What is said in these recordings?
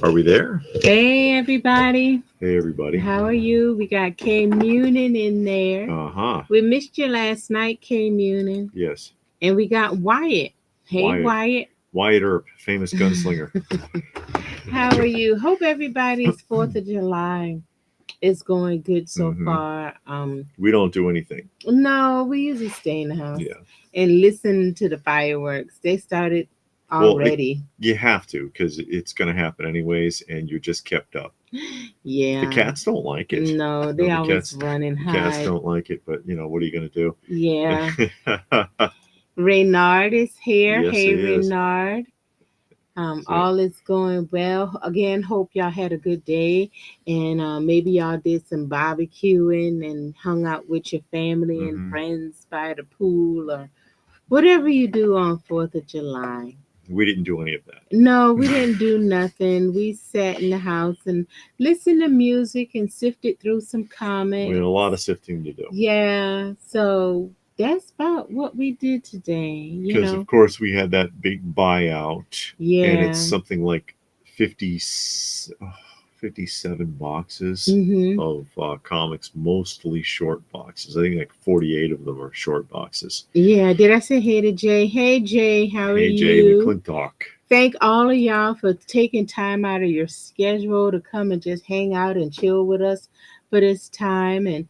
Are we there? Hey everybody, Hey, everybody. how are you? We got K Munin in there. Uh-huh. We missed you last night, K Munin. Yes. And we got Wyatt. Hey Wyatt. Wyatt. Wyatt Earp, famous gunslinger. How are you? Hope everybody's 4th of July is going good so hmm far. We don't do anything. No, we usually stay in the house Yeah. and listen to the fireworks. They started Well, already. you have to because it's going to happen anyways, and you're just kept up. The Yeah. cats don't like it. No, No, they always run and the cats hide. don't like it, but what are you going to Yeah. do? Reynard is here. Yes, Hey, he is. Reynard. So, All is going well. Again, hope y'all had a good day and maybe y'all did some barbecuing and hung out with your family and hmm friends by the pool or whatever you do on 4th of July. we didn't do any of No, we that. didn't do nothing. We sat in the house and listened to music and sifted through some We had comics. a lot of sifting to do. Yeah, so that's about what we did today, you Because, of know. course, we had that big buyout, and it's Yeah. something like 50, 57 boxes Mhm. of comics, mostly short boxes. I think like 48 of them are short boxes. Yeah, did I say hey to Jay? Hey Jay, how are Hey, Jay you? McClintock. Thank all of y'all for taking time out of your schedule to come and just hang out and chill with us for this time and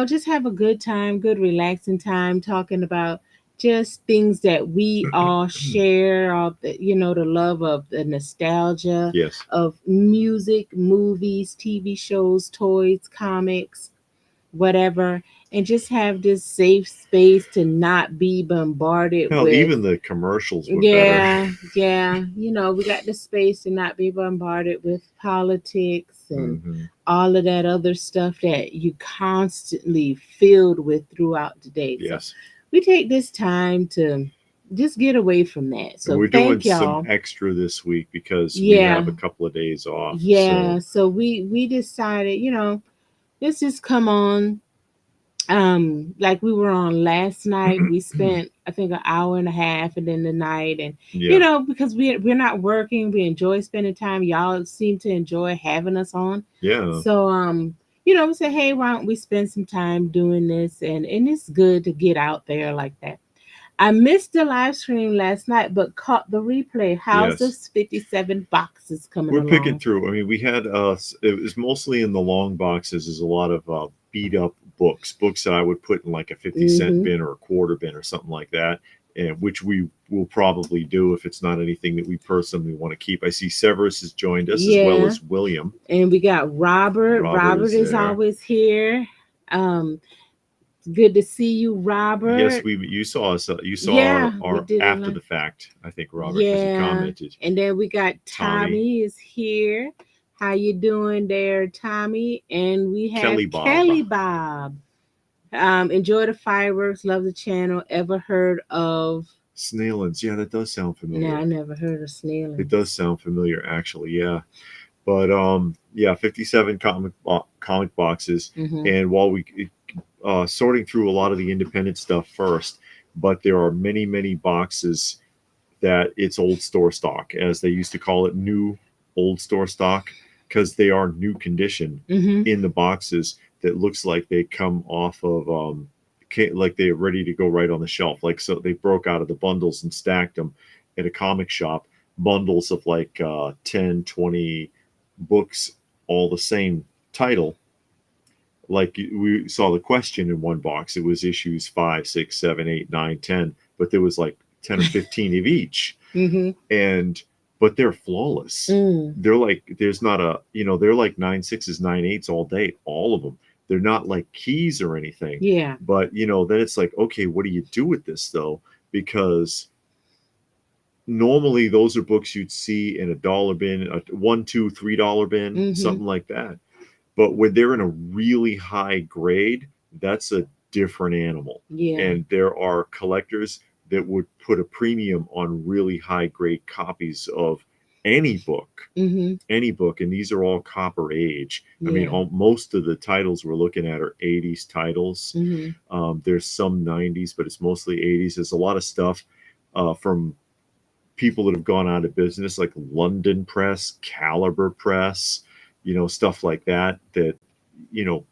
just have a good time, good relaxing time talking about just things that we all share of the love of the nostalgia Yes. of music, movies, TV shows, toys, comics, whatever, and just have this safe space to not be bombarded Hell, with. even the commercials were better. Yeah, yeah. We got the space to not be bombarded with politics and hmm all of that other stuff that you constantly filled with throughout the day. So Yes. we take this time to just get away from that. And So we're doing thank some y'all. extra this week because we Yeah, have a couple of days off. yeah. So, So we decided, let's just come on like we were on last night. We spent I think an hour and a half and then the night, and yeah. because we're not working, we enjoy spending time. Y'all seem to enjoy having us on. Yeah. So we say, hey, why don't we spend some time doing this, and it's good to get out there like that. I missed the live stream last night but caught the replay. How's Yes. those 57 boxes coming We're picking along? through. I mean, we had it was mostly in the long boxes. Is a lot of beat up books that I would put in like a 50-cent Mm-hmm. bin or a quarter bin or something like that, and which we will probably do if it's not anything that we personally want to keep. I see Severus has joined us as well Yeah. as William. And we got Robert. Robert Robert is is there. always here. Um, Good to see you, Yes, Robert. we you saw Yeah, we our did a after lot. the fact. I think Robert because you Yeah. commented. And then we got Tommy, Tommy is here. How you doing there, Tommy? And we have Kelly Bob, Kelly Bob. Enjoy the fireworks. Love the channel. Ever heard of? Snailins. Yeah, that does sound No, I familiar. never heard of It Snailings. does sound familiar, actually. Yeah. But yeah, 57 comic boxes, Mm-hmm. and while we sorting through a lot of the independent stuff first, but there are many boxes that it's old store stock, as they used to call it, new old store stock, because they are new condition Mm-hmm. in the boxes that looks like they come off of like they're ready to go right on the shelf. Like, so they broke out of the bundles and stacked them at a comic shop, bundles of like 10, 20 books, all the same title. Like, we saw the question in one box, it was issues 5, 6, 7, 8, 9, 10, but there was like 10 or 15 of each. Mm-hmm. And but they're flawless. Mm. They're like, there's not a, they're like 9 6s, 9 8s all day, all of them. They're not like keys or anything. Yeah. But then it's like, okay, what do you do with this though? Because normally those are books you'd see in a dollar bin, a $1, $2, $3 bin, Mm-hmm. something like that. But when they're in a really high grade, that's a different animal. Yeah. And there are collectors that would put a premium on really high grade copies of any book, Mm-hmm. any book. And these are all copper age. I mean, Yeah. most of the titles we're looking at are 80s titles. Mm-hmm. There's some 90s, but it's mostly 80s. There's a lot of stuff from people that have gone out of business, like London Press, Caliber Press, stuff like that. That you know,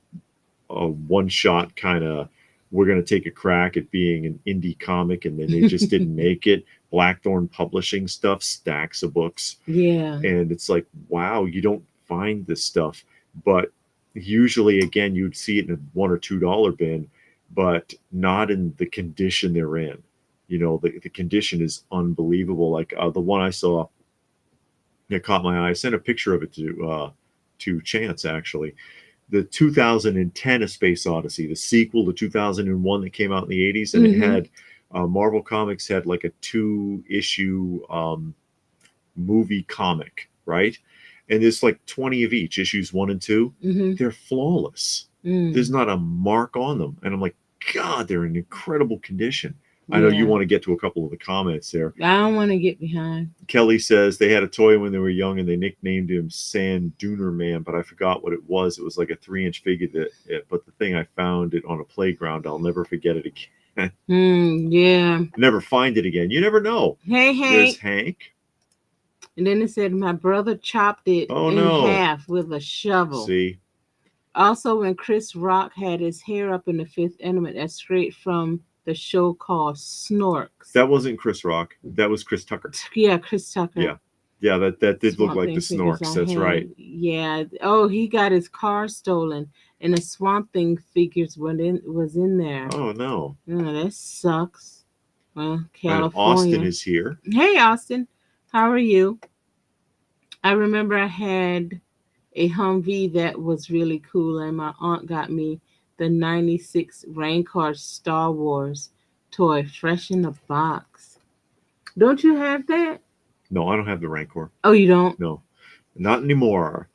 a one shot kind of, we're going to take a crack at being an indie comic, and then they just didn't make it. Blackthorn Publishing stuff, stacks of books, Yeah. and it's like, wow, you don't find this stuff. But usually, again, you'd see it in a $1 or $2 bin, but not in the condition they're in. The condition is unbelievable. Like the one I saw that caught my eye. I sent a picture of it to Chance, actually. The 2010 A Space Odyssey, the sequel to 2001 that came out in the 80s, and it had Marvel Comics had like a 2-issue movie comic, right? And there's like 20 of each, issues 1 and 2. They're flawless. There's not a mark on them. And I'm like, God, they're in incredible condition. I know you want to get to a couple of the comments there. I don't want to get behind. Kelly says they had a toy when they were young and they nicknamed him Sand Duner Man, but I forgot what it was. It was like a 3-inch figure but the thing, I found it on a playground. I'll never forget it again. Yeah. Never find it again. You never know. Hey, Hank. There's Hank. And then it said my brother chopped it in half with a shovel. See? Also, when Chris Rock had his hair up in The Fifth Element, that's straight from the show called Snorks. That wasn't Chris Rock. That was Chris Tucker. Yeah, Chris Tucker. Yeah, that did look like the Snorks. That's right. Yeah. Oh, he got his car stolen, and the Swamp Thing figures was in there. Oh no. That sucks. Well, California. And Austin is here. Hey, Austin. How are you? I remember I had a Humvee that was really cool, and my aunt got me the 96 Rancor Star Wars toy, fresh in the box. Don't you have that? No, I don't have the Rancor. Oh, you don't? No, not anymore.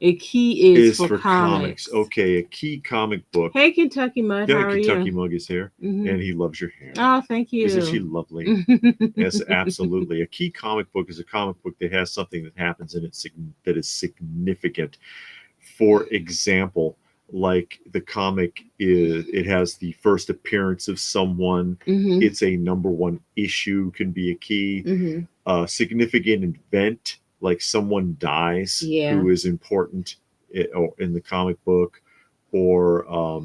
A key is for comics. Okay, a key comic book. Hey, Kentucky Mud, how are you? Kentucky Mug is here, and he loves your hair. Oh, thank you. Isn't she lovely? Yes, absolutely. A key comic book is a comic book that has something that happens in it that is significant. For example, like the comic it has the first appearance of someone. It's a #1 issue, can be a key. A significant event, like someone dies who is important in the comic book, or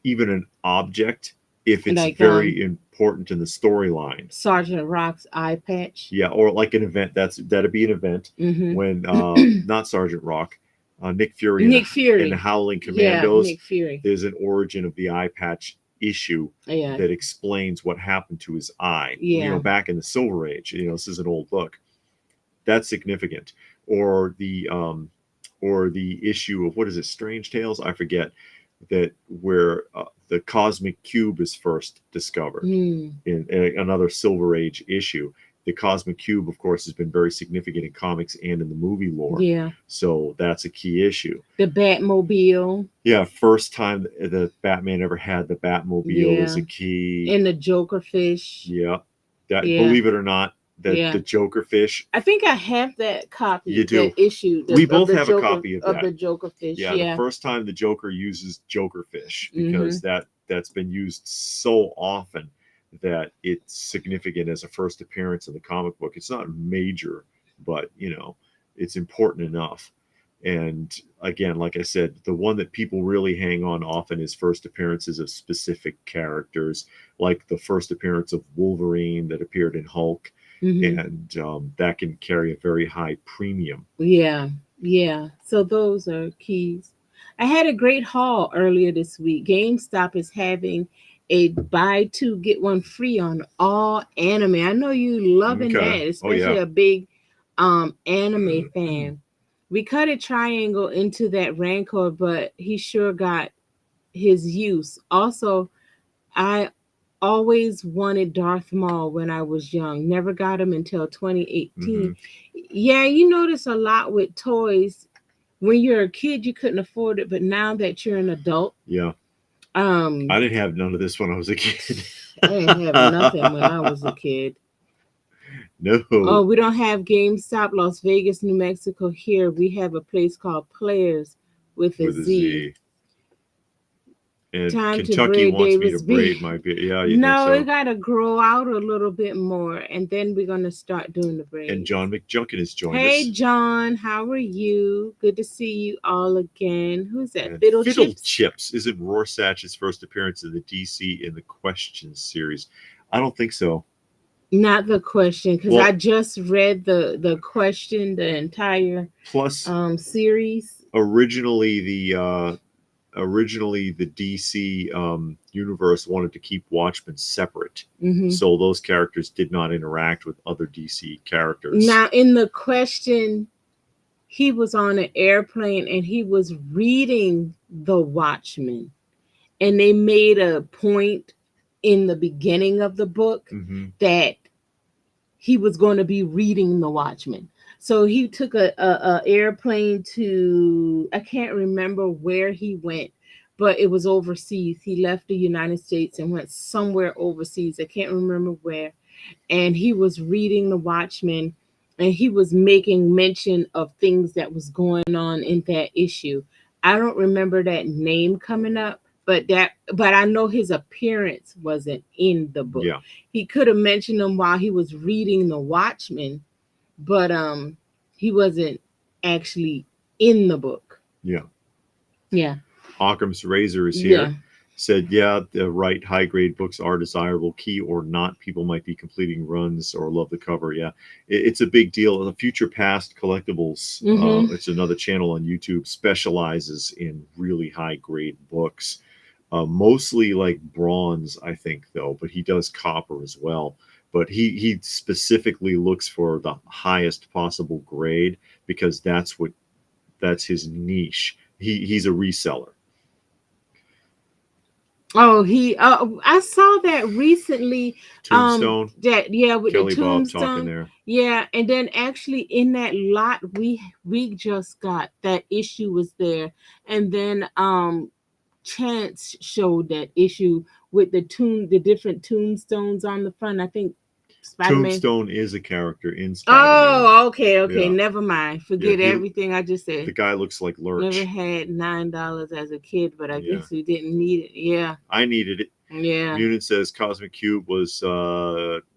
even an object if it's like, very important in the storyline. Sergeant Rock's eye patch. Yeah, or like an event. That'd be an event when not Sergeant Rock. Nick Fury in the Howling Commandos. Nick Fury. There's an origin of the eye patch issue that explains what happened to his eye. Back in the Silver Age. This is an old book. That's significant. Or the issue of, what is it, Strange Tales? I forget, that where the cosmic cube is first discovered in another Silver Age issue. The cosmic cube, of course, has been very significant in comics and in the movie lore. Yeah. So that's a key issue. The Batmobile. Yeah, first time the Batman ever had the Batmobile is a key. And the Jokerfish. Yeah. Believe it or not, the Jokerfish. I think I have that copy. You do. That issue. We both have a copy of that. Of the Jokerfish. Yeah, the first time the Joker uses Jokerfish, because that's been used so often that it's significant as a first appearance in the comic book. It's not major, but it's important enough. And again, like I said, the one that people really hang on often is first appearances of specific characters, like the first appearance of Wolverine that appeared in Hulk. And that can carry a very high premium. Yeah. So those are keys. I had a great haul earlier this week. GameStop is having a buy 2 get 1 free on all anime. I know you loving that, especially a big anime fan. We cut a triangle into that Rancor, but he sure got his use. Also, I always wanted Darth Maul when I was young. Never got him until 2018. Yeah, you notice a lot with toys. When you're a kid, you couldn't afford it, but now that you're an adult. Yeah. I didn't have none of this when I was a kid. I didn't have nothing when I was a kid. No. Oh, we don't have GameStop Las Vegas, New Mexico here. We have a place called Players with a Z. And Time to Kentucky braid wants me to David's braid beard. my beard. Yeah, you think No, it so? gotta grow out a little bit more, and then we're gonna start doing the And braids. John McJunkin has joined Hey, us. John, how are you? Good to see you all again. Who's that? And Fiddle Fiddle Chips? Chips isn't Rorschach's first appearance in the DC in the Questions series. I don't think so. Not the question, because I Well, just read the question, the entire plus series. originally the DC universe wanted to keep Watchmen separate, Hmm. so those characters did not interact with other DC characters. Now, in the question, he was on an airplane and he was reading The Watchmen, and they made a point in the beginning of the book Mm-hmm. that he was going to be reading The Watchmen. So he took a airplane to, I can't remember where he went, but it was overseas. He left the United States and went somewhere overseas. I can't remember where. And he was reading The Watchmen, and he was making mention of things that was going on in that issue. I don't remember that name coming up, but I know his appearance wasn't in the book. Yeah, He could have mentioned them while he was reading The Watchmen, but he wasn't actually in the book. yeah. Yeah. Occam's Razor is Yeah. here. Said, yeah, the right high grade books are desirable. Key or not, people might be completing runs or love the cover. Yeah, it's a big deal. The Future Past Collectibles, Mm-hmm. it's another channel on YouTube, specializes in really high grade books. Mostly like bronze, I think, though, but he does copper as well. But he specifically looks for the highest possible grade because that's his niche. He's a reseller. Oh, he. I saw that recently. Tombstone, That, yeah, with the Kelly Bob talking tombstone. there. Yeah, and then actually in that lot we just got that issue was there, and then Chance showed that issue with the different tombstones on the front. I think Spider Man. Tombstone is a character in Spider Man. Oh, okay, okay. Yeah, Never mind. yeah. Forget everything I just The said. guy looks like Never Lurch. had $9 as a kid, but I Yeah, guess we didn't need it. Yeah, I needed it. yeah, Munin says Cosmic Cube was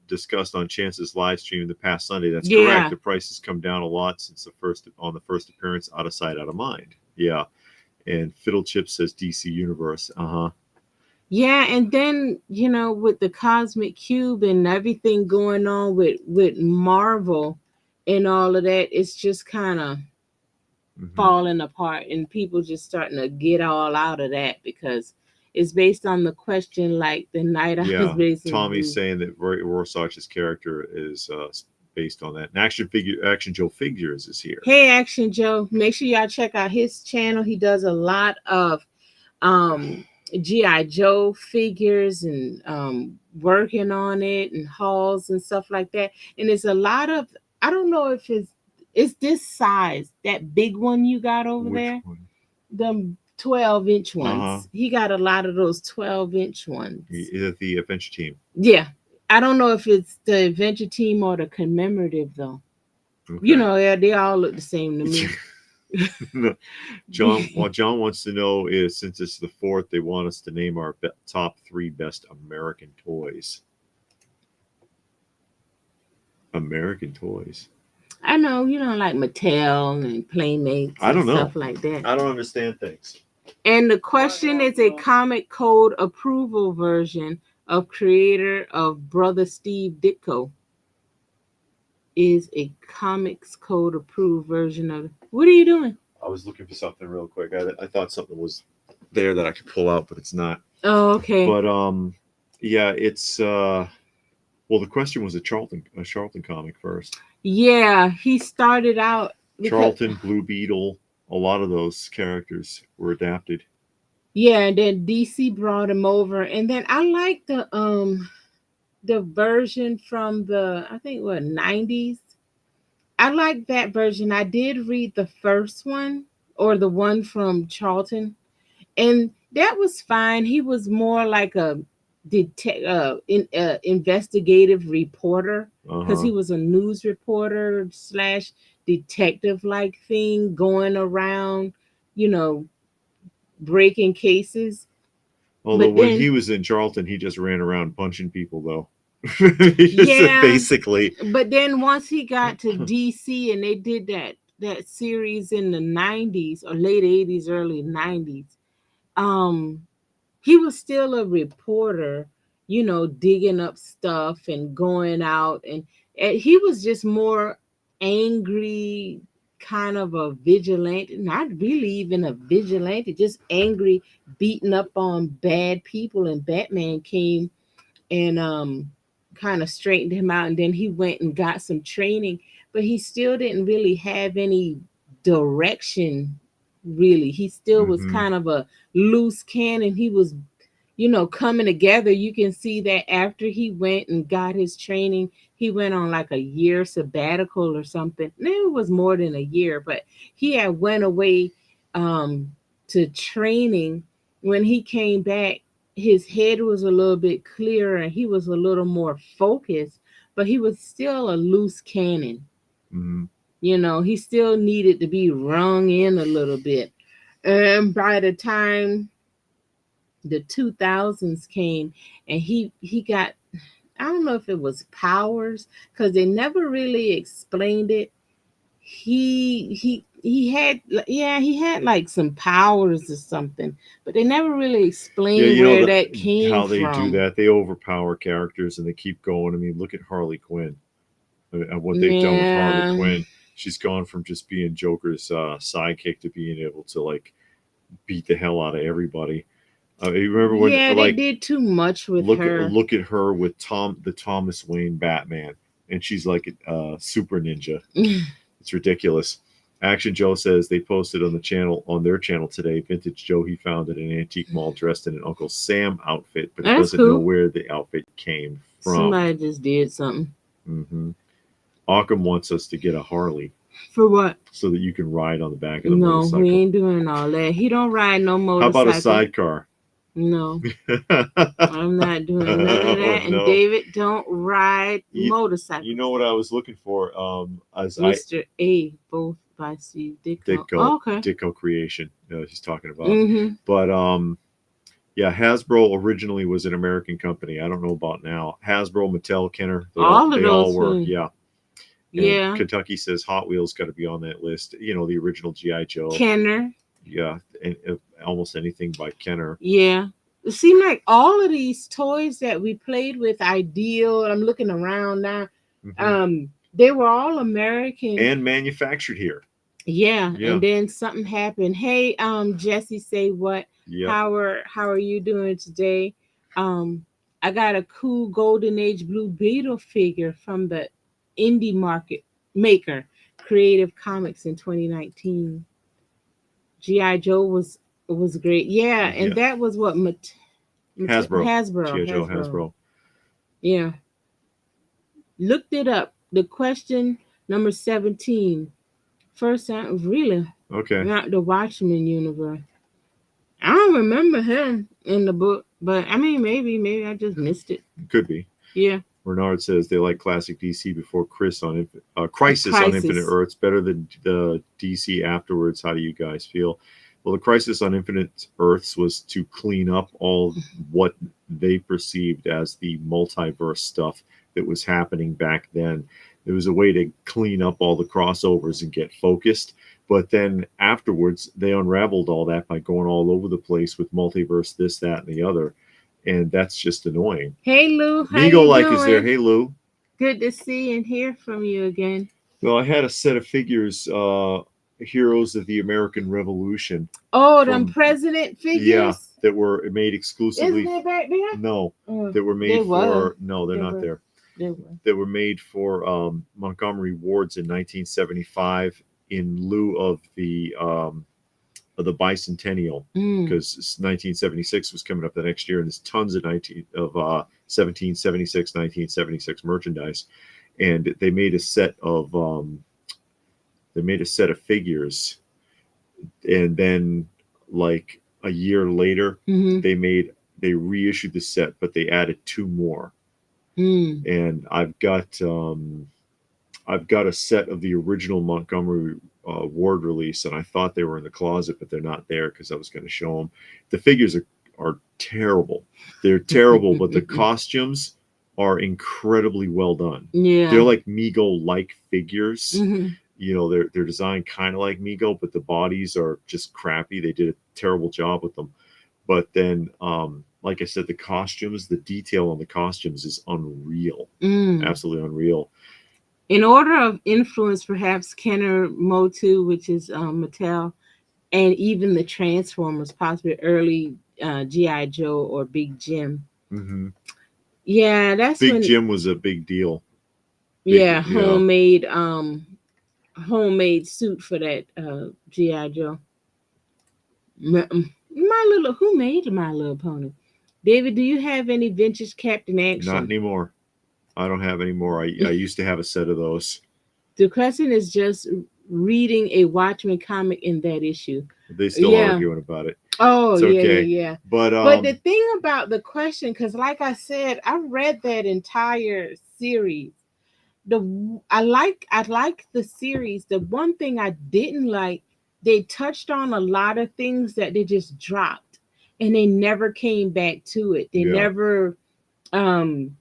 discussed on Chance's live stream the past Sunday. That's correct. yeah. The price has come down a lot since the first appearance. Out of sight, out of mind. Yeah. And Fiddle Chip says DC Universe. Uh huh. Yeah, and then with the Cosmic Cube and everything going on with Marvel and all of that, it's just kind of Mm-hmm. falling apart, and people just starting to get all out of that because it's based on the question like the night I was Yeah, Tommy's basically. saying that Rorschach's character is based on that. And Action Joe Figures is here. Hey, Action Joe, make sure y'all check out his channel. He does a lot of um GI Joe figures and working on it and hauls and stuff like that. And it's a lot of, I don't know if it's this size, that big one you got over Which there, one? the 12-inch Uh huh. ones. He got a lot of those 12-inch ones. Is it the Adventure Team? Yeah. I don't know if it's the Adventure Team or the commemorative though. Okay. They all look the same to me. What John wants to know is, since it's the 4th, they want us to name our top 3 best American toys. American toys. I know you don't like Mattel and Playmates I and don't know. stuff like that. I don't understand things. And the question is a comic code approval version of creator of Brother Steve Ditko. Is a comics code approved version of. What are you doing? I was looking for something real quick. I thought something was there that I could pull out, but it's not. Oh, okay. But yeah, it's well, the question was a Charlton comic first. Yeah, he started out Charlton, Blue Beetle, a lot of those characters were adapted. Yeah, and then DC brought him over, and then I like the version from the, I think, what, 90s. I like that version. I did read the first one, or the one from Charlton, and that was fine. He was more like a investigative reporter, because he was a news reporter slash detective like thing going around, you know, breaking cases. Although But when then, he was in Charlton, he just ran around punching people, though. He just yeah, basically. but then once he got to DC and they did that series in the 90s or late 80s, early 90s, um he was still a reporter, digging up stuff and going out, and he was just more angry, kind of a vigilante, not really even a vigilante, just angry, beating up on bad people. And Batman came and kind of straightened him out, and then he went and got some training, but he still didn't really have any direction. Really, he still was Hmm. kind of a loose cannon. He was, coming together. You can see that after he went and got his training, he went on like a year sabbatical or something. It was more than a year, but he had went away um, to training. When he came back, his head was a little bit clearer and he was a little more focused, but he was still a loose cannon. Hmm. He still needed to be wrung in a little bit. And by the time the 2000s came, and he got, I don't know if it was powers, because they never really explained it. He had, yeah, he had like some powers or something, but they never really Yeah, explained where that came how they do from. that. They overpower characters and they keep going. I mean, look at Harley Quinn and what they've done with Harley Yeah, Quinn. She's gone from just being Joker's sidekick to being able to like beat the hell out of everybody. You remember when yeah, they like did too much with her. look at her with the Thomas Wayne Batman, and she's like a super ninja. It's ridiculous. Action Joe says they posted on their channel today. Vintage Joe he found at an antique mall dressed in an Uncle Sam outfit, but he That's doesn't know cool. where the outfit came from. Somebody just did something. Hmm. Occam wants us to get a Harley For what? so that you can ride on the back of the No, we motorcycle. ain't doing all that. He don't ride no How about a motorcycle. sidecar? No, I'm not doing none of Oh that. And no! David don't ride You know motorcycles. what I was looking for? As I Mr. A, both by Steve Ditko. Ditko Oh, okay. Ditko creation he's talking about, Mm-hmm. but yeah, Hasbro originally was an American company. I don't know about now. Hasbro, Mattel, Kenner, All of they all those were. who, Yeah. And yeah. Kentucky says Hot Wheels got to be on that list. You know, the original GI Joe. Kenner. Yeah, and almost anything by Kenner. Yeah. It seemed like all of these toys that we played with, Ideal, I'm looking around now, Hmm. they were all American. And manufactured here. Yeah, and Yeah. then something happened. Hey, Jesse, say what? Yep. How are you doing today? Um, I got a cool Golden Age Blue Beetle figure from the indie market maker, Creative Comics in 2019. GI Joe was great. Yeah, and Yeah. that was what Hasbro. Hasbro, GI Joe Hasbro. Hasbro. Yeah, looked it up. The question number 17. First time, really, Okay. not the Watchmen universe. I don't remember him in the book, but I mean, maybe I just missed it. Could be. Yeah, Bernard says they like classic DC before Crisis on Infinite Crisis. Earths. Better than the DC afterwards. How do you guys feel? Well, the Crisis on Infinite Earths was to clean up all what they perceived as the multiverse stuff that was happening back then. It was a way to clean up all the crossovers and get focused. But then afterwards, they unraveled all that by going all over the place with multiverse, this, that, and the other. And that's just annoying. Hey Lou, how Migo you like is there. doing? Hey Lou. Good to see and hear from you again. Well, I had a set of figures, heroes of the American Revolution Oh, them from president yeah, figures. that were made Isn't exclusively. they back there? No, Oh, that were they made were. for. No, they're They not were. there. They were. That were made for Montgomery Wards in 1975 in lieu of the bicentennial, Mm. because 1976 was coming up the next year, and there's tons of 1776 1976 merchandise, and they made a set of figures, and then like a year later Mm-hmm. they reissued the set, but they added two more, Mm. and I've got a set of the original Montgomery Ward release, and I thought they were in the closet, but they're not there because I was going to show them. The figures are terrible. They're terrible, but the costumes are incredibly well done. Yeah. They're like Mego-like figures. Hmm. They're designed kind of like Mego, but the bodies are just crappy. They did a terrible job with them. But then, like I said, the costumes, the detail on the costumes is unreal, Mm. absolutely unreal. In order of influence, perhaps Kenner Motu, which is Mattel, and even the Transformers, possibly early GI Joe or Big Jim. Hmm. Yeah, that's Big when. Jim was a big deal. Big, Yeah, homemade suit for that GI Joe. My little, who made My Little Pony? David, do you have any vintage Captain not Action? anymore. I don't have any more. I used to have a set of those. The question is just reading a Watchmen comic in that issue. They still Yeah. arguing about it. Oh, It's yeah, yeah, okay. yeah. But But the thing about the question, because like I said, I read that entire series. I like the series. The one thing I didn't like, they touched on a lot of things that they just dropped, and they never came back to it. yeah, Um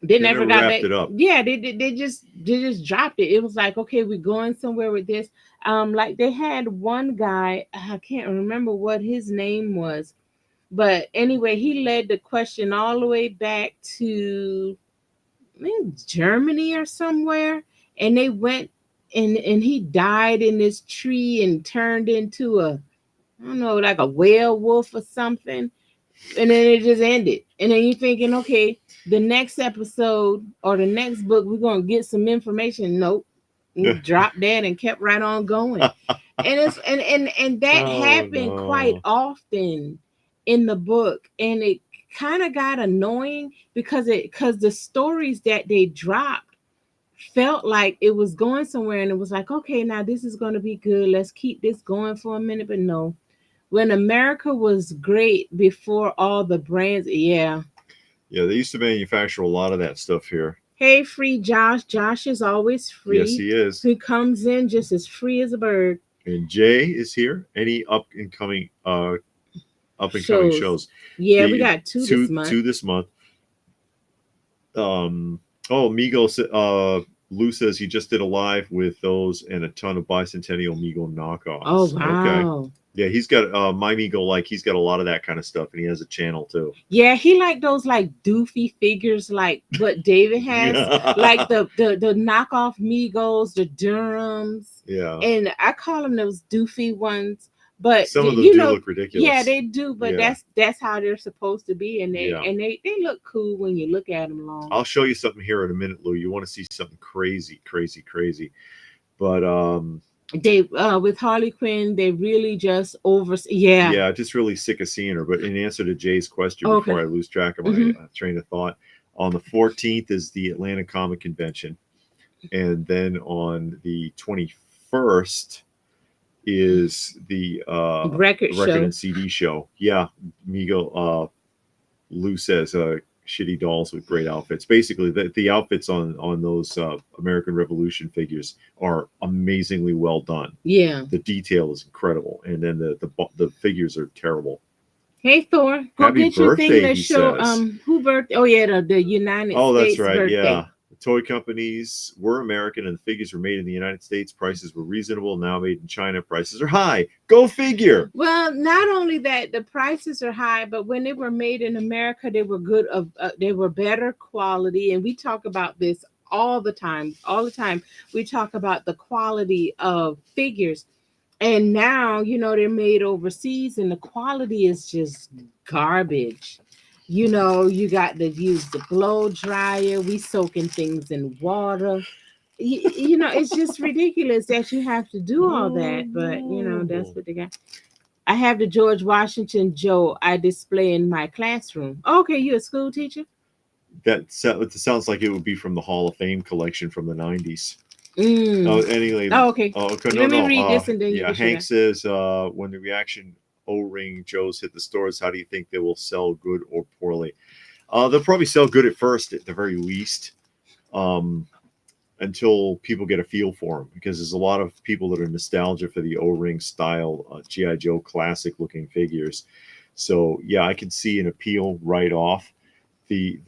they they never never got wrapped back. it up. Yeah, they just dropped it. It was like, okay, we're going somewhere with this. Like they had one guy, I can't remember what his name was, but anyway, he led the question all the way back to, I think, Germany or somewhere, and they went, and he died in this tree and turned into a, I don't know, like a werewolf or something, and then it just ended. And then you're thinking, okay, the next episode or the next book, we're gonna get some information. Nope, dropped that and kept right on going. And it's and that Oh happened quite no. often in the book, and it kind of got annoying because the stories that they dropped felt like it was going somewhere, and it was like, okay, now this is going to be good, let's keep this going for a minute. But no, when America was great before all the brands, yeah. Yeah, they used to manufacture a lot of that stuff here. Hey, free Josh. Josh is always Yes, free. he is. Who comes in just as free as a bird. And Jay is here. Any up and coming Shows. shows? Yeah, we The got two this month. two this month. Oh, Lou says he just did a live with those and a ton of bicentennial Migo Oh, knockoffs. Okay. wow. Yeah, he's got my Migo, like he's got a lot of that kind of stuff, and he has a channel too. Yeah, he like those like doofy figures like what David has, like the knockoff Migos, the Durhams, Yeah. and I call them those doofy ones. But Some of them do look ridiculous. yeah, they do. But Yeah. that's how they're supposed to be, and Yeah. they look cool when you look at them long. I'll show you something here in a minute, Lou. You want to see something crazy, crazy, crazy. But They with Harley Quinn, they really just yeah. yeah, just really sick of seeing her. But in answer to Jay's question, Okay. before I lose track of my train of thought, on the 14th is the Atlanta Comic Convention, and then on the 21st is the Record show. and CD show. Yeah, Migo. Lou says shitty dolls with great outfits. Basically, the outfits on those American Revolution figures are amazingly well done. Yeah, The detail is incredible, and then the figures are terrible. hey Thor, go Happy get your thing birthday, to he show. says. Who birthday? Oh yeah, the United Oh, that's States right. birthday. Yeah. The toy companies were American and the figures were made in the United States. Prices were reasonable. Now made in China, prices are high. Go figure. Well, not only that, the prices are high, but when they were made in America, they were good. They were better quality, and we talk about this all the time. All the time, we talk about the quality of figures. And now, they're made overseas and the quality is just garbage. You got to use the blow dryer. We soaking things in water. It's just ridiculous that you have to do all that. But, that's what they got. I have the George Washington Joe I display in my classroom. Okay, you a school teacher? That sounds like it would be from the Hall of Fame collection from the 90s. Mm. Oh, anyway. Oh, okay. Okay, Let me read this and then you yeah, can share Hank that. says, when the reaction O-ring Joes hit the stores, how do you think they will sell, good or poorly? They'll probably sell good at first, at the very least, until people get a feel for them, because there's a lot of people that are nostalgia for the O-ring style GI Joe classic looking figures. So yeah, I can see an appeal right off. The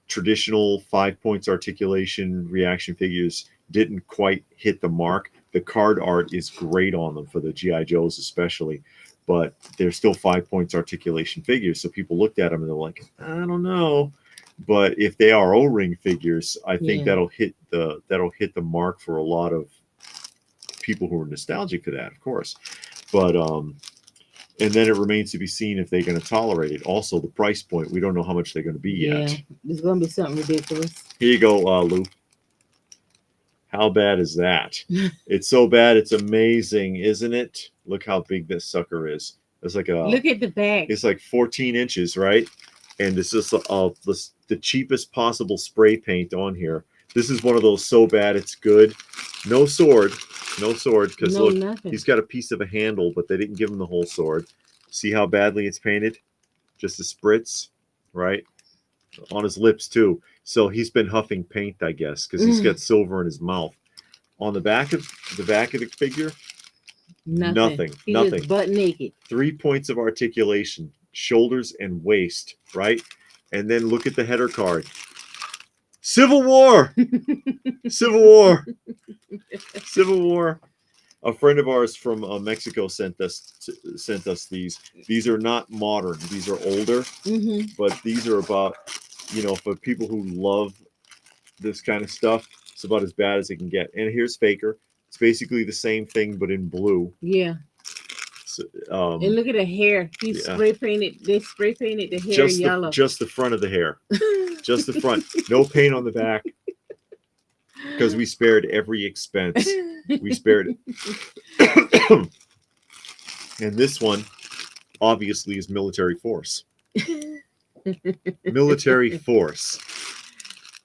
traditional 5 points articulation reaction figures didn't quite hit the mark. The card art is great on them for the GI Joes especially, but they're still 5 points articulation figures. So people looked at them and they're like, I don't know. But if they are O-ring figures, I think Yeah. that'll hit the mark for a lot of people who are nostalgic to that, of course. But and then it remains to be seen if they're going to tolerate it. Also, the price point, we don't know how much they're going to be Yeah, yet. it's gonna be something ridiculous. Here you go, Lou. How bad is that? It's so bad, it's amazing, isn't it? Look how big this sucker is. It's like Look at the back. it's like 14 inches, right? And it's just the cheapest possible spray paint on here. This is one of those so bad it's good. No sword, because No, look, nothing. he's got a piece of a handle, but they didn't give him the whole sword. See how badly it's painted? Just a spritz, right? On his lips too. So he's been huffing paint, I guess, because he's got silver in his mouth. On the back of the figure, Nothing. He nothing. just butt naked. 3 points of articulation, shoulders and waist, right? And then look at the header card. Civil War, Civil War, Civil War. A friend of ours from Mexico sent us these. These are not modern. These are older, but these are about, for people who love this kind of stuff. It's about as bad as it can get. And here's Faker. It's basically the same thing, but in blue. Yeah. So, and look at the hair. He spray painted. They spray painted the hair yellow. Just the front of the hair. Just the front. No paint on the back. Because we spared every expense. We spared it. And this one, obviously, is military force. Military force.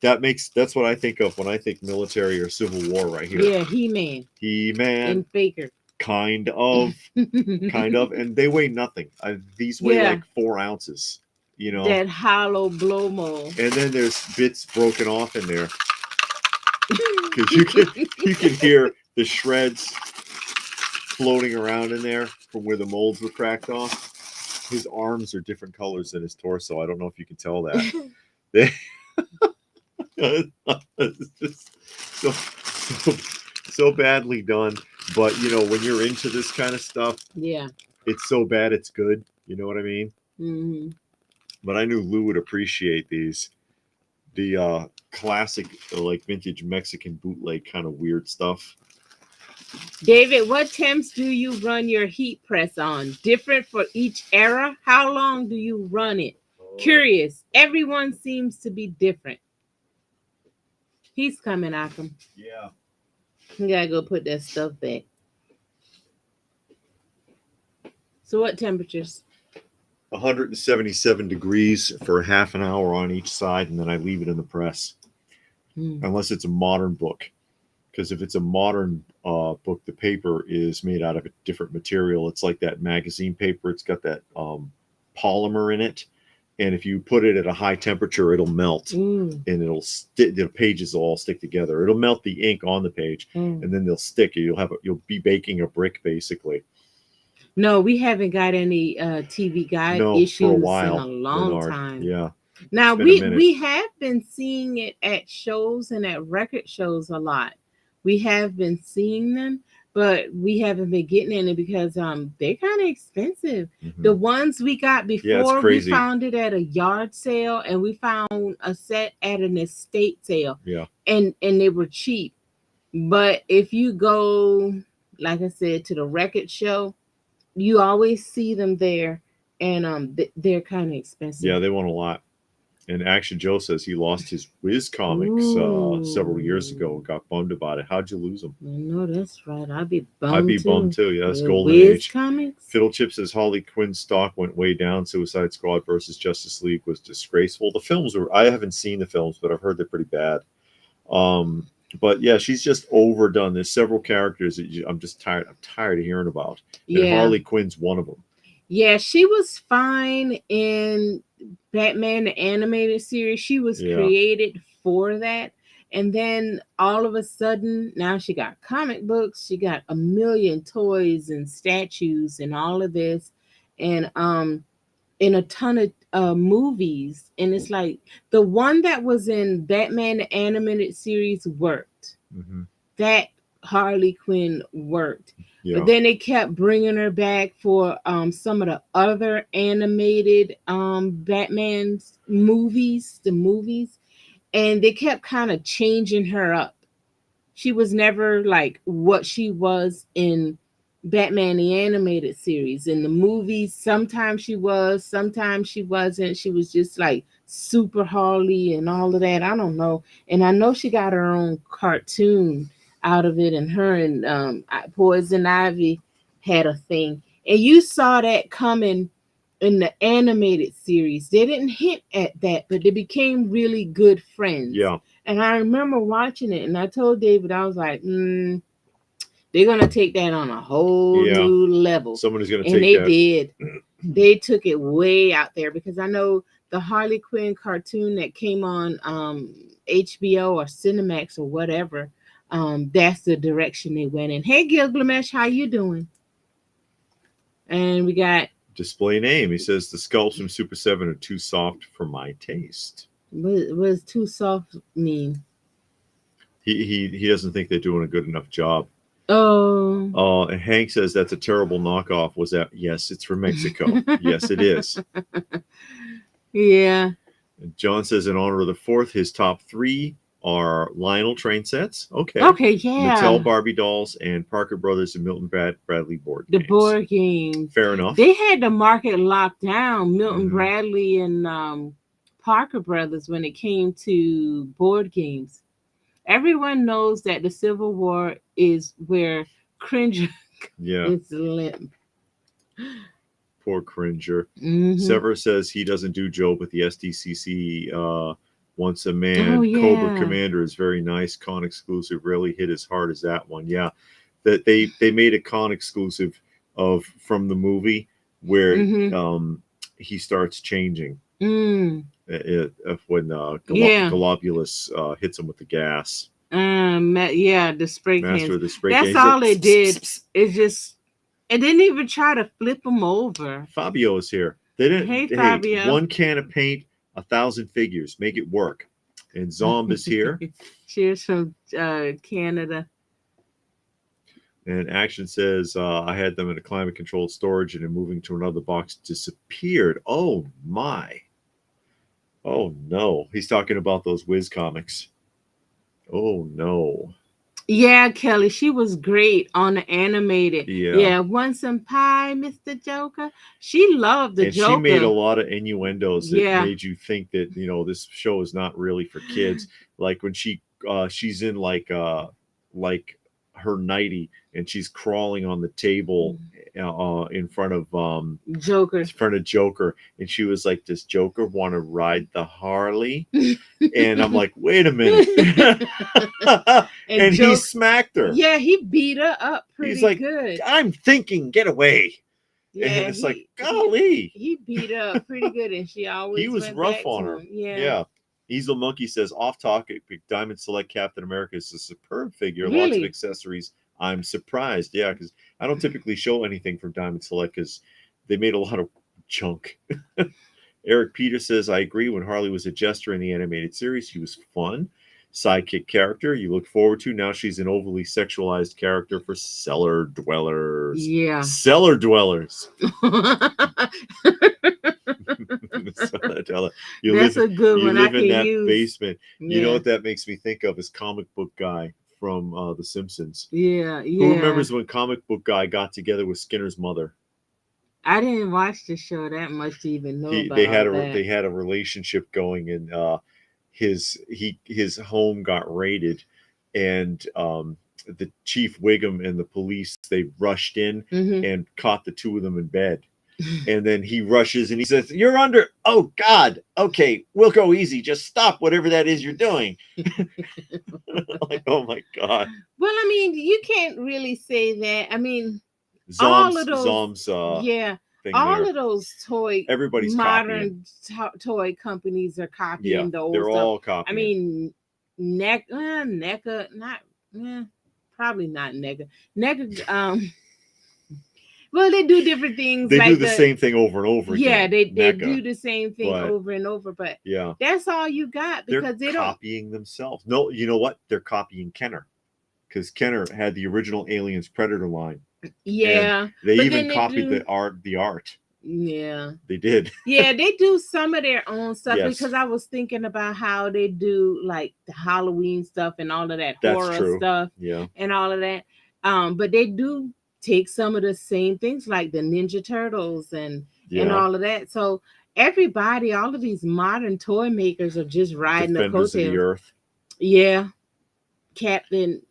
That's what I think of when I think military or Civil War right here. Yeah, He-Man. He-Man. And Faker. Kind of. And they weigh nothing. These weigh like 4 ounces. That hollow blow mold. And then there's bits broken off in there. Because you can hear the shreds floating around in there from where the molds were cracked off. His arms are different colors than his torso. I don't know if you can tell that. It's just so badly done. But when you're into this kind of stuff, yeah, it's so bad it's good. You know what I mean? Mm-hmm. But I knew Lou would appreciate these. The classic, like vintage Mexican bootleg kind of weird stuff. David, what temps do you run your heat press on? Different for each era? How long do you run it? Curious. Everyone seems to be different. He's coming, Akam. Yeah. You gotta go put that stuff back. So what temperatures? 177 degrees for half an hour on each side, and then I leave it in the press. Unless it's a modern book. Because if it's a modern book, the paper is made out of a different material. It's like that magazine paper. It's got that polymer in it. And if you put it at a high temperature, it'll melt. And the pages will all stick together. It'll melt the ink on the page, and then they'll stick. You'll be baking a brick, basically. No, we haven't got any TV guide issues for a while, in a long Bernard. time. Yeah. Now we have been seeing it at shows and at record shows a lot. We have been seeing them, but we haven't been getting any because they're kind of expensive. The ones we got before, we found it at a yard sale, and we found a set at an estate sale. Yeah. And they were cheap. But if you go, like I said, to the record show, you always see them there, and they're kind of expensive. Yeah, they want a lot. And Action Joe says he lost his Whiz comics several years ago. Got bummed about it. How'd you lose them? No, that's right. I'd be bummed. I'd be bummed too. Yeah, that's Golden Whiz Age. comics. Fiddlechip says Harley Quinn's stock went way down. Suicide Squad versus Justice League was disgraceful. The films I haven't seen the films, but I've heard they're pretty bad. But yeah, she's just overdone. There's several characters that I'm just tired. I'm tired of hearing about. And Harley Quinn's one of them. Yeah, she was fine in Batman the animated series. She was created for that. And then all of a sudden, now she got comic books. She got a million toys and statues and all of this. And in a ton of movies, and it's like the one that was in Batman the animated series worked. Hmm. That Harley Quinn worked. But Yeah. then they kept bringing her back for some of the other animated Batman's movies, the movies, and they kept kind of changing her up. She was never like what she was in Batman the animated series. In the movies, sometimes she was, sometimes she wasn't. She was just like super Harley and all of that. I don't know. And I know she got her own cartoon out of it, and her and Poison Ivy had a thing. And you saw that coming in the animated series. They didn't hint at that, but they became really good friends. Yeah. And I remember watching it, and I told David, I was like, they're gonna take that on a whole Yeah. new level. Someone is going to And take they that. did. They took it way out there, because I know the Harley Quinn cartoon that came on HBO or Cinemax or whatever. That's the direction they went in. Hey, Gilgamesh, how you doing? And we got Display name. He says the sculpts from Super 7 are too soft for my taste. what does too soft mean? He doesn't think they're doing a good enough job. Oh, And Hank says that's a terrible knockoff. Was that? Yes, it's from Mexico. Yes, it is. yeah. And John says in honor of the 4th, his top 3 are Lionel train sets. Okay. Okay, yeah. Mattel Barbie dolls and Parker Brothers and Milton Bradley board The games. board games. Fair enough. They had the market locked down, Milton Mhm. Bradley and Parker Brothers, when it came to board games. Everyone knows that the Civil War is where Cringer Yeah. is limp. Poor Cringer. Mhm. Sever says he doesn't do Joe, but the SDCC Once a Man Oh, yeah. Cobra Commander is very nice. Con exclusive. Rarely hit as hard as that one. Yeah, that they made a con exclusive of from the movie where Mhm. he starts changing Mm. when Yeah. Globulus hits him with the gas. Yeah, the spray Master cans. of the spray That's cans. all they did. It's just, it didn't even try to flip them over. Fabio is here. They didn't. Hey, Hey, Fabio. one can of paint, 1,000 figures. Make it work. And Zomb is here. Cheers from Canada. And Action says, I had them in a climate controlled storage and then moving to another box disappeared. Oh my. Oh no. He's talking about those Wiz comics. Oh no. Yeah, Kelly, she was great on the animated. Yeah. Yeah, want some pie, Mr. Joker? She loved the And Joker. she made a lot of innuendos that Yeah. made you think that, this show is not really for kids. Like when she's in like her nightie and she's crawling on the table in front of Joker, and she was like, does Joker want to ride the Harley? And I'm like, wait a minute. and he smacked her. Yeah, he beat her up pretty He's like, good. I'm thinking, get away. Yeah, and it's like, golly. He beat her up pretty good, and she always he was went rough back on to her. him. Yeah. Yeah. Easel Monkey says, off topic, Diamond Select Captain America is a superb figure. Really? Lots of accessories. I'm surprised. Yeah, because I don't typically show anything from Diamond Select because they made a lot of junk. Eric Peter says, I agree. When Harley was a jester in the animated series, she was fun. Sidekick character you look forward to. Now she's an overly sexualized character for cellar dwellers. Yeah. Cellar dwellers. You That's live, a good you one. live I in can that use. basement. Yeah. You know what that makes me think of is comic book guy from The Simpsons. Yeah. Who remembers when comic book guy got together with Skinner's mother? I didn't watch the show that much to even know about they that. had a relationship going, and his home got raided, and the Chief Wiggum and the police, they rushed in and caught the two of them in bed. And then he rushes and he says, you're under. Oh God. Okay, we'll go easy. Just stop whatever that is you're doing. Like, oh my God. Well, I mean, you can't really say that. I mean, Zomb's, all of those, yeah, all of those everybody's modern toy companies are copying the old they're stuff. all copying. I mean, NECA, not probably not NECA. NECA, Well, they do different things They do like the same thing over and over yeah, again. they NECA, do the same thing but over and over, but yeah, that's all you got they're because they don't. copying themselves. No, you know what? They're copying Kenner because Kenner had the original Aliens Predator line, and Yeah, they but even then they copied do. the art. The art Yeah. they did. Yeah, they do some of their own stuff Yes, because I was thinking about how they do like the Halloween stuff and all of that that's horror true. stuff Yeah, and all of that. But they do take some of the same things like the Ninja Turtles and yeah. all of that. So everybody, all of these modern toy makers are just riding the Defenders of the coattails. Earth. Yeah, Captain.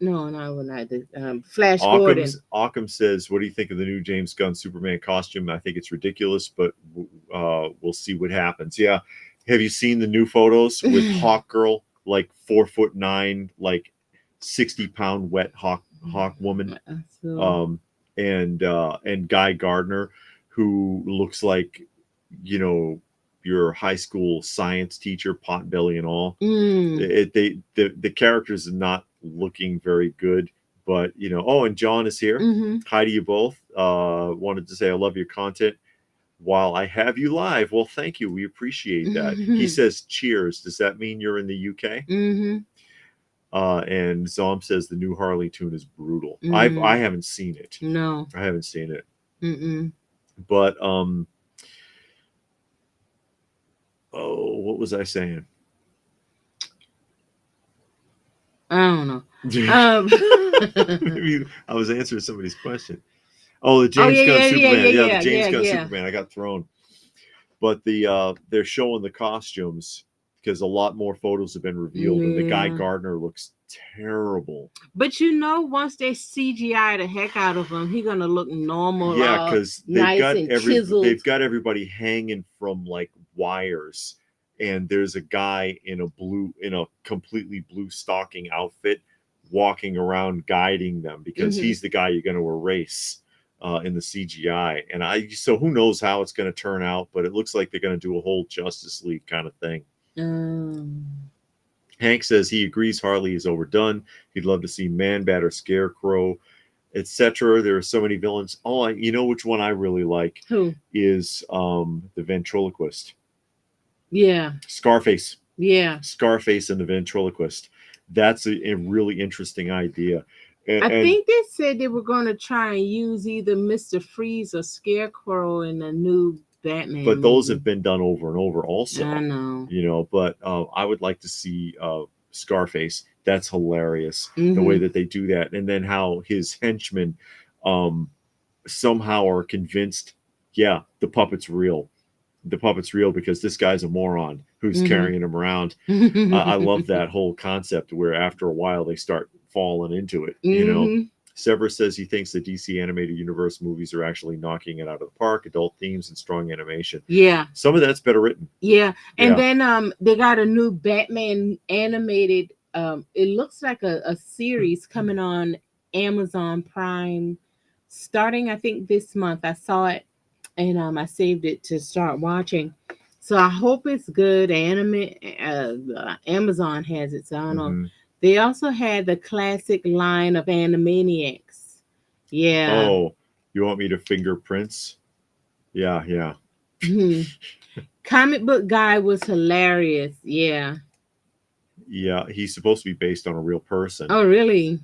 No, we're not. Flash Gordon. Occam says, "What do you think of the new James Gunn Superman costume? I think it's ridiculous, but we'll see what happens." Yeah, have you seen the new photos with Hawk Girl, like 4'9", like 60-pound wet Hawk woman, So, um, and Guy Gardner, who looks like, you know, your high school science teacher, potbelly and all. mm, The characters are not looking very good, but you know. Oh, and John is here. mm-hmm. Hi to you both. Wanted to say I love your content while I have you live. Well, thank you. We appreciate that. He Mm-hmm. says cheers. Does that mean you're in the UK? Mm-hmm. And Zom says the new Harley tune is brutal. I Mm. haven't seen it. No. I haven't seen it. Mm-mm. But oh, what was I saying? I don't know. Maybe I was answering somebody's question. Oh, the Oh James yeah, Gunn yeah, yeah, Superman. yeah, Yeah, the yeah, James yeah, Gunn yeah. Superman. I got thrown. But they're showing the costumes because a lot more photos have been revealed, and the Guy Yeah. Gardner looks terrible. But you know, once they CGI the heck out of him, he gonna look normal, Yeah, all because nice and they've chiseled. got everybody hanging from like wires, and there's a guy in a completely blue stocking outfit walking around guiding them because Mm-hmm. he's the guy you're going to erase in the CGI. And so who knows how it's going to turn out, but it looks like they're going to do a whole Justice League kind of thing. Um, Hank says he agrees Harley is overdone. He'd love to see Man Bat or Scarecrow, etc. There are so many villains. Oh, you know which one I really like who? is the ventriloquist, Yeah. Scarface. Yeah. Scarface and the ventriloquist. That's a really interesting idea. I And think they said they were gonna try and use either Mr. Freeze or Scarecrow in the new Batman but those movie. have been done over and over I also, know. you know. But I would like to see Scarface. That's hilarious, the way Mm-hmm. that they do that, and then how his henchmen um, somehow are convinced, yeah, the puppet's real because this guy's a moron who's carrying him around. I love Mm-hmm. that whole concept where after a while they start falling into it, you know. Mm-hmm. Severus says he thinks the DC animated universe movies are actually knocking it out of the park. Adult themes and strong animation. Yeah. Some of that's better written. Yeah. And Yeah. then they got a new Batman animated it looks like a series coming on Amazon Prime starting I think this month. I saw it and I saved it to start watching. So I hope it's good. Amazon has it, so I don't know. Mm-hmm. They also had the classic line of Animaniacs. Yeah. Oh, you want me to fingerprints? Yeah, yeah, Hmm. Comic book guy was hilarious. Yeah. yeah. He's supposed to be based on a real person. Oh, really?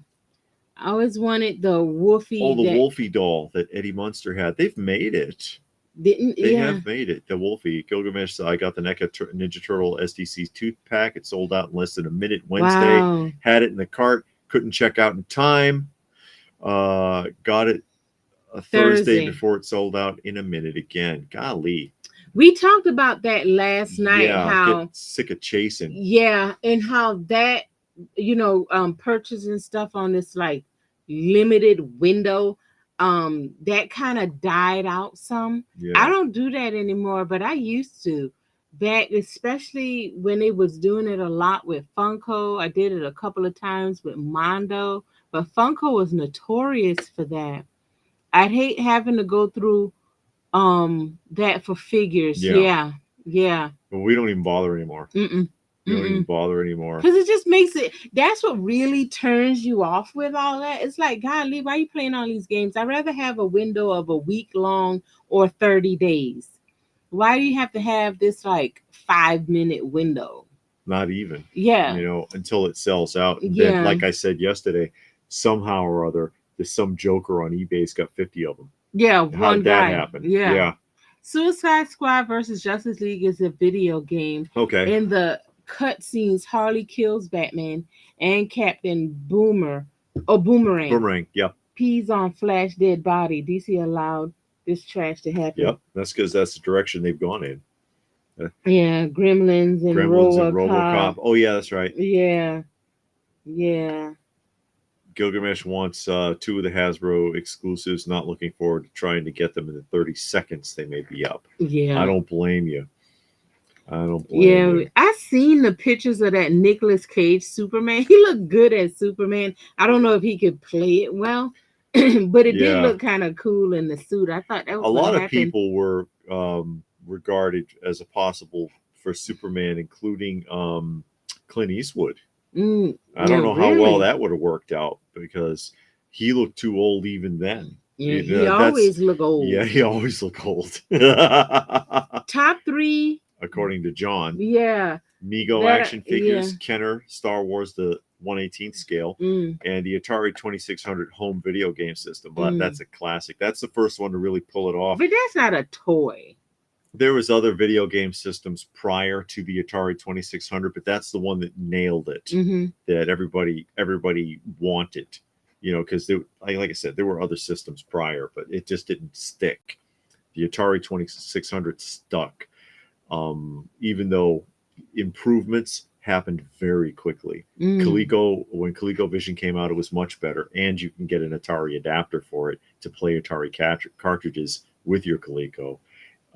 I always wanted the Oh, Wolfie the that Wolfie doll that Eddie Munster had. They've made it. didn't. They Yeah. have made it. The Wolfie Gilgamesh. I got the NECA Ninja Turtle SDC tooth pack. It sold out in less than a minute Wednesday. Wow. Had it in the cart. Couldn't check out in time. Got it a Thursday Thursday. before it sold out in a minute again. Golly. We talked about that last night. Yeah, get How sick of chasing. yeah, and how that purchasing stuff on this like limited window that kind of died out some. I Yeah. don't do that anymore, but I used to back, especially when they was doing it a lot with Funko. I did it a couple of times with Mondo, but Funko was notorious for that. I'd hate having to go through that for figures. Yeah. Yeah. Yeah. But we don't even bother anymore. Mm-mm. You don't even bother anymore. Because it just makes it, that's what really turns you off with all that. It's like, golly, why are you playing all these games? I'd rather have a window of a week long or 30 days. Why do you have to have this like 5 minute window? Not even. Yeah. Until it sells out. And then, Yeah. like I said yesterday, somehow or other, there's some joker on eBay's got 50 of them. Yeah. How One did that guy. happen? Yeah. Suicide Squad versus Justice League is a video game. Okay. In the cutscenes, Harley kills Batman and Captain Boomerang. Boomerang. Yep. Peas on Flash dead body. DC allowed this trash to happen. Yep. That's because that's the direction they've gone in. Yeah, Gremlins and RoboCop. Oh yeah, that's right. Yeah. Yeah. Gilgamesh wants 2 of the Hasbro exclusives. Not looking forward to trying to get them in the 30 seconds they may be up. Yeah. I don't blame you. You. I seen the pictures of that Nicolas Cage Superman. He looked good as Superman. I don't know if he could play it well, but it did look kind of cool in the suit. I thought that was a lot of people were regarded as a possible for Superman, including Clint Eastwood. I don't know how well that would have worked out because he looked too old even then. Yeah, he always look old. Yeah, he always look old. Top 3, according to John. Yeah. Mego action figures, Kenner, Star Wars, the 1/18th scale, and the Atari 2600 home video game system. But that's a classic. That's the first one to really pull it off. But that's not a toy. There was other video game systems prior to the Atari 2600, but that's the one that nailed it. That everybody wanted, because like I said, there were other systems prior, but it just didn't stick. The Atari 2600 stuck, even though improvements happened very quickly. When ColecoVision came out, it was much better, and you can get an Atari adapter for it to play Atari cartridges with your Coleco.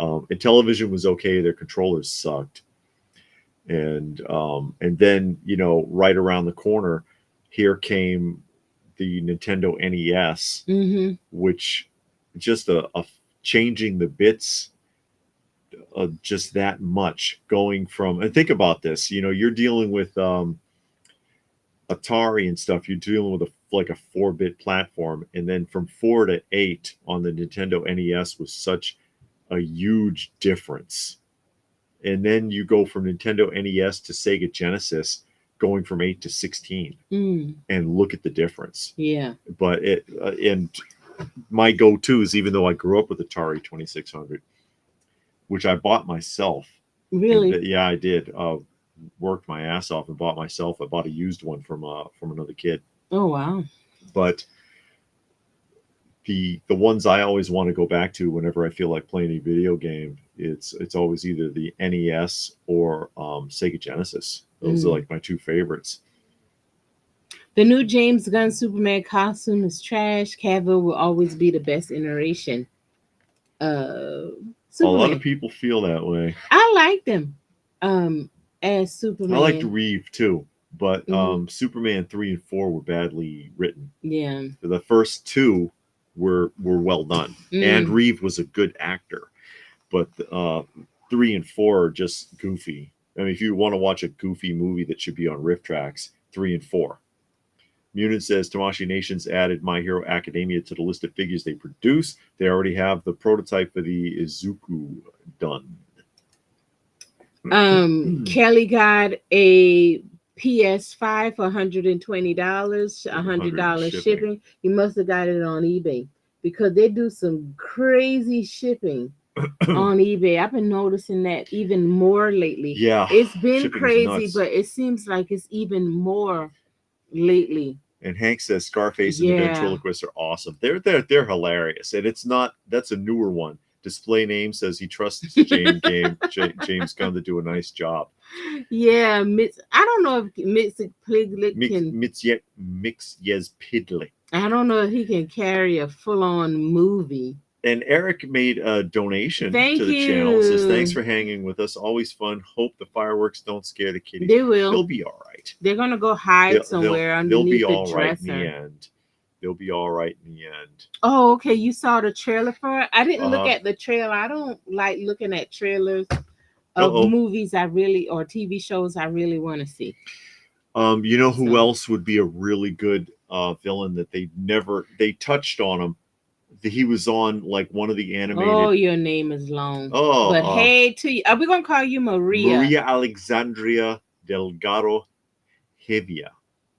Intellivision was okay. Their controllers sucked. And then, right around the corner, here came the Nintendo NES, which just a changing the bits just that much, going from, and think about this, you're dealing with Atari and stuff, you're dealing with like a 4-bit platform, and then from 4 to 8 on the Nintendo NES was such a huge difference. And then you go from Nintendo NES to Sega Genesis, going from 8 to 16, and look at the difference. Yeah. But and my go-tos, even though I grew up with Atari 2600, which I bought myself. Really? Yeah, I did. Worked my ass off and bought myself. I bought a used one from another kid. Oh wow! But the ones I always want to go back to whenever I feel like playing a video game, it's always either the NES or Sega Genesis. Those are like my 2 favorites. The new James Gunn Superman costume is trash. Cavill will always be the best iteration. Superman. A lot of people feel that way. I liked him as Superman. I liked Reeve too, but Superman 3 and 4 were badly written. Yeah. The first 2 were well done, and Reeve was a good actor, but 3 and 4 are just goofy. I mean, if you want to watch a goofy movie that should be on riff tracks, 3 and 4. Munin says Tamashii Nations added My Hero Academia to the list of figures they produce. They already have the prototype for the Izuku done. Kelly got a PS5 for $120, $100 shipping. He must have got it on eBay because they do some crazy shipping on eBay. I've been noticing that even more lately. Yeah, it's been crazy, but it seems like it's even more lately. And Hank says Scarface and the Ventriloquist are awesome. They're hilarious, and it's not. That's a newer one. Display Name says he trusts James Gunn to do a nice job. Yeah, I don't know if Mitzik Piglet can. Mix Pidley. I don't know if he can carry a full-on movie. And Eric made a donation to the channel. Says thanks for hanging with us. Always fun. Hope the fireworks don't scare the kiddies. They will. They'll be all right. They're gonna go hide somewhere underneath the dresser. In the end. They'll be all right in the end. Oh, okay. You saw the trailer for it? I didn't look at the trailer. I don't like looking at trailers of Uh-oh. movies I really or TV shows I really want to see. You know who So, else would be a really good villain that they touched on him. He was on like one of the oh, animated. your name is long. Oh, But hey to you. Are we gonna call you Maria? Maria Alexandria Delgado Hevia.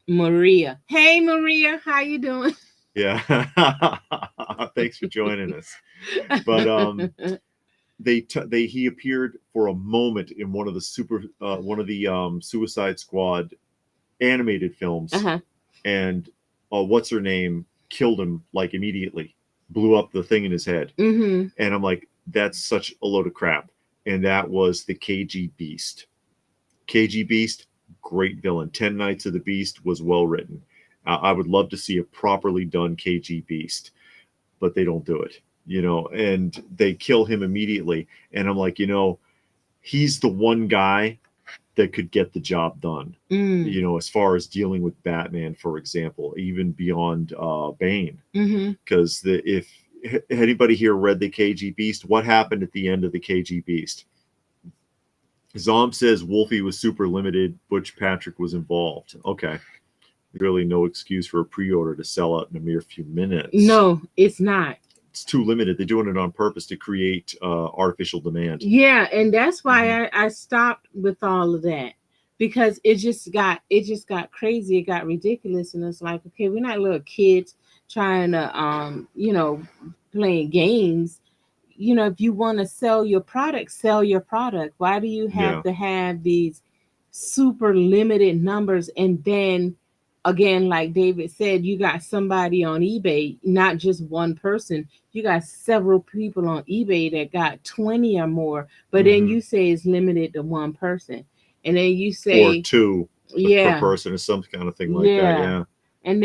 Maria. Hey Maria, how you doing? Yeah. Thanks for joining us. But he appeared for a moment in one of the Suicide Squad animated films, Uh-huh. and what's her name killed him like immediately, blew up the thing in his head, Mm-hmm. and I'm like, that's such a load of crap. And that was the KG Beast. KG Beast, great villain. 10 Nights of the Beast was well written. I would love to see a properly done KG Beast, but they don't do it, and they kill him immediately. And I'm like, he's the one guy that could get the job done. Mm. As far as dealing with Batman, for example, even beyond Bane. Mm-hmm. Because if anybody here read the KG Beast, what happened at the end of the KG Beast? Zom says Wolfie was super limited. Butch Patrick was involved. Okay. Really no excuse for a pre-order to sell out in a mere few minutes. No, it's not. It's too limited. They're doing it on purpose to create artificial demand. Yeah, and that's why I stopped with all of that, because it just got crazy. It got ridiculous, and it's like, okay, we're not little kids trying to playing games. If you want to sell your product, sell your product. Why do you have Yeah. to have these super limited numbers? And then again, like David said, you got somebody on eBay, not just one person. You got several people on eBay that got 20 or more, but then Mhm. you say it's limited to one person. And then you Or say, two per yeah, person or some kind of thing like that. yeah. Yeah. And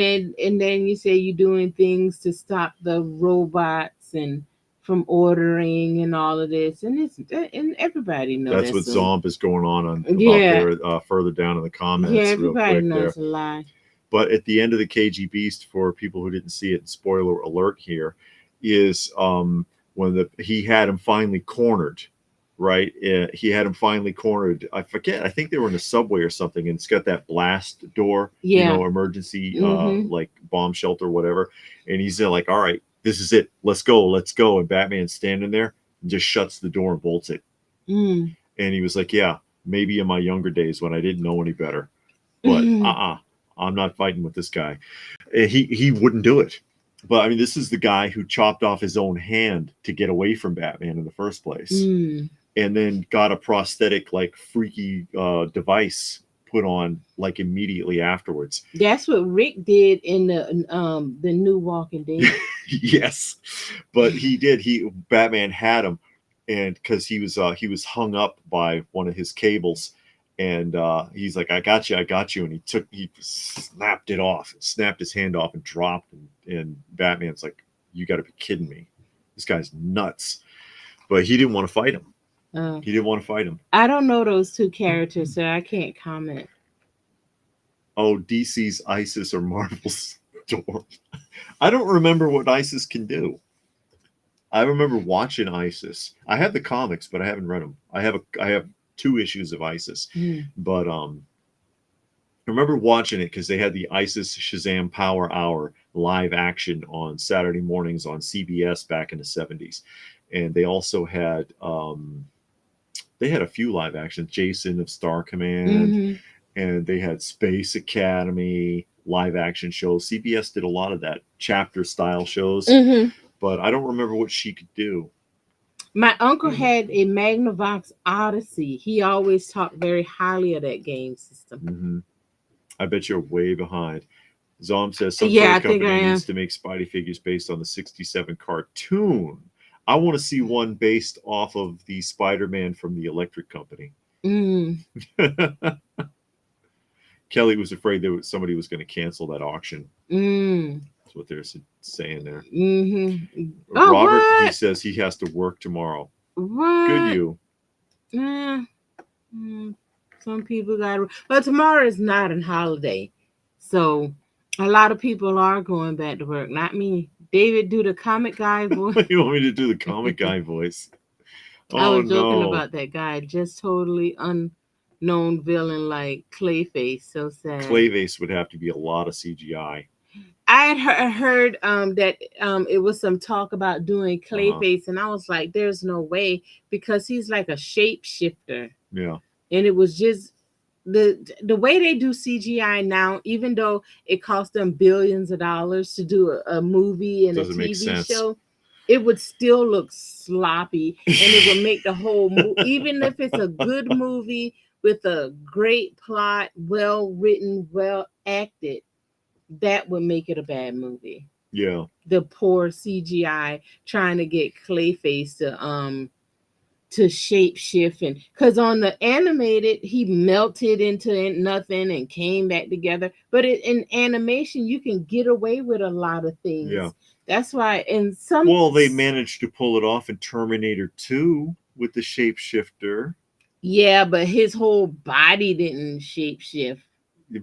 then you say you're doing things to stop the robots and from ordering and all of this. And and everybody know That's that's what a Zomp is going on about yeah. there further down in the Yeah, comments real everybody quick knows there. a lie. But at the end of the KG Beast, for people who didn't see it, spoiler alert here, is when he had him finally cornered, right? He had him finally cornered. I forget. I think they were in a subway or something, and it's got that blast door, Yeah. emergency Mm-hmm. like bomb shelter, whatever. And he's like, "All right, this is it. Let's go, let's go." And Batman's standing there and just shuts the door and bolts it. Mm. And he was like, "Yeah, maybe in my younger days when I didn't know any better, but Mm. I'm not fighting with this guy." He wouldn't do it. But I mean, this is the guy who chopped off his own hand to get away from Batman in the first place, Mm. and then got a prosthetic, like freaky device put on like immediately afterwards. That's what Rick did in the new Walking Dead. Yes, but he did. Batman had him, and because he was hung up by one of his cables, and he's like, I got you," and he snapped it off, snapped his hand off, and dropped, and Batman's like, "You got to be kidding me, this guy's nuts," but he didn't want to fight him. Uh, He didn't want to fight him. I don't know those two characters, so I can't comment. Oh, DC's Isis or Marvel's Storm. I don't remember what Isis can do. I remember watching Isis. I have the comics, but I haven't read them. I have 2 issues of Isis, Mm. but I remember watching it because they had the Isis Shazam Power Hour live action on Saturday mornings on CBS back in the 70s, and they had a few live actions. Jason of Star Command, Mm-hmm. and they had Space Academy live action shows. CBS did a lot of that chapter style shows, Mm-hmm. but I don't remember what she could do. My uncle had a Magnavox Odyssey. He always talked very highly of that game system. Mm-hmm. I bet you're way behind. Zom says some Yeah, toy I think I company am. needs to make Spidey figures based on the 67 cartoon. I want to see one based off of the Spider-Man from the Electric Company. Mm. Kelly was afraid that somebody was going to cancel that auction. Mm. That's what they're saying there. Mm-hmm. Oh, Robert, he what? says he has to work tomorrow. Good What? you. Mm. Some people got, but tomorrow is not a holiday, so a lot of people are going back to work. Not me. David, do the comic guy voice. You want me to do the comic guy voice? I Oh was joking no. about that guy, just totally unknown villain like Clayface. So sad. Clayface would have to be a lot of CGI. I had heard that it was some talk about doing Uh-huh. Clayface, and I was like, "There's no way," because he's like a shapeshifter, Yeah. and it was just the way they do CGI now. Even though it cost them billions of dollars to do a movie and a Doesn't make TV sense. show, it would still look sloppy, and it would make the whole even if it's a good movie with a great plot, well written, well acted, that would make it a bad movie. Yeah. The poor CGI trying to get Clayface to shape shift, and because on the animated he melted into nothing and came back together, but in animation you can get away with a lot of Yeah. things. That's why in some, Well, they managed to pull it off in Terminator 2 with the shapeshifter. yeah, but his whole body didn't shape shift.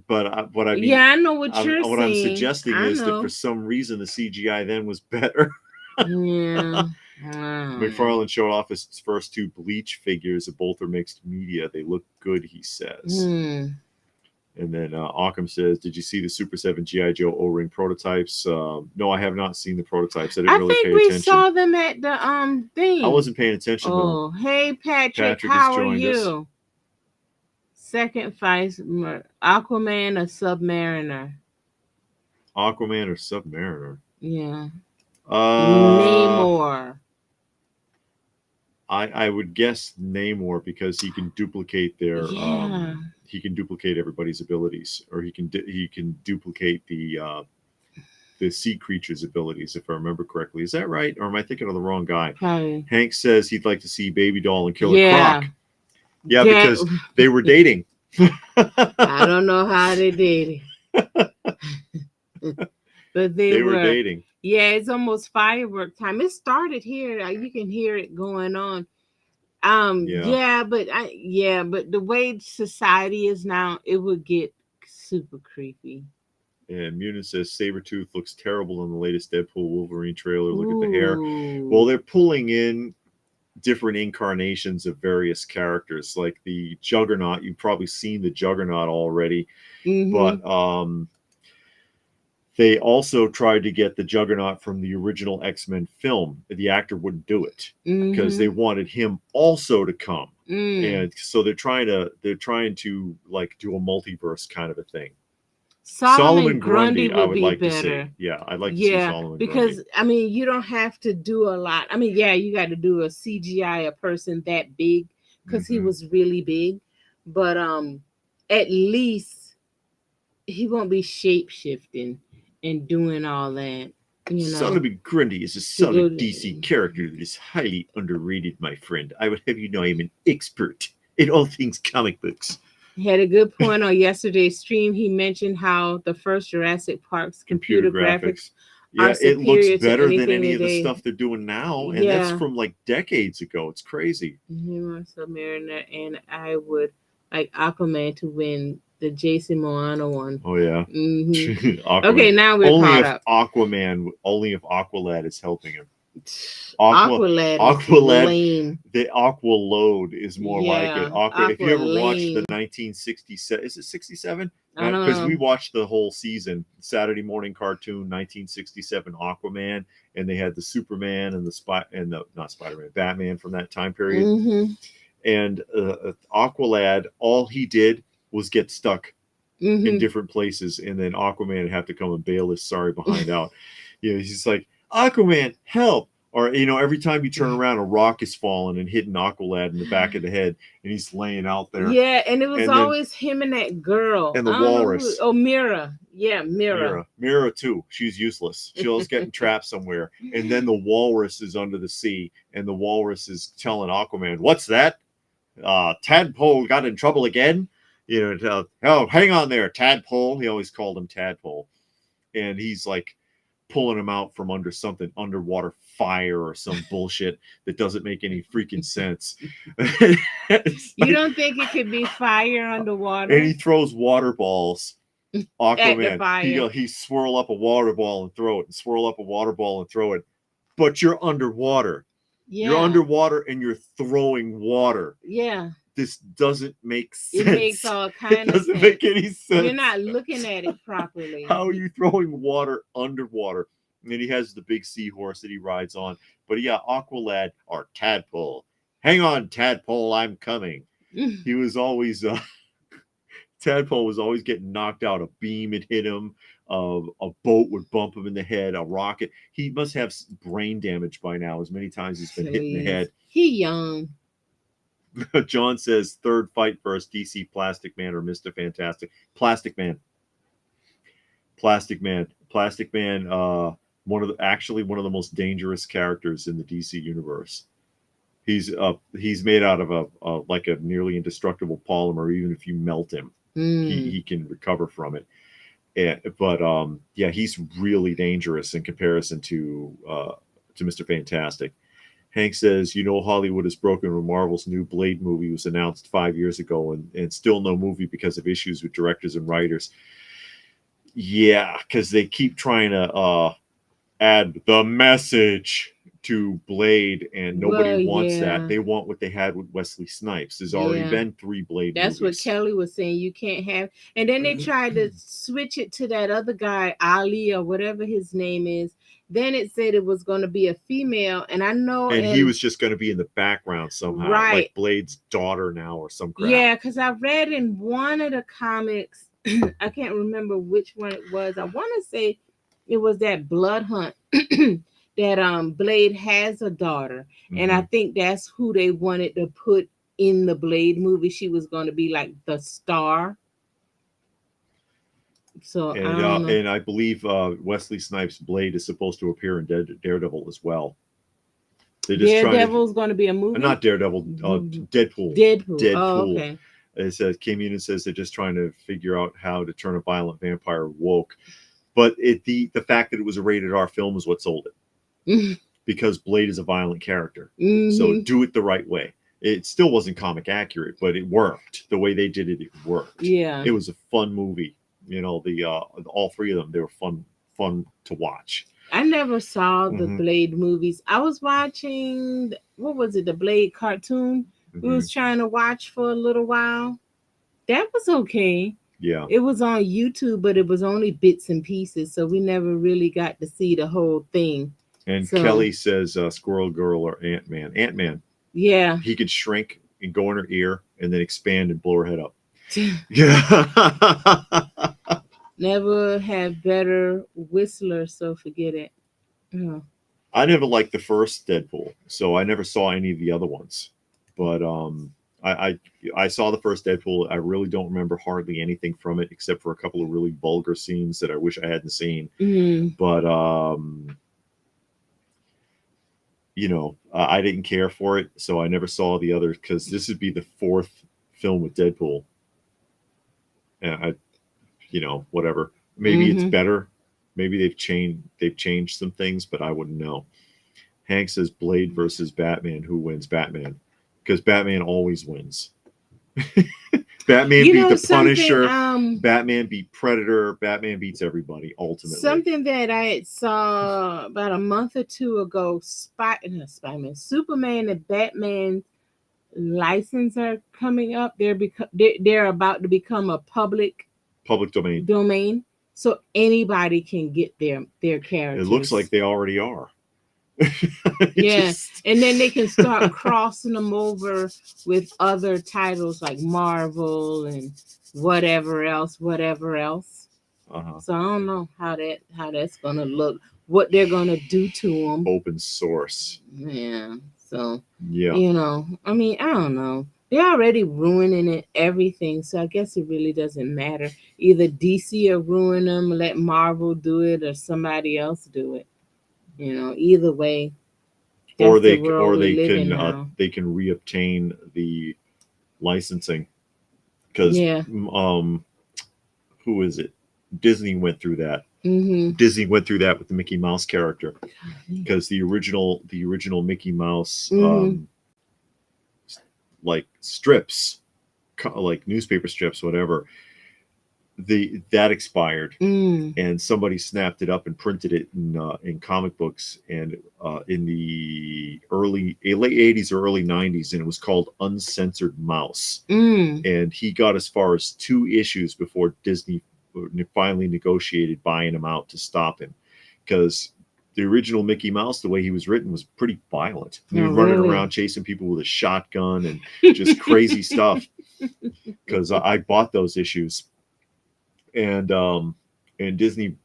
But what I mean, Yeah, I know what you're what I'm saying. suggesting I is that for know. some reason the CGI then was better. Yeah. Um, McFarlane showed off his first two Bleach figures. Both are mixed media. They look good, he says. hmm. And then Occam says, "Did you see the Super 7 GI Joe O-ring prototypes?" No, I have not seen the prototypes. I didn't I really think pay we attention. saw them at the I thing. wasn't paying attention though. Oh, hey Patrick, Patrick has how are joined us. you? Second fight, Aquaman or Submariner? Aquaman or Submariner? Yeah, Uh, Namor. I would guess Namor because he can duplicate their Yeah, he can duplicate everybody's abilities, or he can duplicate the sea creature's abilities, if I remember correctly. Is that right, or am I thinking of the wrong guy? probably. Hank says he'd like to see Baby Doll and Killer Yeah, Croc. Yeah, that because they were dating. I don't know how they did it, but they They were were. dating. Yeah, it's almost firework time. It started here. You can hear it going on. Yeah. But the way society is now, it would get super creepy. And Munin says Sabretooth looks terrible in the latest Deadpool Wolverine trailer. Look at the hair. Well, Ooh. they're pulling in different incarnations of various characters, like the Juggernaut. You've probably seen the Juggernaut already, Mm-hmm. but they also tried to get the Juggernaut from the original X-Men film. The actor wouldn't do it because Mm-hmm. they wanted him also to come. Mm. And so they're trying to like do a multiverse kind of a thing. Solomon Solomon Grundy Grundy, I would would be like to see. better. Yeah, I'd like to see Yeah, Solomon Grundy. because I mean, you don't have to do a lot. I mean, yeah, you got to do a CGI a person that big because he Mm-hmm. was really big, but at least he won't be shape shifting and doing all that. You know, Solomon Grundy is a to go. solid DC character that is highly underrated, my friend. I would have you know I am an expert in all things comic books. He had a good point on yesterday's stream. He mentioned how the first Jurassic Park's Computer computer graphics graphics. are Yeah, it looks superior to better than anything any of the today. stuff they're doing now, and that's Yeah. from like decades ago. It's crazy. Submariner, and I would like Aquaman to win the Jason Moana one. Oh yeah, Okay, Aquaman. now we're caught up. Only if Aqualad is helping him. Aqua, Aqualad is Aqualad, lame. the Aqua Load is more like it. Yeah, Aqua. If you Aqua ever watched the lame. 1967, is it 67? I don't Because we know. watched the whole season, Saturday morning cartoon, 1967 Aquaman, and they had the Superman and the not Spider-Man, Batman from that time period. Mm-hmm. And Aqualad, all he did was get stuck in different places, and then Aquaman would have to come and bail his sorry behind out. You know, he's like, Aquaman, help! Or every time you turn around, a rock is falling and hitting Aqualad in the back of the head, and he's laying out there. Yeah, and it was And then always him and that girl. and the I don't know who. walrus. Oh, Mira. Yeah, Mira. Mira too. She's useless. She'll always get trapped somewhere. And then the walrus is under the sea, and the walrus is telling Aquaman, "What's that? Tadpole got in trouble again." Oh, hang on there, Tadpole. He always called him Tadpole, and he's like pulling him out from under something, underwater fire or some bullshit that doesn't make any freaking sense. You don't think it could be fire underwater? And he throws water balls. At the Aquaman, fire. he swirl up a water ball and throw it, and swirl up a water ball and throw it, but you're underwater. You're Yeah. underwater and you're throwing water. Yeah. This doesn't make It makes sense. all It kind of doesn't sense. make any You're sense. not looking at it properly. How are you throwing water underwater? And he has the big seahorse that he rides on. But yeah, Aqualad or Tadpole. Hang on, Tadpole, I'm coming. He was always Tadpole was always getting knocked out. A beam had hit him. A boat would bump him in the head. A rocket. He must have brain damage by now. As many times he's been hit in the head. He young. John says third fight first. DC Plastic Man or Mr. Fantastic. Plastic Man. Plastic Man. Plastic Man. One of the most dangerous characters in the DC universe. He's made out of a like a nearly indestructible polymer. Even if you melt him, he can recover from it. But yeah, he's really dangerous in comparison to Mr. Fantastic. Hank says, Hollywood is broken when Marvel's new Blade movie was announced 5 years ago and still no movie because of issues with directors and writers. Yeah, because they keep trying to add the message to Blade, and nobody wants that. They want what they had with Wesley Snipes. There's already been 3 Blade That's movies. what Kelly was saying. You can't have, and then they tried to switch it to that other guy, Ali or whatever his name is. Then it said it was going to be a female, and I know, and he was just going to be in the background somehow, right? Like Blade's daughter now or some crap. Yeah, because I read in one of the comics, I can't remember which one it was. I want to say it was that Blood Hunt that Blade has a daughter, and I think that's who they wanted to put in the Blade movie. She was going to be like the star. So and I believe Wesley Snipes' Blade is supposed to appear in Daredevil as well. Daredevil's going to be a movie. Not Daredevil. Deadpool. Deadpool. Oh, okay. It says came in and says they're just trying to figure out how to turn a violent vampire woke, but the fact that it was a rated R film is what sold it. Because Blade is a violent character, so do it the right way. It still wasn't comic accurate, but it worked. The way they did it, it worked. Yeah, it was a fun movie. All 3 of them, they were fun to watch. I never saw the Blade movies. I was watching, what was it, the Blade cartoon? We was trying to watch for a little while. That was okay. Yeah. It was on YouTube, but it was only bits and pieces, so we never really got to see the whole thing. And Kelly says Squirrel Girl or Ant-Man. Ant-Man. Yeah. He could shrink and go in her ear and then expand and blow her head up. Yeah. Never had better whistler, so forget it. Oh. I never liked the first Deadpool, so I never saw any of the other ones. But I saw the first Deadpool. I really don't remember hardly anything from it except for a couple of really vulgar scenes that I wish I hadn't seen. But I didn't care for it, so I never saw the other, because this would be the 4th film with Deadpool. And whatever. Maybe it's better. Maybe they've changed some things, but I wouldn't know. Hank says Blade versus Batman. Who wins? Batman. Because Batman always wins. Batman beat the Punisher. Batman beat Predator. Batman beats everybody, ultimately. Something that I saw about a month or 2 ago, Superman and Batman license are coming up. They're about to become a public domain, so anybody can get their characters. It looks like they already are. And then they can start crossing them over with other titles like Marvel and whatever else. So I don't know how that's gonna look, what they're gonna do to them. Open source. Yeah. So yeah, I mean, I don't know. They're already ruining everything, so I guess it really doesn't matter. Either DC will ruin them, let Marvel do it, or somebody else do it. Either way. Or they can reobtain the licensing, because who is it? Disney went through that. Disney went through that with the Mickey Mouse character, because the original Mickey Mouse like strips, like newspaper strips, whatever, that expired, Mm. and somebody snapped it up and printed it in comic books, and in the late 80s or early 90s, and it was called Uncensored Mouse. Mm. And he got as far as 2 issues before Disney finally negotiated buying him out to stop him, because the original Mickey Mouse, the way he was written, was pretty violent. He Oh, was running really? around chasing people with a shotgun and just crazy stuff. Because I bought those issues, and Disney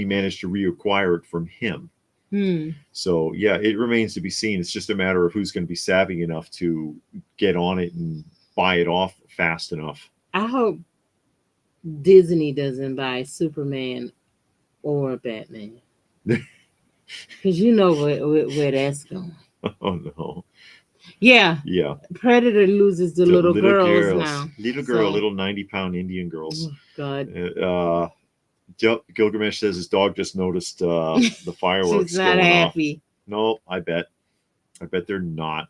managed to reacquire it from him. Hmm. So yeah, it remains to be seen. It's just a matter of who's going to be savvy enough to get on it and buy it off fast enough. I hope Disney doesn't buy Superman or Batman, because you know where that's going. Oh no. Yeah, Yeah. Predator loses the little girls now. Little girl, So, little 90-pound Indian girls. oh, God, Gilgamesh says his dog just noticed the she's fireworks not going off. happy. No, I bet they're not.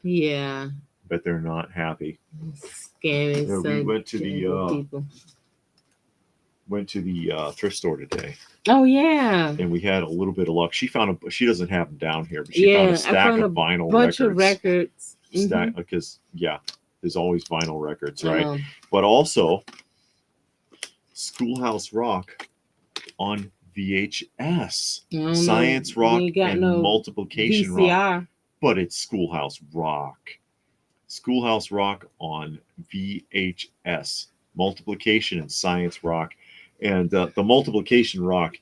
Yeah, I bet they're not happy. scamming Yeah, we some went to people. the thrift store today, Oh yeah, and we had a little bit of luck. She she doesn't have them down here, but she found a I stack found of a vinyl bunch records. of records. Stack, because there's always vinyl records, right? Um, But also Schoolhouse Rock on VHS, I don't know. Science We Rock ain't got and no Multiplication Rock. VCR. But it's Schoolhouse Rock. Schoolhouse Rock on VHS. Multiplication and Science Rock. And the Multiplication Rock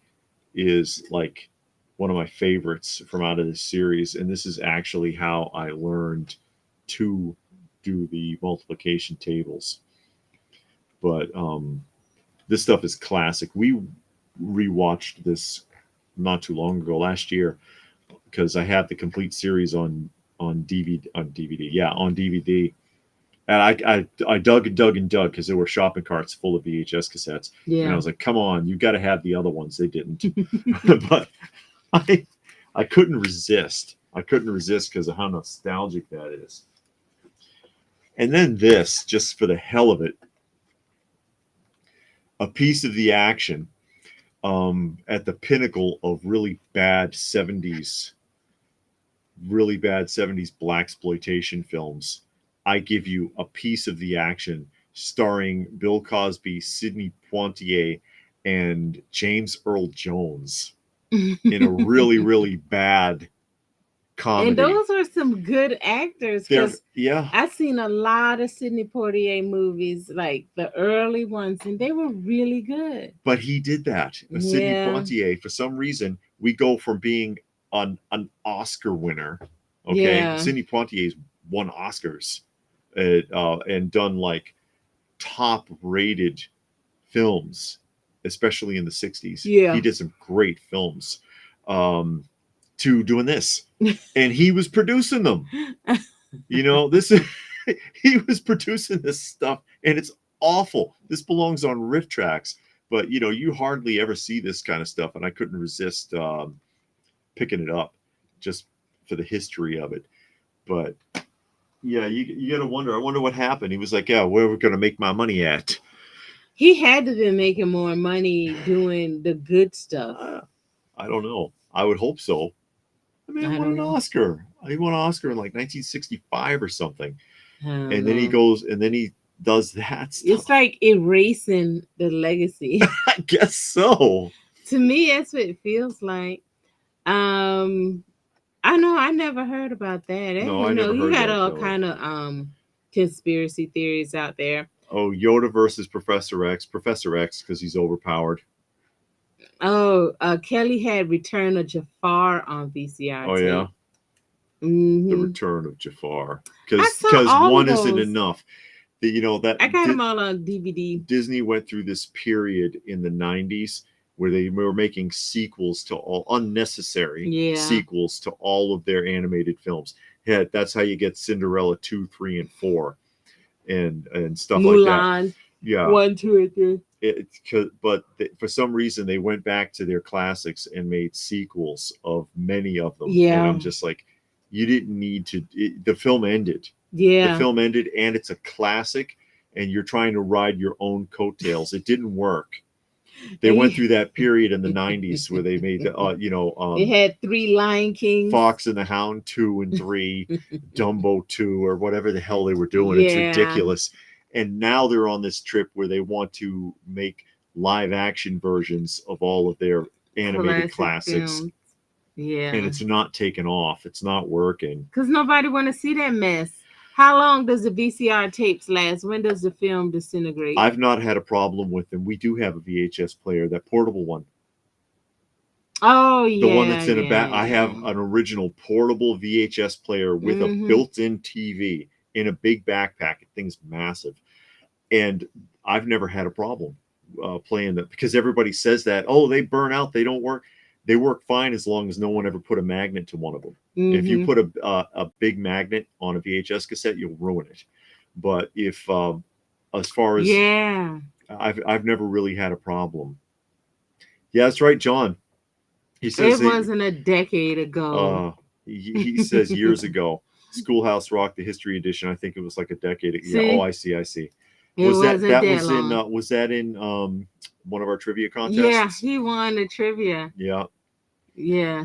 is like one of my favorites from out of this series. And this is actually how I learned to do the multiplication tables. But this stuff is classic. We rewatched this not too long ago, last year, because I had the complete series on DVD. Yeah, on DVD. And I dug and dug and dug because there were shopping carts full of VHS cassettes. Yeah. And I was like, come on, you got to have the other ones. They didn't. But I couldn't resist. I couldn't resist because of how nostalgic that is. And then this, just for the hell of it, a piece of the action at the pinnacle of really bad 70s blaxploitation films. I give you a piece of the action starring Bill Cosby, Sidney Poitier, and James Earl Jones in a really, really bad comedy. And those are some good actors. Yeah. I've seen a lot of Sidney Poitier movies, like the early ones, and they were really good. But he did that. Yeah. Sidney Poitier, for some reason, we go from being an Oscar winner. Okay. Yeah. Sidney Poitier's won Oscars and done like top rated films, especially in the 60s. Yeah. He did some great films. To doing this, and he was producing them. You know, he was producing this stuff, and it's awful. This belongs on riff tracks, but you know, you hardly ever see this kind of stuff, and I couldn't resist picking it up just for the history of it. But yeah, you got to wonder. I wonder what happened. He was like, "Yeah, where we're going to make my money at?" He had to be making more money doing the good stuff. I don't know. I would hope so. I mean, he won an Oscar. He won an Oscar in like 1965 or something. And then he goes, and then he does that stuff. It's like erasing the legacy. I guess so. To me, that's what it feels like. I know I never heard about that. No, I never heard you got that, all though. kind of conspiracy theories out there. Oh, Yoda versus Professor X. Professor X, because he's overpowered. Oh, Kelly had Return of Jafar on VCR. Oh, yeah? Mm-hmm. The Return of Jafar. Because one isn't enough. That I got them all on DVD. Disney went through this period in the 90s where they were making sequels to all unnecessary sequels to all of their animated films. Yeah, that's how you get Cinderella 2, 3, and 4 and stuff Mulan, like that. Yeah. 1, 2, and 3. But for some reason they went back to their classics and made sequels of many of them. Yeah. And I'm just like, you didn't need to. The film ended. Yeah. The film ended, and it's a classic. and you're trying to ride your own coattails. It didn't work. They And went through that period in the 90s where they made the it had 3 Lion Kings. Fox and the Hound 2 and 3, Dumbo 2, or whatever the hell they were doing. It's Yeah. ridiculous. And now they're on this trip where they want to make live action versions of all of their animated classics. Films. Yeah. And it's not taken off. It's not working. Because nobody want to see that mess. How long does the VCR tapes last? When does the film disintegrate? I've not had a problem with them. We do have a VHS player, that portable one. Oh, yeah. The one that's in a back. I have an original portable VHS player with a built-in TV in a big backpack. The thing's massive. And I've never had a problem playing that, because everybody says that, oh, they burn out, they don't work. They work fine as long as no one ever put a magnet to one of them. If you put a big magnet on a VHS cassette, you'll ruin it. But if as far as I've never really had a problem. Yeah, that's right, John. He says it wasn't a decade ago. He says years ago. Schoolhouse Rock, the History Edition. I think it was like a decade ago. Yeah. Oh, I see. Was that in one of our trivia contests? Yeah, he won the trivia. Yeah. Yeah.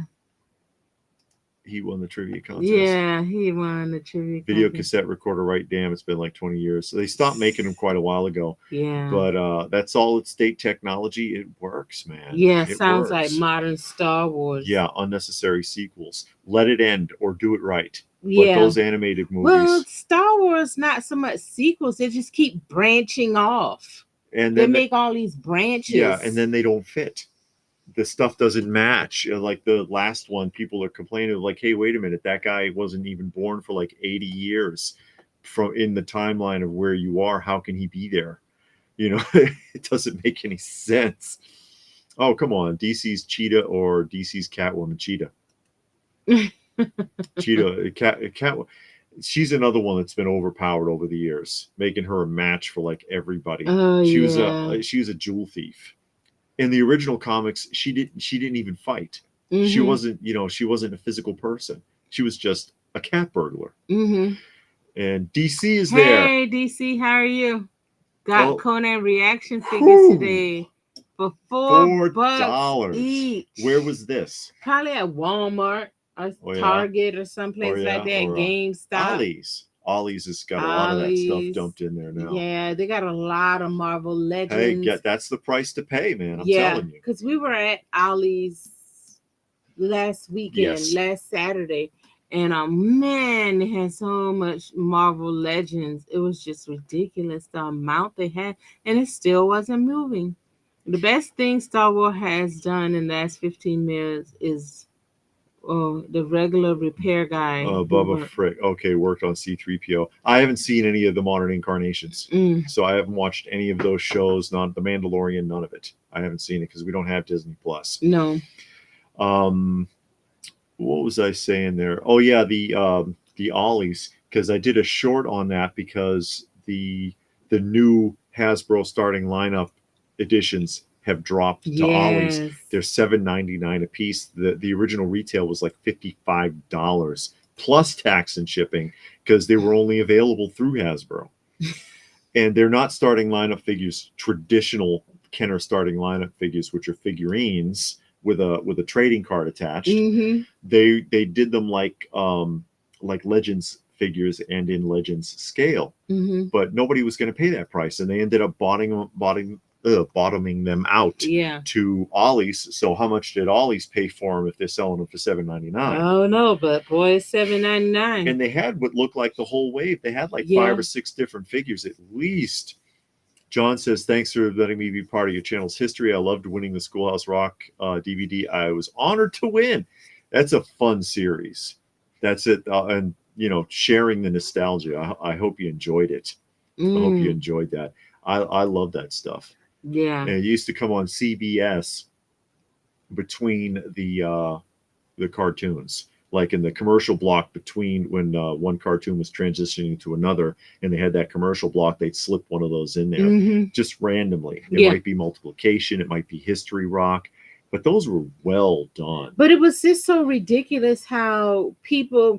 He won the trivia contest. Yeah, he won the trivia Video cassette recorder, right? Damn, it's been like 20 years. So they stopped making them quite a while ago. Yeah. But that solid state technology, it works, man. Yeah, it sounds like modern Star Wars. Yeah, unnecessary sequels. Let it end or do it right. Yeah. But those animated movies. Well, Star Wars, not so much sequels. They just keep branching off. And then they make all these branches. Yeah, and then they don't fit. The stuff doesn't match. Like the last one, people are complaining like, hey, wait a minute, that guy wasn't even born for like 80 years from in the timeline of where you are. How can he be there? You know, it doesn't make any sense. Oh, come on. DC's Cheetah or DC's Catwoman. Cheetah. Cat. She's another one that's been overpowered over the years, making her a match for like everybody. She was a jewel thief. In the original comics, she didn't even fight. She wasn't a physical person. She was just a cat burglar. And DC is there. Hey DC, how are you? Got Conan reaction figures today for $4 each. Where was this? Probably at Walmart or Target or someplace like that. GameStop. Ollie's has got a lot of that stuff dumped in there now. Yeah, they got a lot of Marvel Legends. Hey, that's the price to pay, man. I'm telling you. Because we were at Ollie's last weekend, last Saturday, and man, they had so much Marvel Legends. It was just ridiculous, the amount they had, and it still wasn't moving. The best thing Star Wars has done in the last 15 years is the regular repair guy. Bubba Frick. Okay, worked on C-3PO. I haven't seen any of the modern incarnations. So I haven't watched any of those shows, not The Mandalorian, none of it. I haven't seen it because we don't have Disney Plus. No. What was I saying there? Oh yeah, the Ollies, because I did a short on that because the new Hasbro starting lineup editions have dropped to Ollie's. They're $7.99 a piece. The original retail was like $55 plus tax and shipping because they were only available through Hasbro. And they're not starting lineup figures, traditional Kenner starting lineup figures, which are figurines with a trading card attached. They did them like Legends figures and in Legends scale, but nobody was going to pay that price, and they ended up bottoming them out to Ollie's. So how much did Ollie's pay for them if they're selling them for $7.99? Oh no, but boy, it's $7.99. And they had what looked like the whole wave. They had like 5 or 6 different figures at least. John says, thanks for letting me be part of your channel's history. I loved winning the Schoolhouse Rock DVD. I was honored to win. That's a fun series. That's it. And sharing the nostalgia. I hope you enjoyed it. I hope you enjoyed that. I love that stuff. Yeah. And it used to come on CBS between the cartoons, like in the commercial block between when one cartoon was transitioning to another, and they had that commercial block, they'd slip one of those in there just randomly. It might be multiplication, it might be History Rock, but those were well done. But it was just so ridiculous how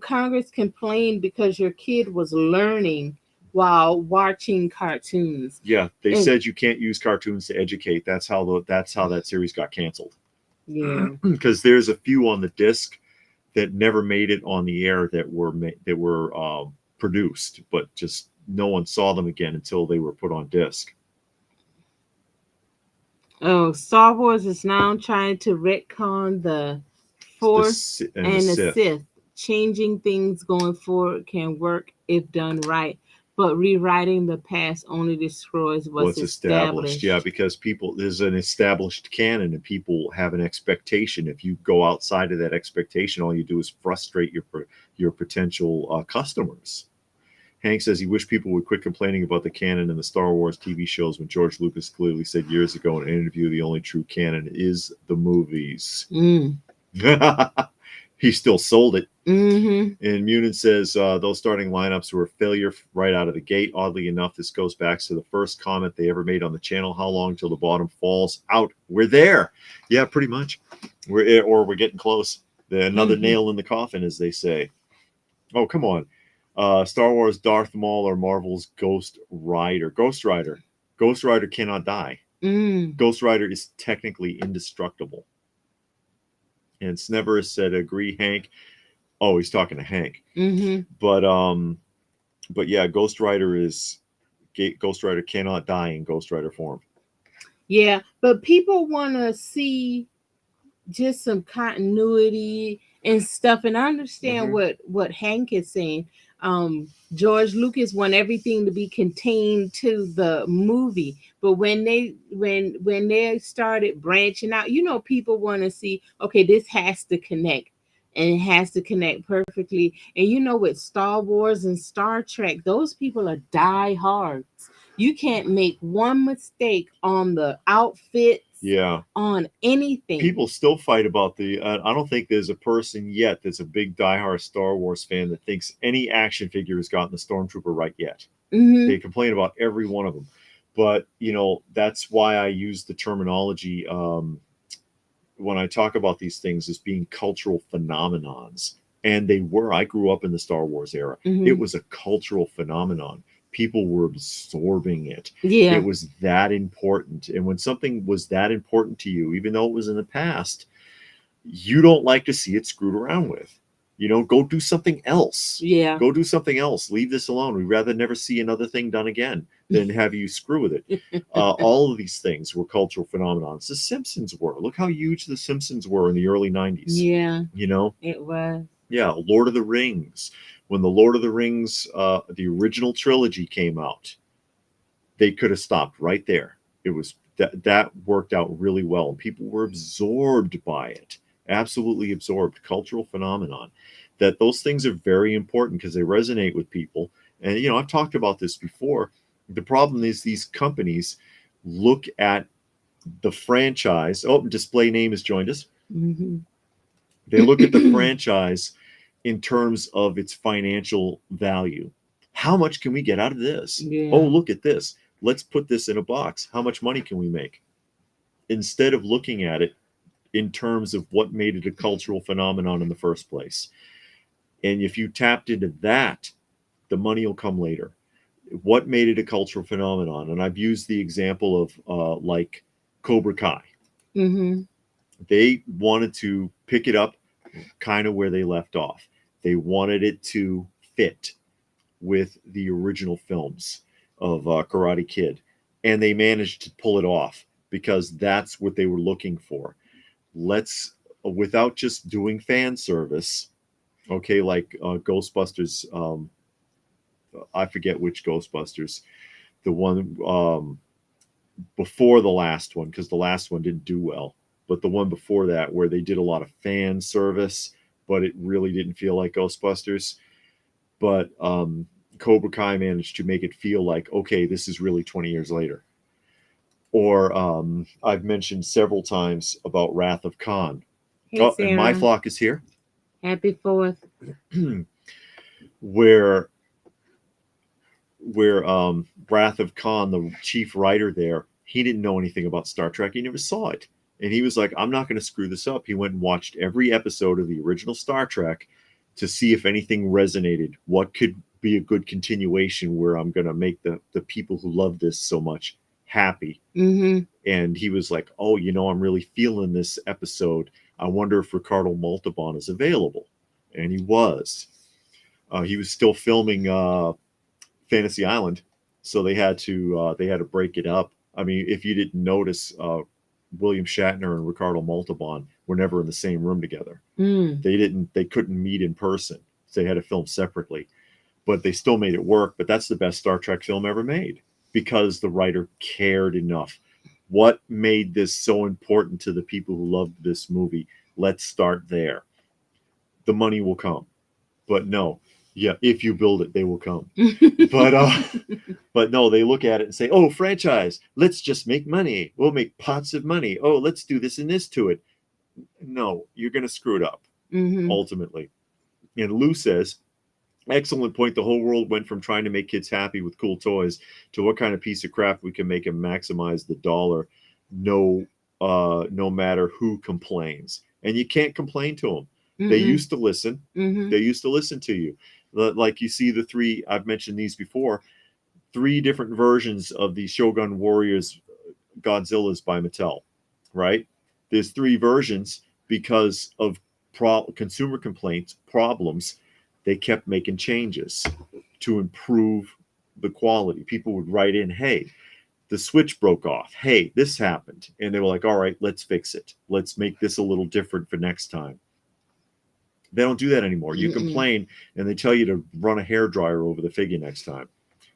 Congress complained because your kid was learning while watching cartoons. Yeah, they And said you can't use cartoons to educate. That's how that series got canceled. yeah. Because there's a few on the disc that never made it on the air that were produced, but just no one saw them again until they were put on disc. Oh, Star Wars is now trying to retcon the Force The and the Sith. Sith. Changing things going forward can work if done right, but rewriting the past only destroys what's What's established. Yeah, established. because people, there's an established canon and people have an expectation. If you go outside of that expectation, all you do is frustrate your potential customers. Hank says he wished people would quit complaining about the canon in the Star Wars TV shows when George Lucas clearly said years ago in an interview the only true canon is the movies. Mm. He still sold it. Mm-hmm. And Munin says those starting lineups were a failure right out of the gate. Oddly enough, this goes back to the first comment they ever made on the channel. How long till the bottom falls out? We're there. Yeah, pretty much. We're getting close. Another nail in the coffin, as they say. Oh, come on. Star Wars Darth Maul or Marvel's Ghost Rider. Ghost Rider. Ghost Rider cannot die. Mm. Ghost Rider is technically indestructible. And Snever said, agree, Hank. Oh, he's talking to Hank. Mm-hmm. But yeah, Ghost Rider cannot die in Ghost Rider form. Yeah, but people want to see just some continuity and stuff. And I understand what Hank is saying. George Lucas want everything to be contained to the movie, but when they started branching out, people want to see, okay, this has to connect. And it has to connect perfectly. And with Star Wars and Star Trek, those people are die hards. You can't make one mistake on the outfits, Yeah. on anything. People still fight about I don't think there's a person yet that's a big diehard Star Wars fan that thinks any action figure has gotten the Stormtrooper right yet. Mm-hmm. They complain about every one of them. But, that's why I use the terminology when I talk about these things as being cultural phenomenons. And they were. I grew up in the Star Wars era. Mm-hmm. It was a cultural phenomenon. People were absorbing it. Yeah. It was that important. And when something was that important to you, even though it was in the past, you don't like to see it screwed around with. Go do something else. Yeah. Go do something else. Leave this alone. We'd rather never see another thing done again than have you screw with it. All of these things were cultural phenomenons. The Simpsons were. Look how huge the Simpsons were in the early 90s. Yeah. It was. Yeah, Lord of the Rings. When the Lord of the Rings, the original trilogy came out, they could have stopped right there. It was that worked out really well, and people were absorbed by it. Absolutely absorbed. Cultural phenomenon. That those things are very important because they resonate with people. And I've talked about this before. The problem is these companies look at the franchise. Oh, Display Name has joined us. Mm-hmm. They look at the franchise in terms of its financial value. How much can we get out of this? Yeah. Oh, look at this. Let's put this in a box. How much money can we make? Instead of looking at it in terms of what made it a cultural phenomenon in the first place. And if you tapped into that, the money will come later. What made it a cultural phenomenon? And I've used the example of like Cobra Kai. Mm-hmm. They wanted to pick it up kind of where they left off. They wanted it to fit with the original films of Karate Kid. And they managed to pull it off because that's what they were looking for. Without just doing fan service, okay, like Ghostbusters, I forget which Ghostbusters, the one before the last one, because the last one didn't do well, but the one before that where they did a lot of fan service, but it really didn't feel like Ghostbusters. But Cobra Kai managed to make it feel like, okay, this is really 20 years later. Or I've mentioned several times about Wrath of Khan. Hey, and My Flock is here. Happy 4th. where Wrath of Khan, the chief writer there, he didn't know anything about Star Trek. He never saw it. And he was like, I'm not going to screw this up. He went and watched every episode of the original Star Trek to see if anything resonated. What could be a good continuation where I'm going to make the people who love this so much happy. Mm-hmm. And he was like, oh, I'm really feeling this episode. I wonder if Ricardo Montalban is available. And he was. He was still filming Fantasy Island, so they had to break it up. I mean, if you didn't notice, William Shatner and Ricardo Montalban were never in the same room together. Mm. They couldn't meet in person. So they had to film separately, but they still made it work. But that's the best Star Trek film ever made because the writer cared enough. What made this so important to the people who loved this movie? Let's start there. The money will come, but no, yeah, if you build it, they will come. But but no, they look at it and say, "Oh, franchise, let's just make money. We'll make pots of money. Oh, let's do this and this to it." No, you're going to screw it up Mm-hmm. ultimately. And Lou says, excellent point. The whole world went from trying to make kids happy with cool toys to what kind of piece of crap we can make and maximize the dollar, no, no matter who complains. And you can't complain to them. They Mm-mm. used to listen. Mm-hmm. They used to listen to you. Like you see the three, I've mentioned these before, three different versions of the Shogun Warriors Godzillas by Mattel, right? There's three versions because of consumer complaints, problems. They kept making changes to improve the quality. People would write in, hey, the switch broke off. Hey, this happened. And they were like, all right, let's fix it. Let's make this a little different for next time. They don't do that anymore. You Mm-mm. complain and they tell you to run a hair dryer over the figure next time.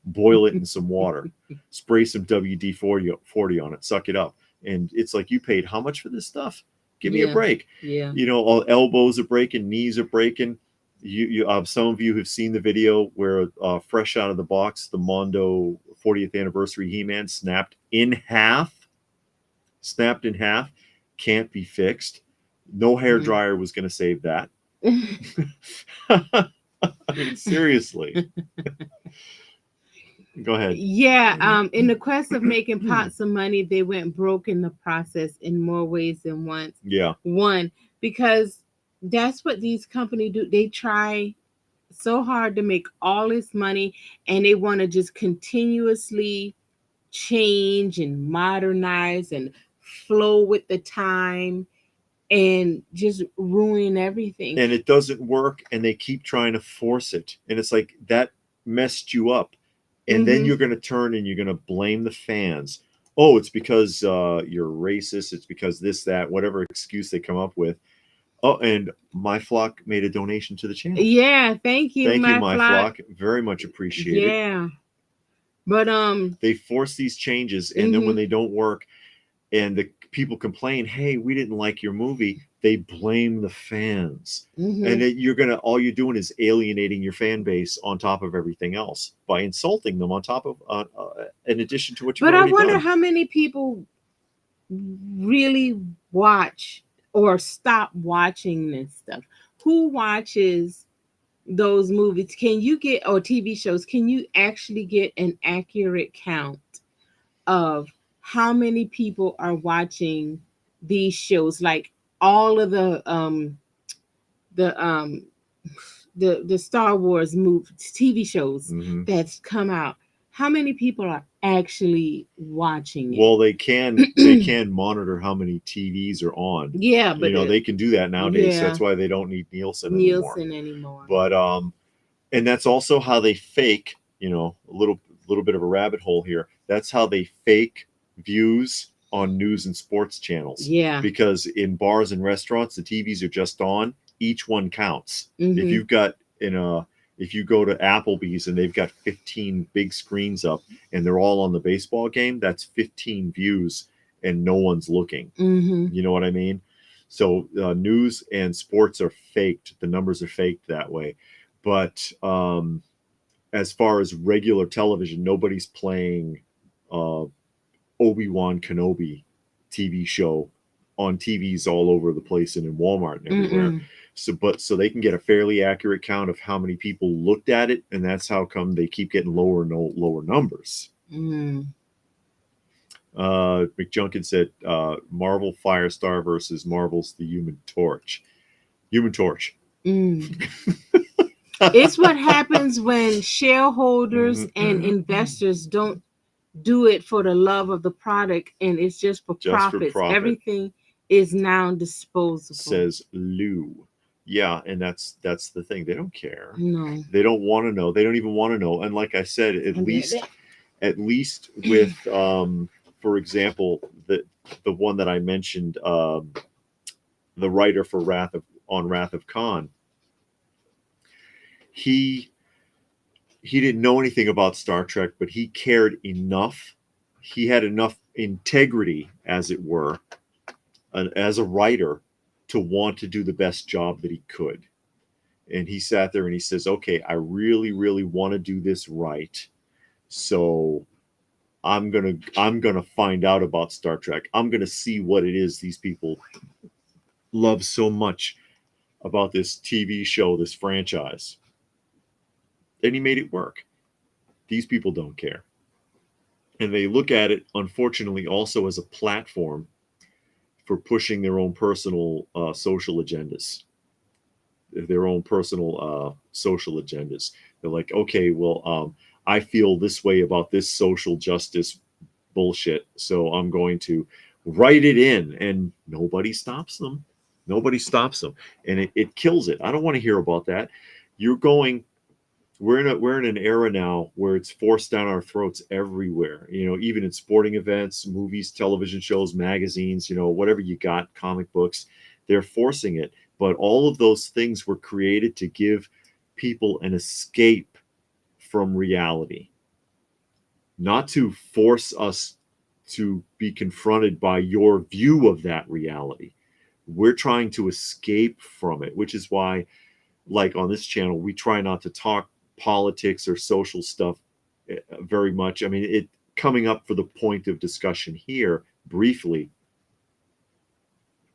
Boil it in some water, spray some WD-40 on it, suck it up. And it's like, you paid how much for this stuff? Give me a Yeah. break. Yeah. All elbows are breaking, knees are breaking. Some of you have seen the video where fresh out of the box, the Mondo 40th anniversary He-Man snapped in half. Can't be fixed. No hair dryer was going to save that. I mean, seriously. Go ahead. Yeah, in the quest of making pots of money, they went broke in the process in more ways than once. Yeah. One, because that's what these companies do. They try so hard to make all this money and they want to just continuously change and modernize and flow with the time and just ruin everything. And it doesn't work and they keep trying to force it. And it's like, that messed you up. And then you're going to turn and you're going to blame the fans. Oh, it's because you're racist. It's because this, that, whatever excuse they come up with. Oh, and My Flock made a donation to the channel. Yeah, thank you, Thank my you, My Flock. Very much appreciated. Yeah. But they force these changes, and then when they don't work and the people complain, hey, we didn't like your movie, they blame the fans. And all you're doing is alienating your fan base on top of everything else by insulting them on top of in addition to what you've already done. But I wonder how many people really watch or stop watching this stuff. Who watches those movies? Can you get, or TV shows, can you actually get an accurate count of how many people are watching these shows? Like all of the Star Wars movies, TV shows that's come out. How many people are actually watching it? Well, they can monitor how many TVs are on. Yeah, but they can do that nowadays. So that's why they don't need Nielsen anymore. But and that's also how they fake. A little bit of a rabbit hole here. That's how they fake views on news and sports channels. Yeah. Because in bars and restaurants, the TVs are just on. Each one counts. If you've got if you go to Applebee's and they've got 15 big screens up and they're all on the baseball game, that's 15 views and no one's looking. You know what I mean? So news and sports are faked. The numbers are faked that way. But as far as regular television, nobody's playing Obi-Wan Kenobi TV show on TVs all over the place and in Walmart and everywhere. So they can get a fairly accurate count of how many people looked at it, and that's how come they keep getting lower numbers. McJunkin said Marvel Firestar versus Marvel's The Human Torch. It's what happens when shareholders and investors don't do it for the love of the product and it's just for Just for profits. profit, Everything is now disposable. says Lou. Yeah, and that's the thing. They don't care. No. They don't want to know. They don't even want to know. And like I said, at least with for example, the one that I mentioned, the writer for Wrath of Khan, he he didn't know anything about Star Trek, but he cared enough. He had enough integrity, as it were, as a writer, to want to do the best job that he could. And he sat there and he says, "Okay, I really, really want to do this right. So I'm gonna find out about Star Trek. I'm gonna see what it is these people love so much about this TV show, this franchise." And he made it work. These people don't care. And they look at it, unfortunately, also as a platform for pushing their own personal social agendas, their own personal social agendas. They're like, okay, well, I feel this way about this social justice bullshit, so I'm going to write it in, and nobody stops them. Nobody stops them, and it kills it. I don't want to hear about that. You're going. We're in an era now where it's forced down our throats everywhere. You know, even in sporting events, movies, television shows, magazines. You know, whatever you got, comic books, they're forcing it. But all of those things were created to give people an escape from reality, not to force us to be confronted by your view of that reality. We're trying to escape from it, which is why, like on this channel, we try not to talk politics or social stuff very much. I mean, it coming up for the point of discussion here briefly,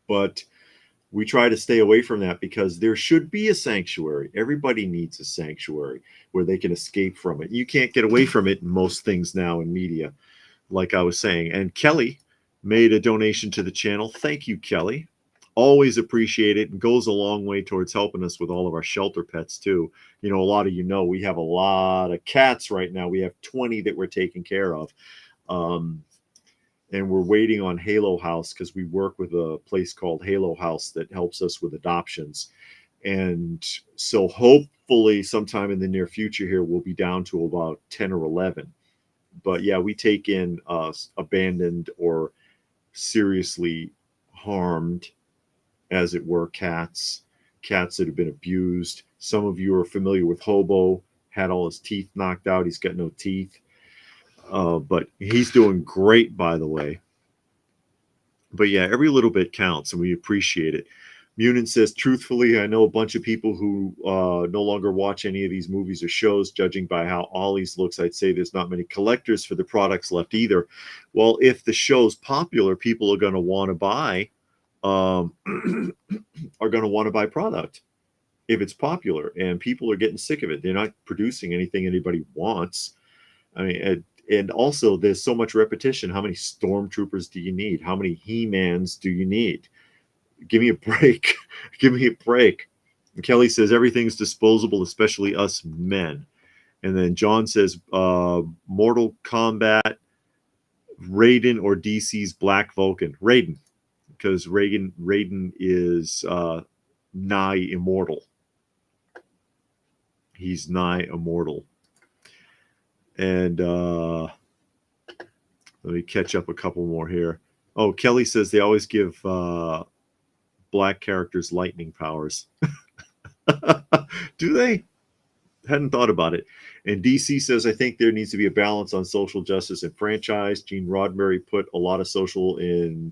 but we try to stay away from that because there should be a sanctuary. Everybody needs a sanctuary where they can escape from it. You can't get away from it in most things now in media, like I was saying. And Kelly made a donation to the channel. Thank you, Kelly. Always appreciate it, and goes a long way towards helping us with all of our shelter pets too. You know, a lot of we have a lot of cats right now. We have 20 that we're taking care of. And we're waiting on Halo House because we work with a place called Halo House that helps us with adoptions. And so hopefully sometime in the near future here, we'll be down to about 10 or 11. But yeah, we take in abandoned or seriously harmed, as it were, cats that have been abused. Some of you are familiar with Hobo, had all his teeth knocked out. He's got no teeth. But he's doing great, by the way. But yeah, every little bit counts, and we appreciate it. Munin says, truthfully, I know a bunch of people who no longer watch any of these movies or shows. Judging by how Ollie's looks, I'd say there's not many collectors for the products left either. Well, if the show's popular, people are going to want to buy are going to want to buy product if it's popular, and people are getting sick of it. They're not producing anything anybody wants. I mean, and also there's so much repetition. How many stormtroopers do you need? How many He-Mans do you need? Give me a break. Give me a break. And Kelly says everything's disposable, especially us men. And then John says Mortal Kombat, Raiden, or DC's Black Vulcan. Raiden, because Raiden is nigh immortal. He's nigh immortal. And let me catch up a couple more here. Oh, Kelly says they always give black characters lightning powers. Do they? Hadn't thought about it. And DC says, I think there needs to be a balance on social justice and franchise. Gene Roddenberry put a lot of social in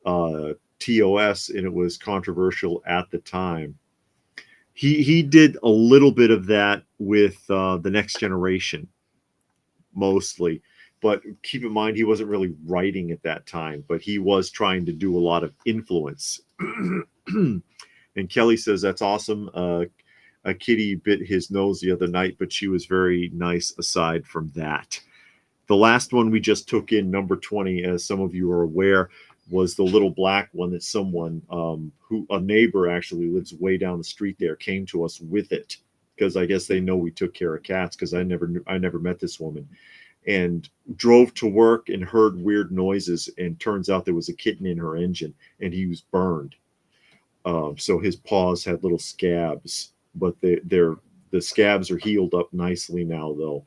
TOS, and it was controversial at the time. He did a little bit of that with the Next Generation, mostly. But keep in mind, he wasn't really writing at that time, but he was trying to do a lot of influence. And Kelly says, that's awesome. A kitty bit his nose the other night, but she was very nice aside from that. The last one we just took in, number 20, as some of you are aware, was the little black one that someone, a neighbor actually lives way down the street there, came to us with it. because I guess they know we took care of cats, because I never met this woman, and drove to work and heard weird noises, and turns out there was a kitten in her engine, and he was burned. So his paws had little scabs, but the scabs are healed up nicely now though,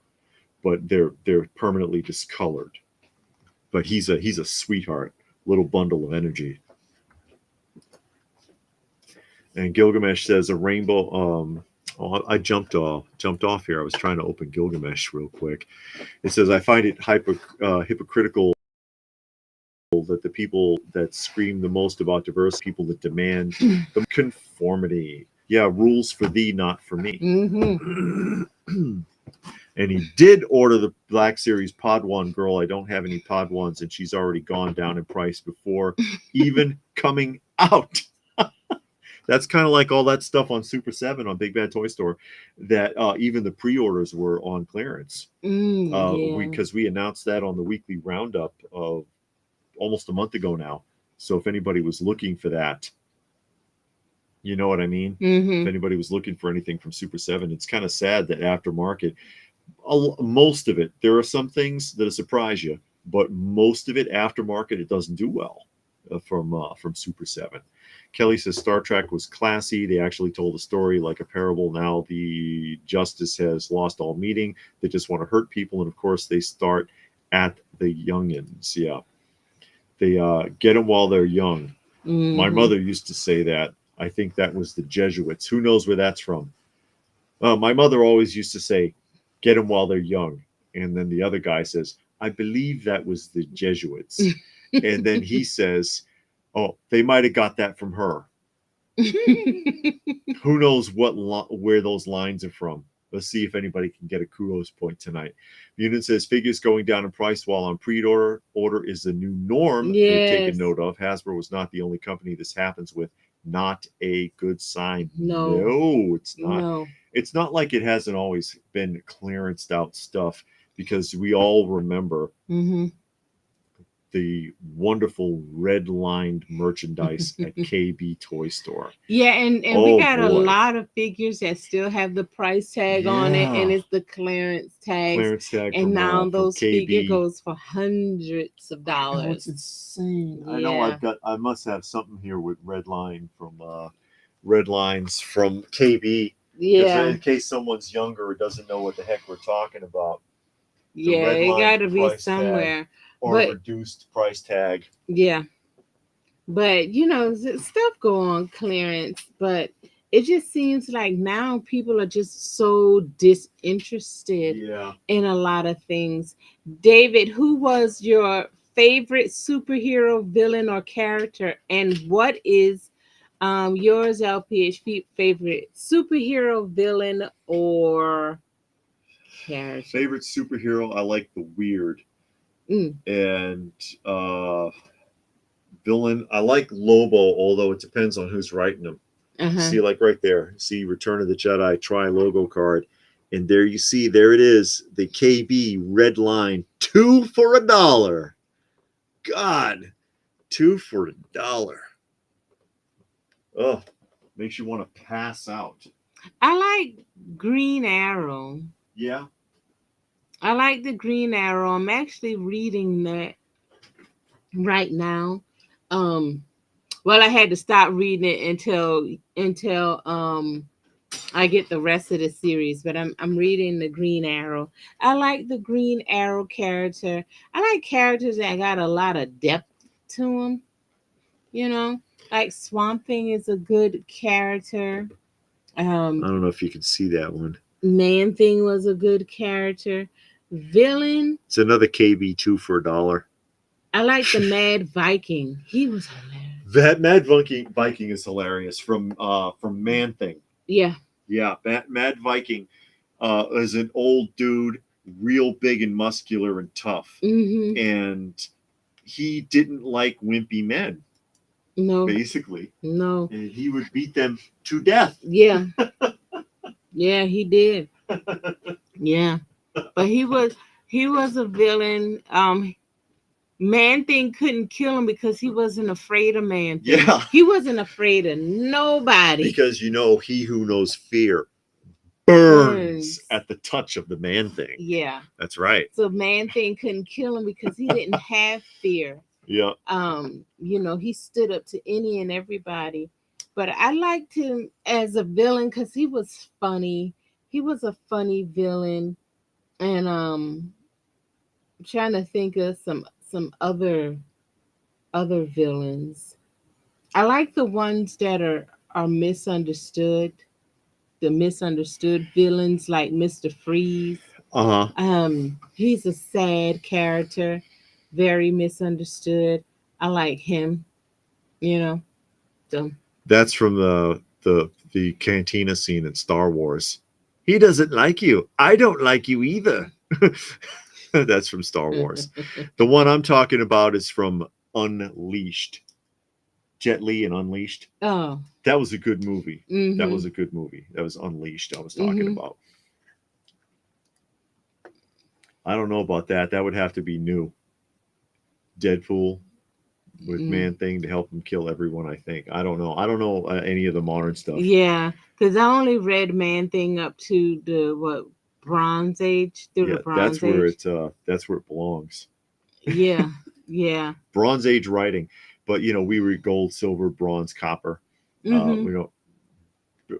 but they're permanently discolored. But he's a sweetheart, little bundle of energy. And Gilgamesh says a rainbow. Oh, I jumped off here. I was trying to open Gilgamesh real quick. It says I find it hypocritical that the people that scream the most about diversity, people that demand the conformity. Yeah, rules for thee, not for me. Mm-hmm. And he did order the Black Series Pod 1 girl. I don't have any Pod 1s, and she's already gone down in price before even coming out. That's kind of like all that stuff on Super 7 on Big Bad Toy Store, that even the pre-orders were on clearance. Because we announced that on the weekly roundup of almost a month ago now. So if anybody was looking for that, you know what I mean? Mm-hmm. If anybody was looking for anything from Super 7, it's kind of sad that aftermarket, most of it, there are some things that surprise you, but most of it aftermarket, it doesn't do well from Super 7. Kelly says Star Trek was classy. They actually told a story like a parable. Now the justice has lost all meaning. They just want to hurt people. And of course, they start at the youngins. Yeah. They get them while they're young. Mm-hmm. My mother used to say that. I think that was the Jesuits. Who knows where that's from? My mother always used to say, get them while they're young. And then the other guy says, I believe that was the Jesuits. And then he says, oh, they might have got that from her. Who knows where those lines are from? Let's see if anybody can get a kudos point tonight. Munin says figures going down in price while on pre-order is the new norm. Yes. They've taken note of. Hasbro was not the only company this happens with. Not a good sign. No, it's not. No. It's not like it hasn't always been clearanced out stuff, because we all remember the wonderful red-lined merchandise at KB Toy Store. Yeah, and we got a lot of figures that still have the price tag on it, and it's the clearance tag. And now those figures goes for hundreds of dollars. Oh, it's insane. Yeah. I know I must have something here with red lines from KB. Yeah. In case someone's younger or doesn't know what the heck we're talking about. Yeah, it got to be somewhere. Or reduced price tag. Yeah. But, stuff go on clearance, but it just seems like now people are just so disinterested in a lot of things. David, who was your favorite superhero, villain, or character? And what is yours, LPH, favorite superhero, villain, or character? Favorite superhero, I like the weird. And villain, I like Lobo, although it depends on who's writing them. See, like right there, see Return of the Jedi Tri-Logo card, and there you see, there it is, the KB red line, 2 for $1. God, 2 for $1. Oh, makes you want to pass out. I like Green Arrow. Yeah. I like the Green Arrow. I'm actually reading that right now. Well, I had to stop reading it until I get the rest of the series, but I'm reading the Green Arrow. I like the Green Arrow character. I like characters that got a lot of depth to them. Like Swamp Thing is a good character. I don't know if you can see that one. Man Thing was a good character. Villain. It's another KB 2 for $1. I like the Mad Viking. He was hilarious. That Mad Viking is hilarious from Man Thing. Yeah. Yeah, Mad Viking is an old dude, real big and muscular and tough. And he didn't like wimpy men. No. Basically. No. And he would beat them to death. Yeah. Yeah, he did. Yeah. But he was a villain. Man Thing couldn't kill him because he wasn't afraid of Man Thing. Yeah. He wasn't afraid of nobody. Because he who knows fear. burns at the touch of the Man Thing. Yeah. That's right. So Man Thing couldn't kill him because he didn't have fear. Yeah. He stood up to any and everybody. But I liked him as a villain because he was funny. He was a funny villain. And I'm trying to think of some other villains. I like the ones that are misunderstood. The misunderstood villains like Mr. Freeze. He's a sad character, very misunderstood. I like him, you know. So That's from the cantina scene in Star Wars. He doesn't like you. I don't like you either. That's from Star Wars. The one I'm talking about is from Unleashed. Jet Li and Unleashed. Oh. That was a good movie. Mm-hmm. That was a good movie. That was Unleashed I was talking about. I don't know about that. That would have to be new. Deadpool with Man Thing to help him kill everyone, I think. I don't know. I don't know any of the modern stuff. Yeah, because I only read Man Thing up to the Bronze Age. Through the Bronze Age. That's where it belongs. Yeah, yeah. Bronze Age writing. But we read gold, silver, bronze, copper. We don't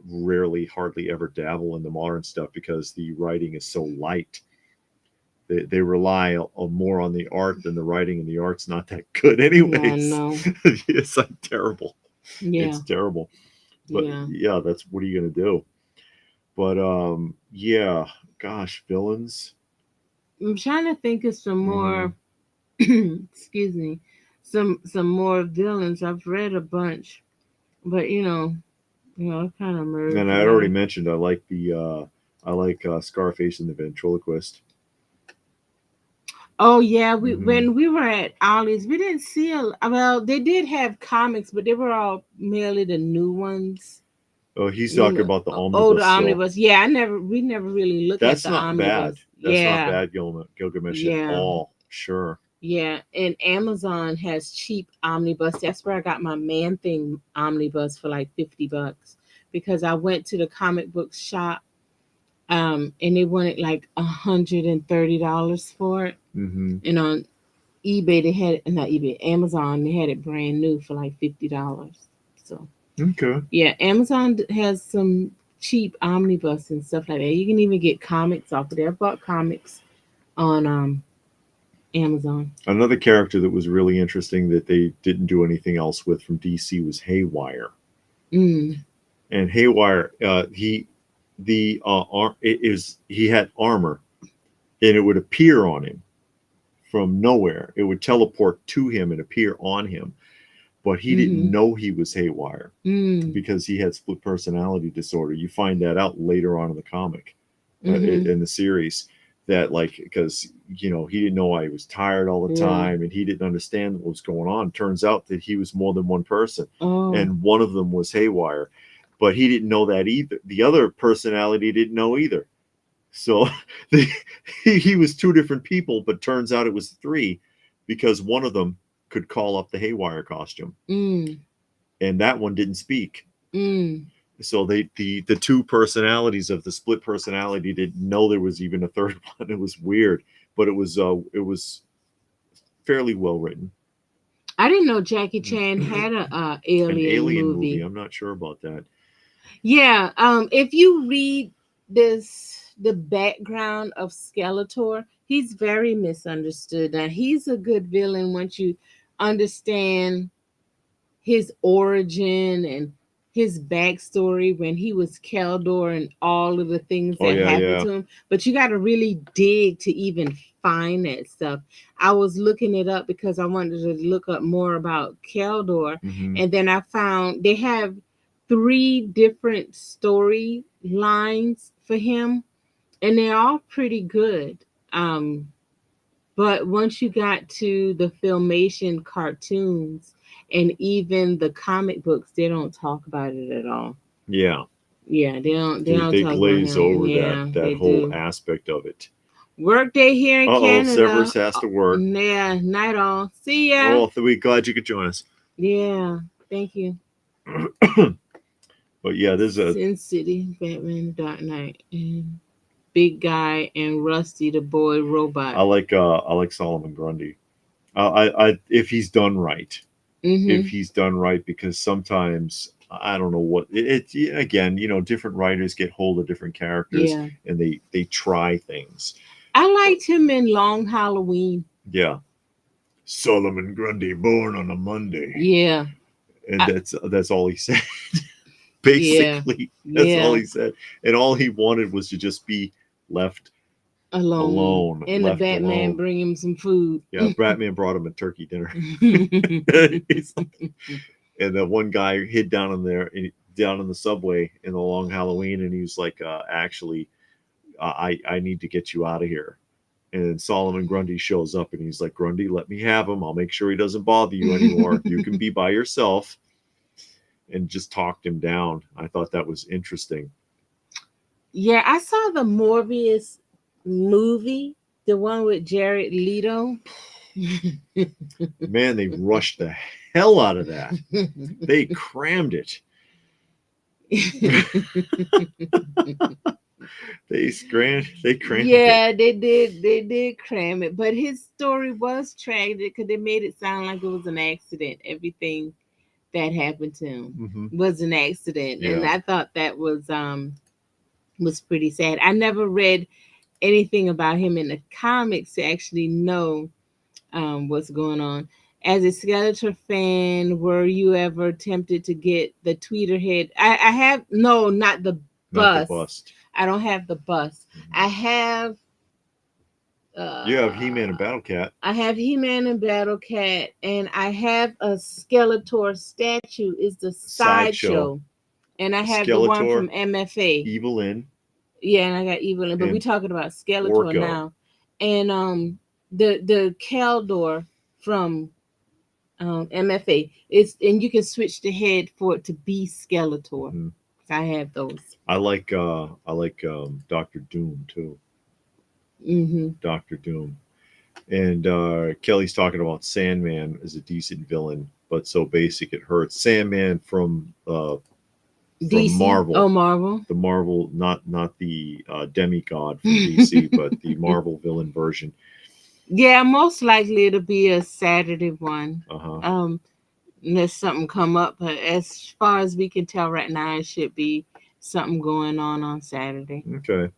rarely, hardly ever dabble in the modern stuff because the writing is so light. They rely more on the art than the writing, and the art's not that good anyways. Yeah, no. It's like terrible. Yeah. It's terrible. But yeah, that's what are you gonna do? But yeah, gosh, villains. I'm trying to think of some more excuse me. Some more villains. I've read a bunch. But I kind of merged. And I had already mentioned I like Scarface and the Ventriloquist. Oh yeah, when we were at Ollie's, we didn't see they did have comics, but they were all merely the new ones. Oh, he's talking about the omnibus. Oh, the omnibus. Yeah, we never really looked at the omnibus. That's not bad, Gilgamesh at all. Sure. Yeah, and Amazon has cheap omnibus. That's where I got my Man Thing omnibus for like $50 because I went to the comic book shop. And they wanted like $130 for it. And on eBay they had not eBay, Amazon they had it brand new for like $50. So okay, yeah, Amazon has some cheap omnibus and stuff like that. You can even get comics off of there. I bought comics on Amazon. Another character that was really interesting that they didn't do anything else with from DC was Haywire. And Haywire, he had armor, and it would appear on him from nowhere. It would teleport to him and appear on him, but he didn't know he was Haywire because he had split personality disorder. You find that out later on in the comic, in the series, that because he didn't know why he was tired all the time, and he didn't understand what was going on. Turns out that he was more than one person, and one of them was Haywire. But he didn't know that either. The other personality didn't know either. So he was two different people, but turns out it was three because one of them could call up the Haywire costume. And that one didn't speak. So the two personalities of the split personality didn't know there was even a third one. It was weird, but it was fairly well written. I didn't know Jackie Chan had an alien movie. I'm not sure about that. Yeah, if you read the background of Skeletor, he's very misunderstood. Now he's a good villain once you understand his origin and his backstory when he was Keldor and all of the things that happened to him. But you got to really dig to even find that stuff. I was looking it up because I wanted to look up more about Keldor, and then I found they have 3 different story lines for him, and they're all pretty good. But once you got to the Filmation cartoons and even the comic books, they don't talk about it at all. Yeah. Yeah, they don't They talk glaze about over that whole aspect of it. Workday here in Canada. Severus has to work. Yeah, night all. See ya. We're glad you could join us. Yeah, thank you. But yeah, there's a Sin City, Batman, Dark Knight, and Big Guy, and Rusty the Boy Robot. I like Solomon Grundy. I if he's done right, if Mm-hmm. he's done right, because sometimes I don't know what again, different writers get hold of different characters Yeah. and they try things. I liked him in Long Halloween. Yeah, Solomon Grundy born on a Monday, Yeah. and I, that's all he said. yeah. Basically, that's all Yeah. he said, and all he wanted was to just be left Alone. alone, And the left Batman alone. bring him some food. Yeah, Batman brought him a turkey dinner. He's like, and the one guy hid down in there, down in the subway in the Long Halloween, and he was like, "Actually, I need to get you out of here." And Solomon Grundy shows up, and he's like, "Grundy, let me have him. I'll make sure he doesn't bother you anymore. You can be by yourself." And just talked him down. I thought that was interesting. Yeah, I saw the Morbius movie, the one with Jared Leto. Man, they rushed the hell out of that. They crammed it. They crammed it. Yeah, they did. They did cram it, but his story was tragic because they made it sound like it was an accident. Everything that happened to him Mm-hmm. was an accident, and Yeah. I thought that was pretty sad. I never read anything about him in the comics to actually know what's going on. As a Skeletor fan, were you ever tempted to get the tweeter head? I have no, not the Not the bus. bust. I don't have the bus. Mm-hmm. I have You have He-Man and Battle Cat. I have He-Man and Battle Cat, and I have a Skeletor statue. Is the Sideshow. sideshow, and I have the one Skeletor, from MFA. Evelyn, Yeah, and I got Evelyn, but we're and talking about Skeletor Orko. now, and the Keldor from MFA. It's and you can switch the head for it to be Skeletor. Mm-hmm. I have those. I like Doctor Doom too. Mm-hmm. Doctor Doom. And Kelly's talking about Sandman as a decent villain, but so basic it hurts. Sandman from DC. Marvel. Oh, Marvel. The Marvel, not the demigod from DC, but the Marvel villain version. Yeah, most likely it'll be a Saturday one. Uh-huh. Unless something come up, but as far as we can tell right now, it should be something going on Saturday. Okay.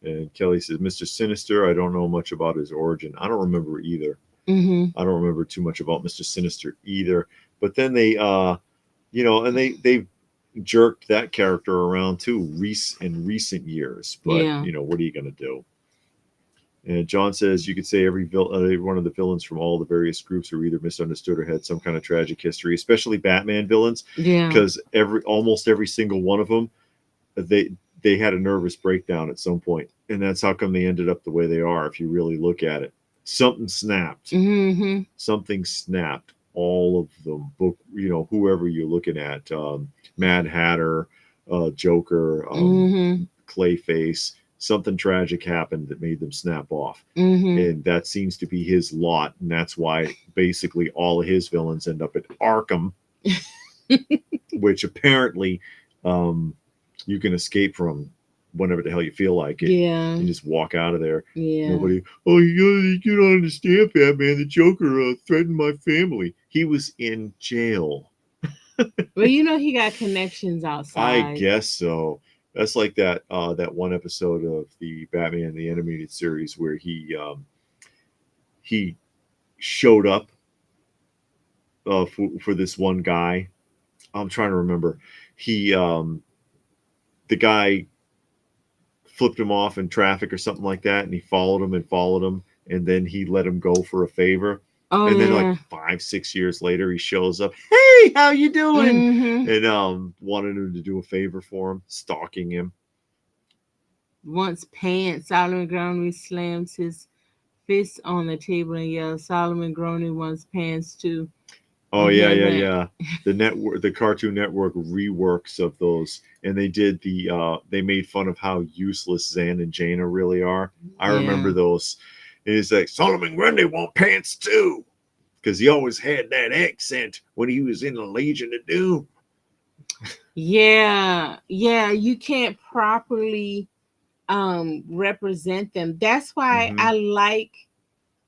And Kelly says, Mr. Sinister, I don't know much about his origin. I don't remember either. Mm-hmm. I don't remember too much about Mr. Sinister either. But then they, and they jerked that character around too in recent years. But, Yeah. What are you going to do? And John says you could say every one of the villains from all the various groups were either misunderstood or had some kind of tragic history, especially Batman villains. Yeah. Because almost every single one of them, they had a nervous breakdown at some point, and that's how come they ended up the way they are. If you really look at it, something snapped. Mm-hmm. Something snapped. All of them. Whoever you're looking at, Mad Hatter, Joker, Mm-hmm. Clayface. Something tragic happened that made them snap off. Mm-hmm. And that seems to be his lot. And that's why basically all of his villains end up at Arkham, which apparently you can escape from whenever the hell you feel like it. Yeah. And just walk out of there. Yeah. Nobody, you don't understand, Batman. The Joker threatened my family. He was in jail. Well, he got connections outside. I guess so. That's like that one episode of the Batman the Animated Series where he showed up for this one guy. I'm trying to remember. He the guy flipped him off in traffic or something like that, and he followed him, and then he let him go for a favor. Oh, and then yeah. like 5-6 years later, he shows up. Hey, how you doing? Mm-hmm. And wanted him to do a favor for him, stalking him. Once pants, Solomon Grundy slams his fist on the table and yells, "Solomon Grundy wants pants too." Oh yeah. The Cartoon Network reworks of those, and they did they made fun of how useless Zan and Jaina really are. I remember those. And it's like Solomon Grundy want pants too, because he always had that accent when he was in the Legion of Doom. Yeah, yeah, you can't properly represent them. That's why Hmm. I like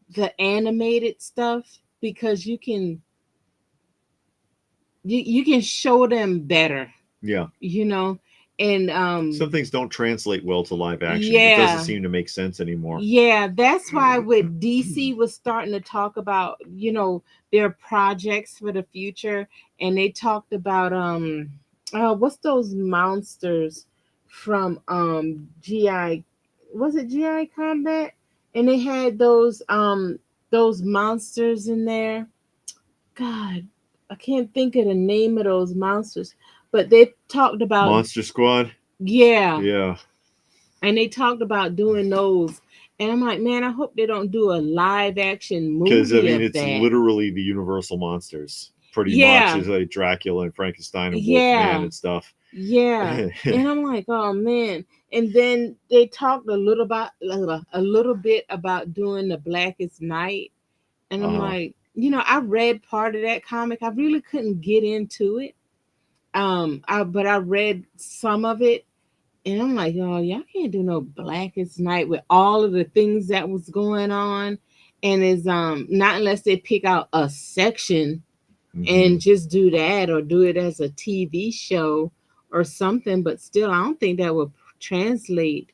the animated stuff because you can show them better, Yeah. you know. And Some things don't translate well to live action. It doesn't yeah, seem to make sense anymore. yeah, that's why with DC was starting to talk about, their projects for the future, and they talked about what's those monsters from GI, was it GI Combat? And they had those monsters in there. God, I can't think of the name of those monsters, but they talked about, Monster Squad. yeah, Yeah, and they talked about doing those. And I'm like, man, I hope they don't do a live action because I movie mean of it's that. literally the Universal monsters, pretty much. Yeah, It's like Dracula and Frankenstein and Wolfman yeah, and stuff. yeah. And I'm like, oh man. And then they talked a little bit about doing the Blackest Night. And I'm Uh-huh. like, I read part of that comic. I really couldn't get into it. But I read some of it. And I'm like, oh, y'all can't do no Blackest Night with all of the things that was going on. And is not unless they pick out a section Hmm. and just do that, or do it as a TV show or something. But still, I don't think that would translate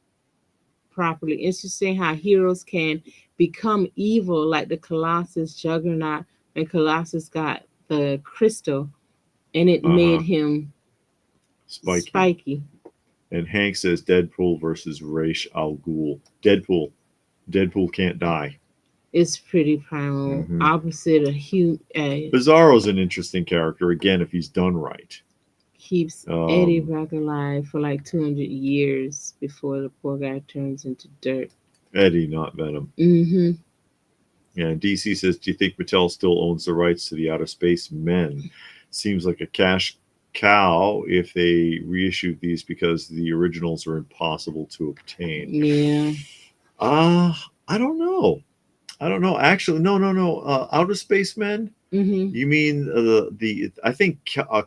properly. Interesting how heroes can become evil, like the Colossus Juggernaut, and Colossus got the crystal and it made Uh-huh. him Spiky. spiky. And Hank says Deadpool versus Ra's al Ghul. Deadpool. Deadpool can't die. It's pretty primal, Hmm. opposite of Hugh. Bizarro's an interesting character again if he's done right. Keeps Eddie Um, Brock alive for like 200 years before the poor guy turns into dirt. Eddie, not Venom. Mm-hmm. Yeah, DC says, do you think Mattel still owns the rights to the Outer Space Men? Seems like a cash cow if they reissued these because the originals are impossible to obtain. Yeah. Uh, I don't know. I don't know. Actually, no, no, no. Outer Space Men? Mm-hmm. You mean the? I think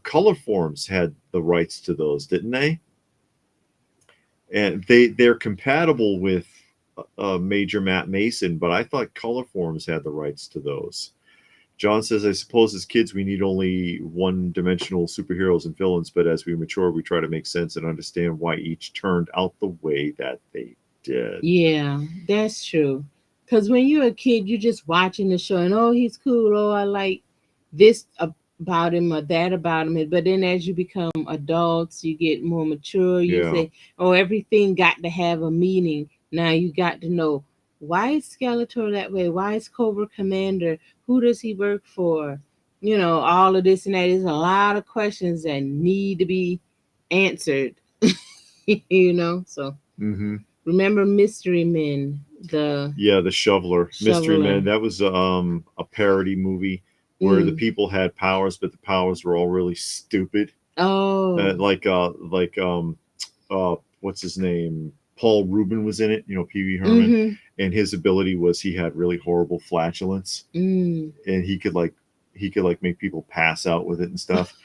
Color Forms had the rights to those, didn't they? And they're compatible with Major Matt Mason, but I thought Color Forms had the rights to those. John says, I suppose as kids we need only one dimensional superheroes and villains, but as we mature, we try to make sense and understand why each turned out the way that they did. Yeah, that's true. Because when you're a kid, you're just watching the show and, oh, he's cool. Oh, I like this about him or that about him. But then as you become adults, you get more mature. You Yeah. say, oh, everything got to have a meaning. Now you got to know, why is Skeletor that way? Why is Cobra Commander? Who does he work for? All of this and that. There's a lot of questions that need to be answered, So. Mm-hmm. Remember Mystery Men, the Yeah, the Shoveler, Mystery Men. shoveler. That was a parody movie where the Mm. people had powers, but the powers were all really stupid. Oh. What's his name? Paul Rubin was in it. You know, Pee Wee Herman, Mm-hmm. and his ability was he had really horrible flatulence, Mm. and he could make people pass out with it and stuff.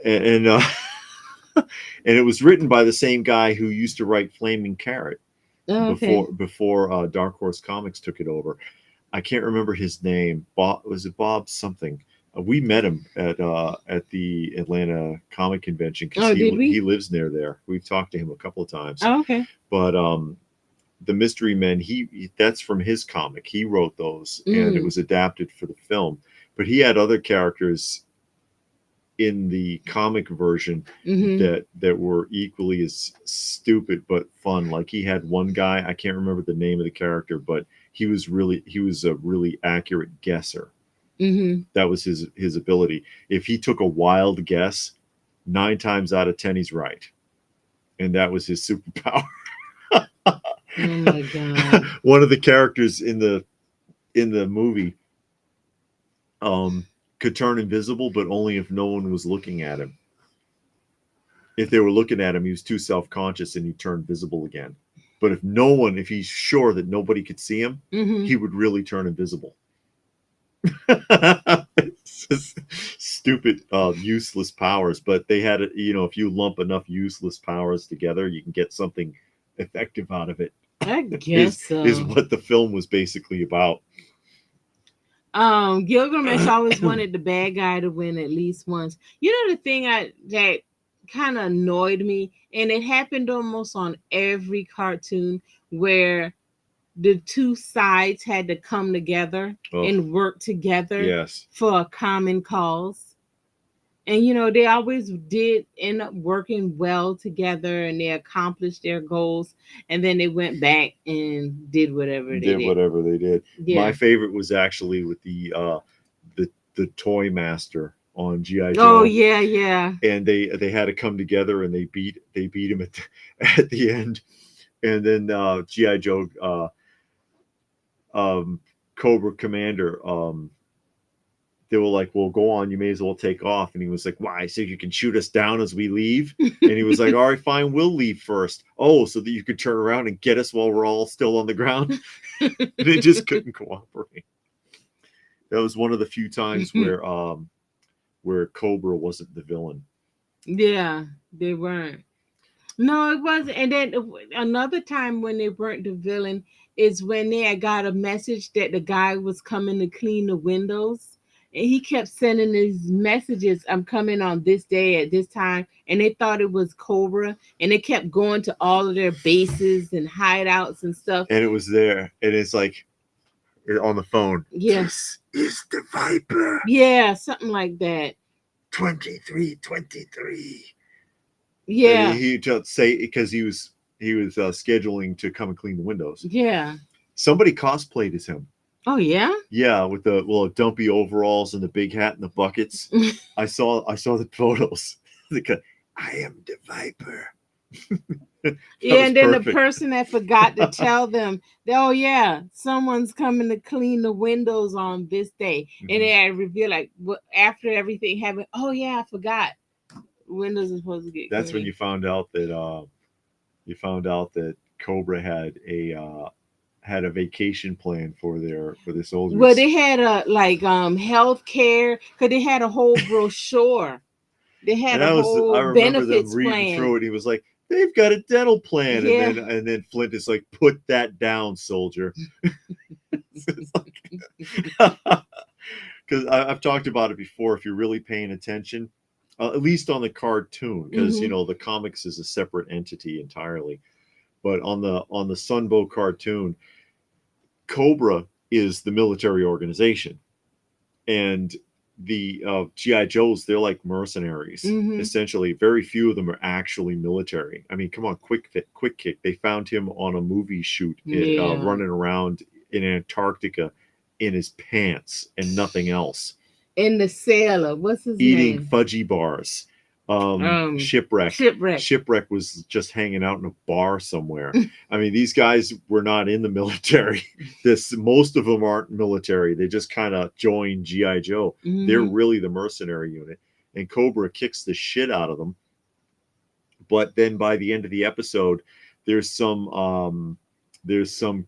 And and it was written by the same guy who used to write Flaming Carrot Oh, okay. before Dark Horse Comics took it over. I can't remember his name. Bob, was it Bob something? We met him at the Atlanta Comic Convention because Oh, did he we? lives near there. We've talked to him a couple of times. Oh, okay. But the Mystery Men, that's from his comic. He wrote those, and it Mm. was adapted for the film. But he had other characters in the comic version Mm-hmm. that were equally as stupid but fun. Like he had one guy, I can't remember the name of the character, but he was a really accurate guesser. Mm-hmm. That was his ability. If he took a wild guess, 9 times out of 10 he's right, and that was his superpower. Oh my God. One of the characters in the movie um, could turn invisible, but only if no one was looking at him. If they were looking at him, he was too self-conscious and he turned visible again. But if he's sure that nobody could see him, Mm-hmm. he would really turn invisible. Stupid, useless powers. But they had it. If you lump enough useless powers together, you can get something effective out of it. I Is guess is so. what the film was basically about. Gilgamesh always wanted the bad guy to win at least once. You know the thing that kind of annoyed me, and it happened almost on every cartoon where the two sides had to come together Oh, and work together yes. for a common cause. And they always did end up working well together and they accomplished their goals, and then they went back and did whatever they Did did. whatever they did. My Yeah. favorite was actually with the toy master on GI Oh Joe, yeah, yeah. and they had to come together and they beat him at the end, and then GI Joe, um, Cobra Commander, they were like, "Well, go on. You may as well take off." And he was like, "Why? So you can shoot us down as we leave?" And he was like, "All right, fine. We'll leave first." Oh, so that you could turn around and get us while we're all still on the ground. They just couldn't cooperate. That was one of the few times where Cobra wasn't the villain. Yeah, they weren't. No, it wasn't. And then another time when they weren't the villain is when they had got a message that the guy was coming to clean the windows. And he kept sending these messages, I'm coming on this day at this time. And they thought it was Cobra. And they kept going to all of their bases and hideouts and stuff. And it was there, and it's like on the phone. Yeah. This is the Viper. Yeah, something like that. 2323. Yeah. He just say because he was scheduling to come and clean the windows. Yeah. Somebody cosplayed as him. Oh, yeah? Yeah, with the dumpy overalls and the big hat and the buckets. I saw the photos. Like, I am the Viper. Yeah, and then perfect. the person that forgot to tell them, oh yeah, someone's coming to clean the windows on this day, and they had revealed like after everything happened. Oh yeah, I forgot. Windows are supposed to get. That's when cleaned. you found out that Cobra had a vacation plan for their soldiers. Well, they had a health care because they had a whole brochure. They had And a I whole remember them benefits reading plan. through it. He was like, "They've got a dental plan," Yeah. and then Flint is like, "Put that down, soldier." Because I've talked about it before. If you're really paying attention, at least on the cartoon, because the comics is a separate entity entirely. But on the Sunbow cartoon, Cobra is the military organization, and the GI Joes, they're like mercenaries. Essentially, very few of them are actually military. I mean, come on, Quick Kick. They found him on a movie shoot, running around in Antarctica in his pants and nothing else. And the sailor, what's his Eating name? fudgy bars. Shipwreck. Shipwreck was just hanging out in a bar somewhere. I mean, these guys were not in the military. Most of them aren't military. They just kind of joined GI Joe. They're really the mercenary unit, and Cobra kicks the shit out of them. But then by the end of the episode, there's some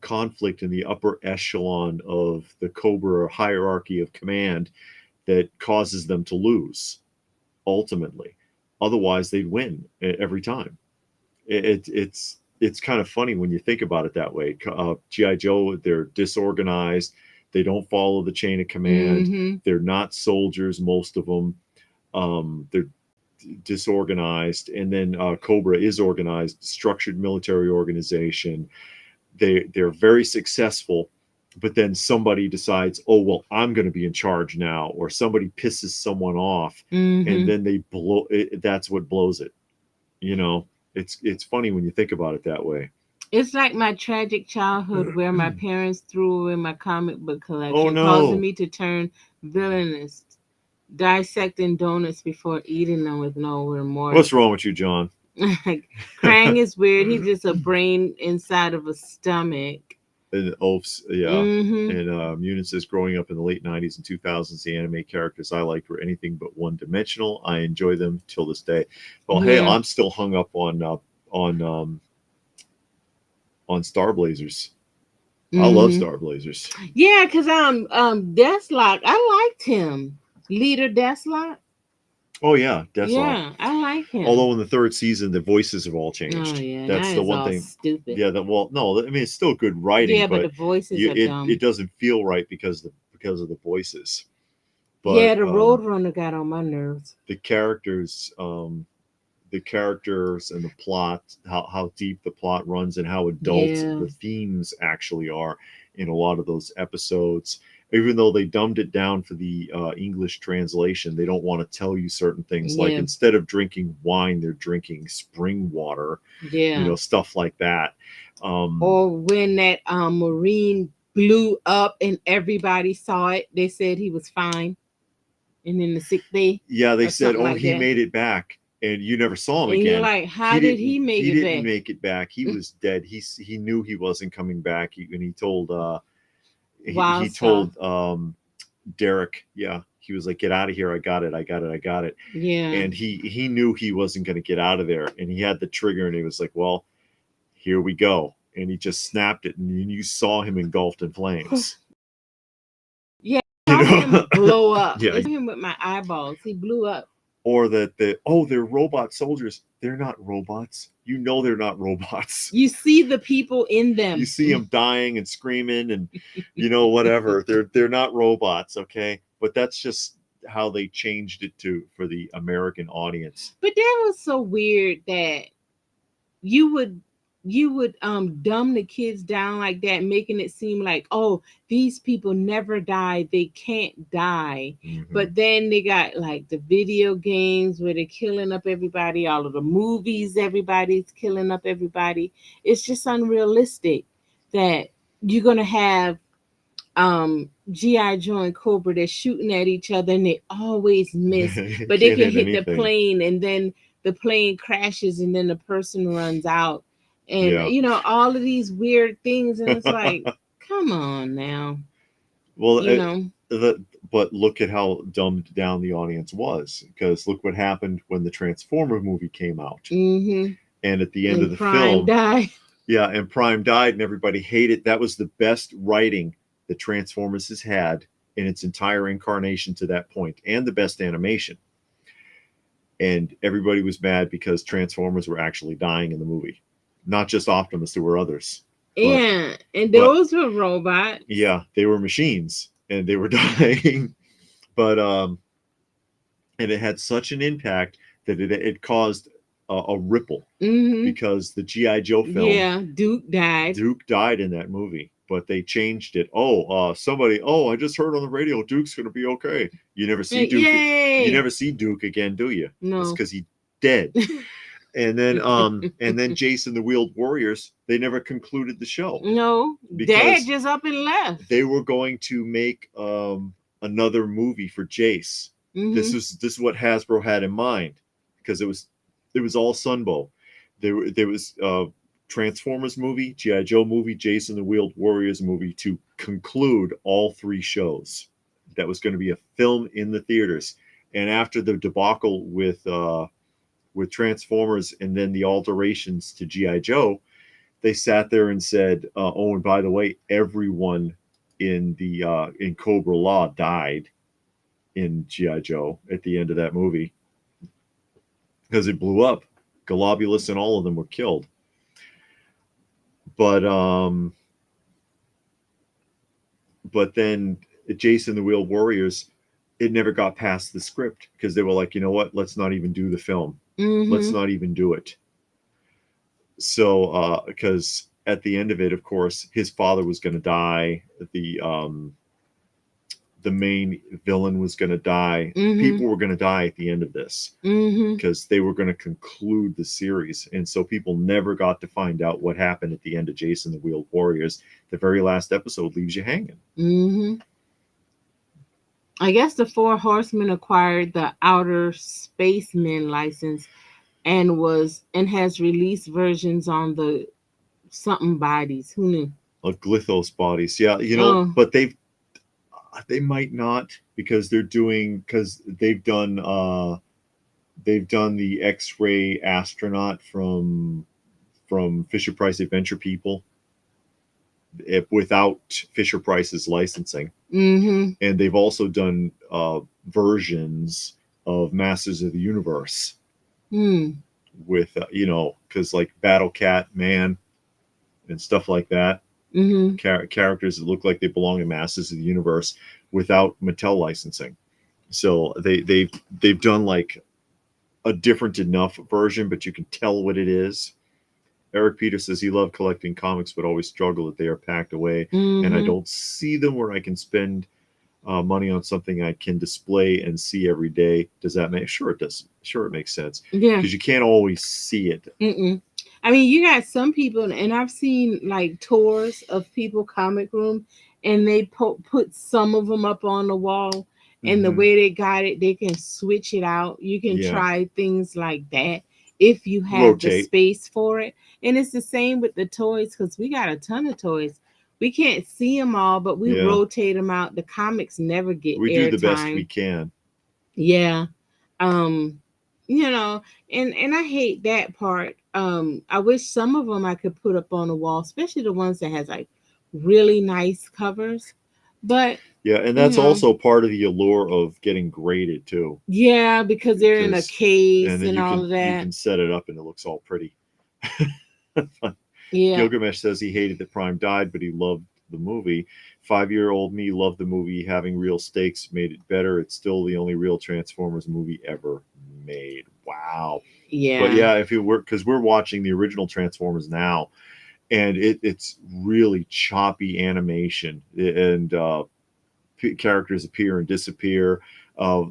conflict in the upper echelon of the Cobra hierarchy of command that causes them to lose ultimately. Otherwise, they'd win every time. It's kind of funny when you think about it that way. GI Joe, they're disorganized. They don't follow the chain of command. They're not soldiers, most of them. They're disorganized, and then Cobra is organized, structured military organization. They're very successful, but then somebody decides, oh well, I'm going to be in charge now, or somebody pisses someone off, and then they blow it. That's what blows it. It's funny when you think about it that way. It's like my tragic childhood where my parents threw away my comic book collection, Oh, no. causing me to turn villainous, dissecting donuts before eating them with no remorse. What's wrong with you, John? Krang is weird. He's just a brain inside of a stomach. And Oafs, yeah. And Munin says, growing up in the late 90s and 2000s, the anime characters I liked were anything but one-dimensional. I enjoy them till this day. Well, hey, I'm still hung up on Star Blazers. I love Star Blazers. Yeah, because Deathlock, I liked him. Leader Deslot. Oh yeah, Deslot. Yeah, I like him. Although in the third season the voices have all Oh changed. yeah, That's now the it's one all thing. stupid. Yeah, no, I mean it's still good writing, Yeah, but the but voices are dumb. it doesn't feel right because of the voices. Yeah, But the Roadrunner got on my nerves. the characters, and the plot, how deep the plot runs, and how adult Yeah. the themes actually are in a lot of those episodes. Even though they dumbed it down for the English translation, they don't want to tell you certain things. Like Yeah. instead of drinking wine, they're drinking spring water. Yeah. Stuff like that. Or when that Marine blew up and everybody saw it, they said he was fine and in the sick bay. Yeah, they Or said, something "Oh, like he that. made it back," and you never saw him And you're again. like, how did he make He it didn't back? make it back. He was dead. He knew he wasn't coming back. And he told he Wildstar. told Derek, yeah, he was like, "Get out of here! I got it! I got it! I got it!" Yeah. And he knew he wasn't going to get out of there, and he had the trigger, and he was like, "Well, here we go," and he just snapped it, and you saw him engulfed in flames. Yeah, You I saw him know, blow up. yeah. I saw him with my eyeballs. He blew up. Or that they're robot soldiers. They're not robots. You know they're not robots. You see the people in them. You see them dying and screaming and whatever. They're not robots, okay? But that's just how they changed it for the American audience. But that was so weird that you would dumb the kids down like that, making it seem like, oh, these people never die, they can't die. Mm-hmm. But then they got like the video games where they're killing up everybody, all of the movies, everybody's killing up everybody. It's just unrealistic that you're gonna have GI Joe and Cobra, they're shooting at each other and they always miss, but they can hit the plane and then the plane crashes and then the person runs out, and all of these weird things, and it's like, come on now. Well, but look at how dumbed down the audience was, because look what happened when the Transformer movie came out. Mm-hmm. And at the end of the Prime film, died. Yeah, and Prime died, and everybody hated. That was the best writing that Transformers has had in its entire incarnation to that point, and the best animation. And everybody was mad because Transformers were actually dying in the movie, not just Optimus. There were others. Yeah, and those were robots. Yeah, they were machines, and they were dying. But and it had such an impact that it caused a ripple, because the GI Joe film, yeah, Duke died in that movie, but they changed it. I just heard on the radio Duke's gonna be okay. You never see Duke. Yay! You never see Duke again, do you? No, it's because he's dead. And then Jason the Wheeled Warriors, they never concluded the show. No, Dad just up and left. They were going to make another movie for Jace. Mm-hmm. This is what Hasbro had in mind, because it was all Sunbow. There was Transformers movie, GI Joe movie, Jason the Wheeled Warriors movie to conclude all three shows. That was going to be a film in the theaters. And after the debacle with Transformers and then the alterations to GI Joe, they sat there and said, "Oh, and by the way, everyone in Cobra Law died in GI Joe at the end of that movie, because it blew up. Globulus and all of them were killed." But then Jason the Wheeled Warriors, it never got past the script, because they were like, you know what? Let's not even do the film. Mm-hmm. Let's not even do it. So, because at the end of it, of course, his father was going to die. The main villain was going to die. Mm-hmm. People were going to die at the end of this, because they were going to conclude the series. And so people never got to find out what happened at the end of Jason the Wheeled Warriors. The very last episode leaves you hanging. Mm-hmm. I guess the Four Horsemen acquired the Outer Spacemen license and has released versions on the something bodies. Who knew? Glyphos bodies. Yeah, but they might not, because they've done the X-ray astronaut from Fisher Price Adventure People. without Fisher Price's licensing. Mm-hmm. And they've also done versions of Masters of the Universe Mm. with because like Battle Cat Man and stuff like that, Mm-hmm. characters that look like they belong in Masters of the Universe without Mattel licensing. So they've done like a different enough version, but you can tell what it is. Eric Peter says he loved collecting comics, but always struggled that they are packed away, and I Mm-hmm. don't see them where I can spend money on something I can display and see every day. Does that make sure it does? Sure, it makes sense Yeah. because you can't always see it. Mm-mm. I mean, you got some people, and I've seen like tours of people comic room, and they put some of them up on the wall, and the Mm-hmm. way they got it, they can switch it out. You can Yeah, try things like that if you have the rotate. space for it. And it's the same with the toys because we got a ton of toys. We can't see them all, but we Yeah, rotate them out. The comics never get we do the best we airtime. can. Yeah. um you know, and I hate that part. I wish some of them I could put up on the wall, especially the ones that has like really nice covers, but Yeah, and you that's know, also part of the allure of getting graded too, yeah, because they're in a because and case then and all of you that. can set it up and it looks all pretty. Yeah. Gilgamesh says he hated that Prime died, but he loved the movie. 5-year-old me loved the movie. Having real stakes made it better. It's still the only real Transformers movie ever made. Wow. But Yeah. yeah, if you were because we're watching the original Transformers now, and it's really choppy animation, and characters appear and disappear. Uh,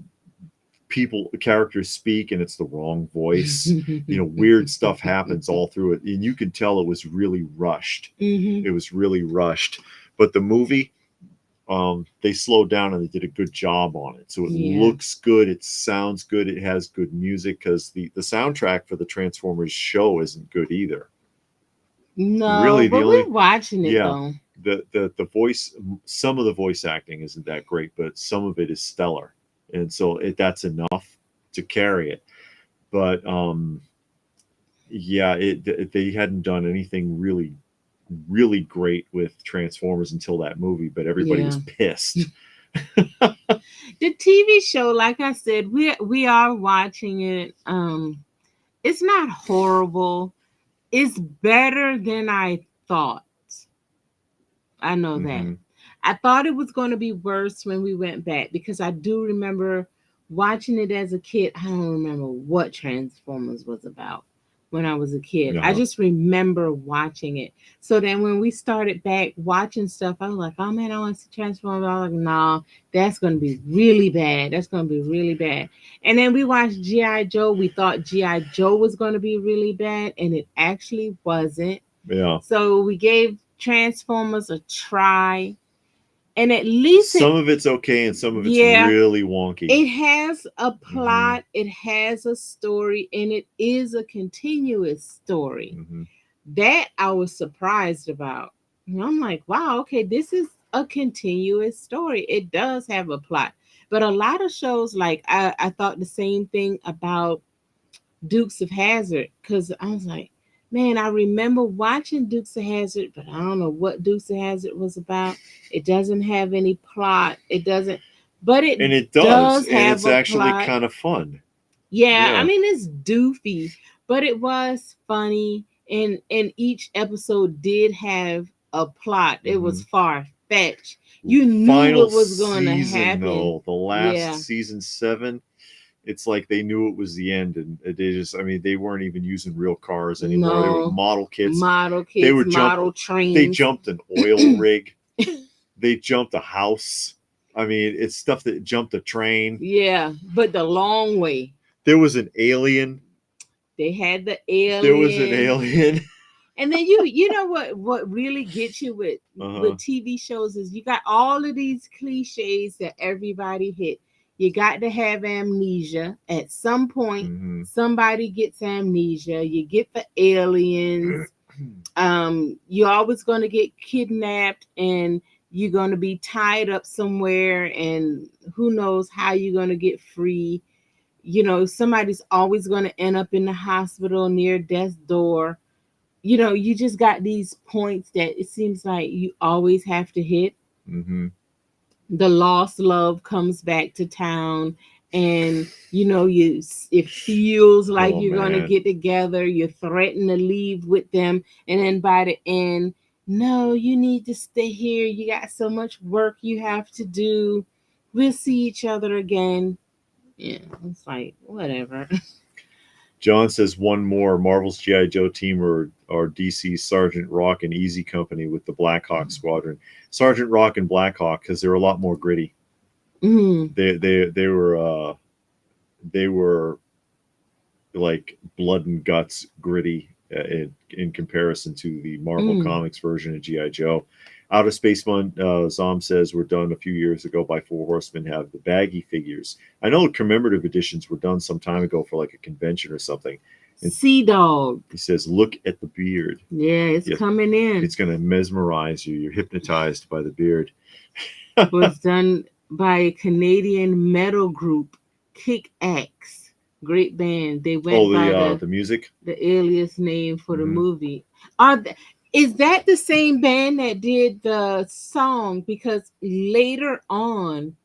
characters speak and it's the wrong voice. Weird stuff happens all through it, and you can tell it was really rushed. Hmm. It was really rushed. But the movie, they slowed down and they did a good job on it. So it Yeah. looks good, it sounds good, it has good music, because the soundtrack for the Transformers show isn't good either. No, Really, the but only we're watching it yeah, though. the voice, some of the voice acting isn't that great, but some of it is stellar, and so that's enough to carry it. But yeah, they hadn't done anything really great with Transformers until that movie, but everybody was Yeah. pissed. The TV show, like I said, we are watching it. It's not horrible. It's better than I thought. I know that. Hmm. I thought it was going to be worse when we went back because I do remember watching it as a kid. I don't remember what Transformers was about when I was a kid. I Uh-huh. just remember watching it. So then when we started back watching stuff, I was like, oh man, I want to see Transformers. I was like, nah, that's going to be really bad. That's going to be really bad. And then we watched G.I. Joe. We thought G.I. Joe was going to be really bad, and it actually wasn't. Yeah. So we gave Transformers a try, and at least Some of it's okay and some of it's yeah, really wonky. it has a Hmm. plot, it has a story, and it is a continuous story. Hmm. That I was surprised about. And I'm like, wow, okay, this is a continuous story. It does have a plot. But a lot of shows, like I thought the same thing about Dukes of Hazard, because I was like, man, I remember watching Dukes of Hazard, but I don't know what Dukes of Hazard was about. It doesn't have any plot. It doesn't, but it And it does, does and have it's a actually plot. kind of fun. Yeah, I Yeah. mean it's doofy, but it was funny, and each episode did have a plot. It Hmm. was far fetched. You knew Final what was going to season, happen. though, the last Yeah, season 7, it's like they knew it was the end, and they just, I mean, they weren't even using real cars anymore. They were no model kits. model They kits, were jump. model They trains. jumped an oil rig. They jumped a house. I mean, it's stuff that jumped a train. Yeah, but the long way. There was an alien. They had the There was an alien. alien. And then you know what really gets you Uh with huh. TV shows is you got all of these cliches that everybody hit. You got to have amnesia at some point. Hmm. Somebody gets amnesia. You get the aliens. You're always going to get kidnapped, and you're going to be tied up somewhere, and who knows how you're going to get free. You know, somebody's always going to end up in the hospital near death's door. you just got these points that it seems like you always have to hit. Mm-hmm. The lost love comes back to town, and it feels like Oh you're going to man. get together. You threaten to leave with them, and then by the end, no, you need to stay here, you got so much work you have to do, we'll see each other again. Yeah, it's like whatever. John says one more. Marvel's G.I. Joe team or DC's Sergeant Rock and Easy Company with the Blackhawk Squadron. Sergeant Rock and Blackhawk, because they're a lot more gritty. Mm, They were like blood and guts gritty in comparison to the Marvel mm. Comics version of G.I. Joe. Outer Space Zom says were done a few years ago by Four Horsemen, have the baggy figures. I know commemorative editions were done some time ago for like a convention or something. And Sea Dog. he says, look at the beard. Yeah, it's Yes, coming in. it's going to mesmerize you. You're hypnotized by the beard. Was done by a Canadian metal group, Kick Axe. Great band. They went by the music. the alias name for the Mhm. movie. Is that the same band that did the song? Because later on,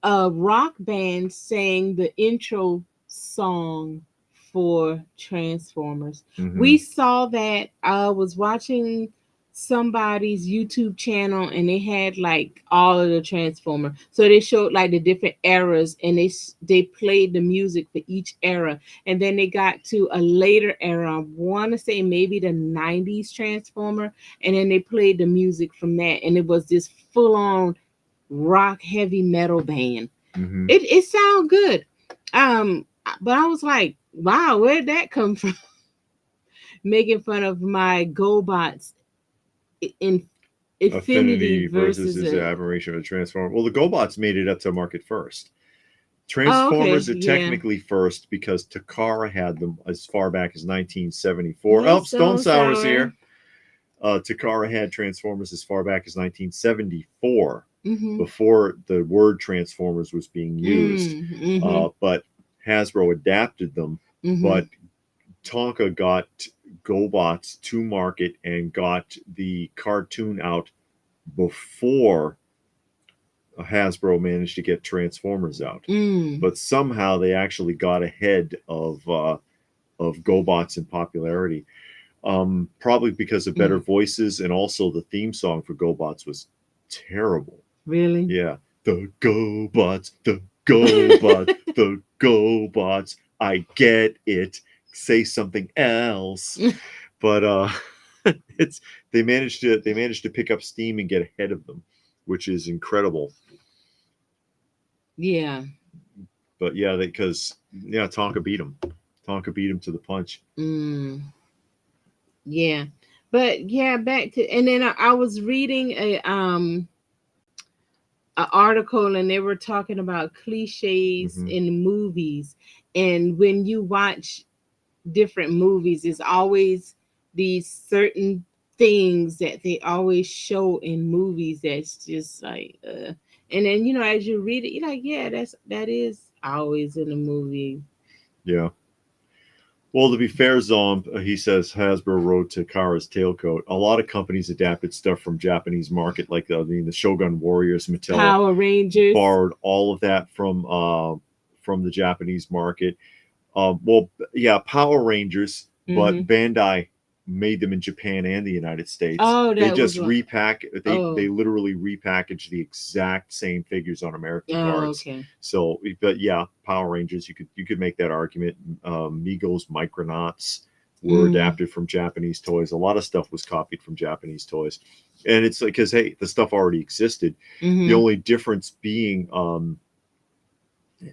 a rock band sang the intro song for Transformers. We Mhm. saw that. I was watching somebody's YouTube channel, and they had like all of the Transformer. So they showed like the different eras, and they played the music for each era. And then they got to a later era. I want to say maybe the 90s Transformer, and then they played the music from that, and it was this full on rock heavy metal band. Mhm. It sounded good. But I was like, wow, where'd that come from? Making fun of my GoBots in Infinity Affinity versus versus his a. admiration of the Transformer. Well, the GoBots made it up to market first. Oh, okay, Transformers are yeah. technically first because Takara had them as far back as 1974. Hey, Oh, Stone Stone Sour's Sour. here. Takara had Transformers as far back as 1974, Mm-hmm. before the word Transformers was being used. Mm-hmm. But Hasbro adapted them. Mm-hmm. But Tonka got GoBots to market and got the cartoon out before Hasbro managed to get Transformers out. Mm. But somehow they actually got ahead of GoBots in popularity. Probably because of better Mm. voices, and also the theme song for GoBots was terrible. Really? Yeah, the GoBots, the GoBots, the GoBots. I get it. Say something else. But it's they managed to pick up steam and get ahead of them, which is incredible. Yeah. But yeah, because Tonka beat them. Tonka beat them to the punch. Mm. Yeah. But yeah, back to, and then I was reading a article, and they were talking about cliches Hmm. in movies. And when you watch different movies, it's always these certain things that they always show in movies that's just like and then as you read it, you're like, yeah, that is always in a movie. Yeah. Well, to be fair, Zom, he says Hasbro wrote Takara's tailcoat. A lot of companies adapted stuff from Japanese market, like the Shogun Warriors. Mattel Power Rangers. borrowed all of that from the Japanese market. Well, yeah, Power Rangers, but Mm-hmm. Bandai made them in Japan and the United States. Oh, They that was just one. they Oh. literally repackaged the exact same figures on American Oh, cards. okay. So, but yeah, Power Rangers, you could make that argument. Migos, Micronauts were Mm. adapted from Japanese toys. A lot of stuff was copied from Japanese toys, and it's like, because hey, the stuff already existed. The Mm-hmm. only difference being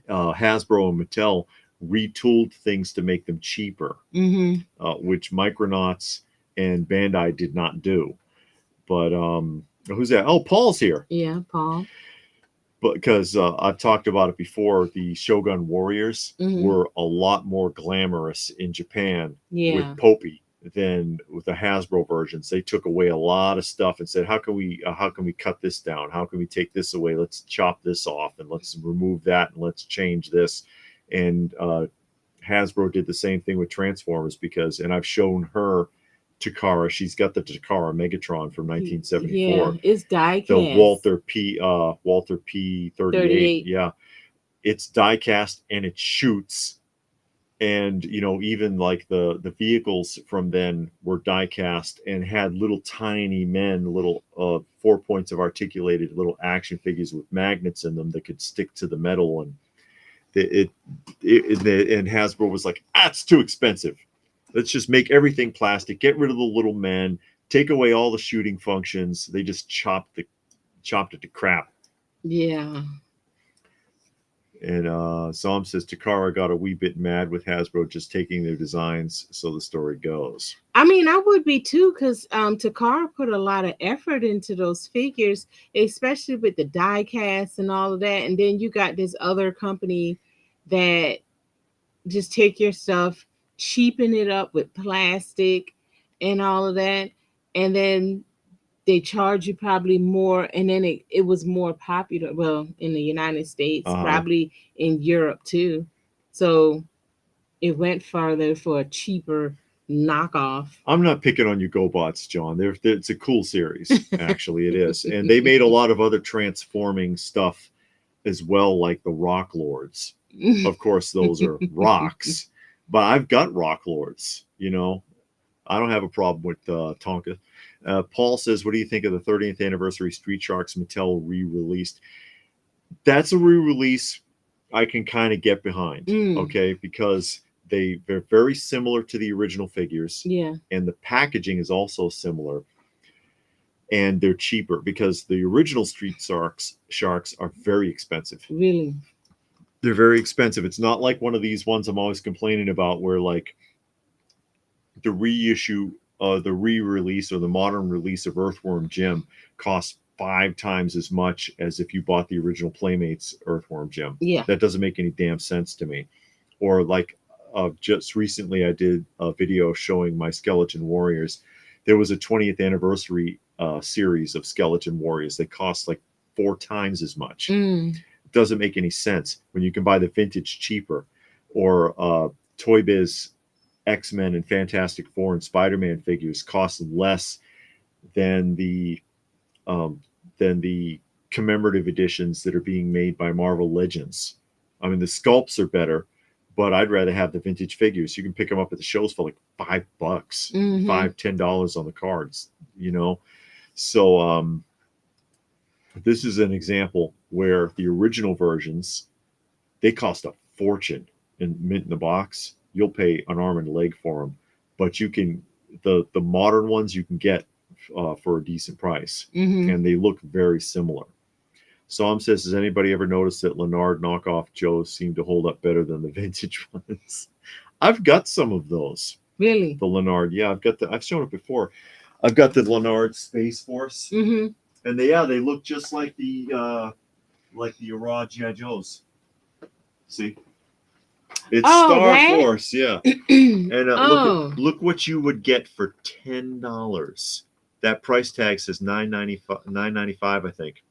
Hasbro and Mattel retooled things to make them cheaper, Mm-hmm. which Micronauts and Bandai did not do. But who's that? Oh, Paul's here. Yeah, Paul. But because I've talked about it before, the Shogun Warriors Mm-hmm. were a lot more glamorous in Japan with Yeah. Popey than with the Hasbro versions. They took away a lot of stuff and said, how can we cut this down? How can we take this away? Let's chop this off, and let's remove that, and let's change this. And Hasbro did the same thing with Transformers, and I've shown her Takara. She's got the Takara Megatron from Yeah, 1974. it's die The cast. Walter P 38. 38. Yeah, it's die cast and it shoots. And even like the vehicles from then were die cast and had little tiny men, little 4 points of articulated little action figures with magnets in them that could stick to the metal. And and Hasbro was like, it's too expensive. Let's just make everything plastic, get rid of the little men, take away all the shooting functions. They just chopped it to crap. Yeah. And Psalm says Takara got a wee bit mad with Hasbro just taking their designs, so the story goes. I mean, I would be too, because Takara put a lot of effort into those figures, especially with the die cast and all of that. And then you got this other company that just take your stuff, cheapen it up with plastic and all of that. And then they charge you probably more. And then it was more popular, well, in the United States, probably in Europe too. So it went farther for a cheaper knockoff. I'm not picking on you, GoBots, John. It's a cool series, actually. It is. And they made a lot of other transforming stuff as well, like the Rock Lords. Of course, those are rocks, but I've got Rock Lords. I don't have a problem with Tonka. Paul says, what do you think of the 30th anniversary Street Sharks Mattel re-released? That's a re-release I can kind of get behind, okay, because they're very similar to the original figures. Yeah. And the packaging is also similar. And they're cheaper because the original Street Sharks are very expensive. Really? They're very expensive. It's not like one of these ones I'm always complaining about where like the reissue, the re-release or the modern release of Earthworm Jim costs 5 times as much as if you bought the original Playmates Earthworm Jim. Yeah. That doesn't make any damn sense to me. Or like just recently I did a video showing my Skeleton Warriors. There was a 20th anniversary series of Skeleton Warriors. They cost like 4 times as much. It doesn't make any sense when you can buy the vintage cheaper. Or Toy Biz X-Men and Fantastic Four and Spider-Man figures cost less than the commemorative editions that are being made by Marvel Legends. I mean, the sculpts are better, but I'd rather have the vintage figures. You can pick them up at the shows for like $5, $10 on the cards, So this is an example where the original versions, they cost a fortune in mint in the box. You'll pay an arm and a leg for them, but you can the modern ones you can get for a decent price, and they look very similar. Psalm says, has anybody ever noticed that Leonard knockoff Joes seem to hold up better than the vintage ones? I've got some of those. Really? The Leonard, yeah, I've shown it before. I've got the Leonard Space Force, and they look just like the raw G.I. Joes. See, it's Star Force, yeah. And look what you would get for $10. That price tag says $9.95, I think.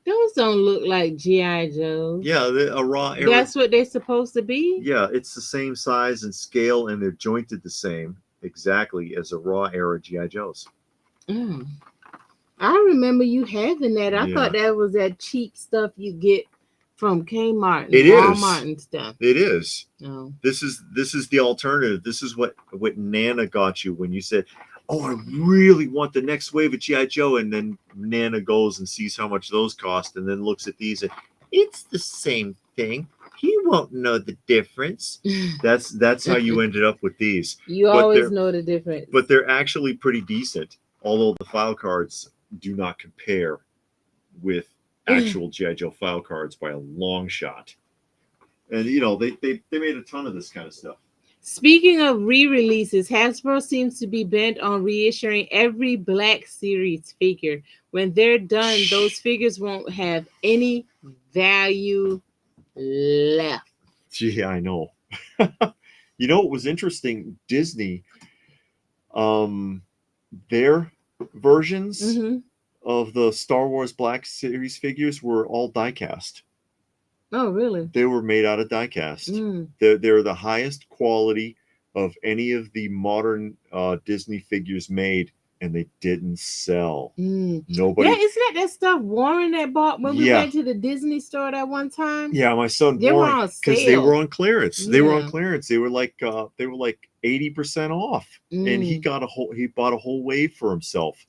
Those don't look like G.I. Joes. Yeah, a raw era. That's what they're supposed to be? Yeah, it's the same size and scale, and they're jointed the same exactly as a raw era G.I. Joes. I remember you having that. I thought that was that cheap stuff you get from Kmart and Walmart and stuff. It is. Oh. This is the alternative. This is what Nana got you when you said, oh, I really want the next wave of G.I. Joe. And then Nana goes and sees how much those cost and then looks at these and it's the same thing. He won't know the difference. That's how you ended up with these. You always know the difference. But they're actually pretty decent, although the file cards do not compare with actual G.I. Joe file cards by a long shot. And, they made a ton of this kind of stuff. Speaking of re-releases, Hasbro seems to be bent on reissuing every Black Series figure. When they're done, those figures won't have any value left. Gee, I know. It was interesting. Disney, their versions of the Star Wars Black Series figures were all die-cast. Oh, really? They were made out of die-cast. They're the highest quality of any of the modern Disney figures made, and they didn't sell. Mm. Yeah, Nobody. isn't that stuff Warren that bought when we Yeah, went to the Disney store that one time? yeah. My son They were Warren, on because they were sale. on clearance. They were on Yeah. clearance. They were like 80% off, and he Mm. got a whole. He bought a whole wave for himself.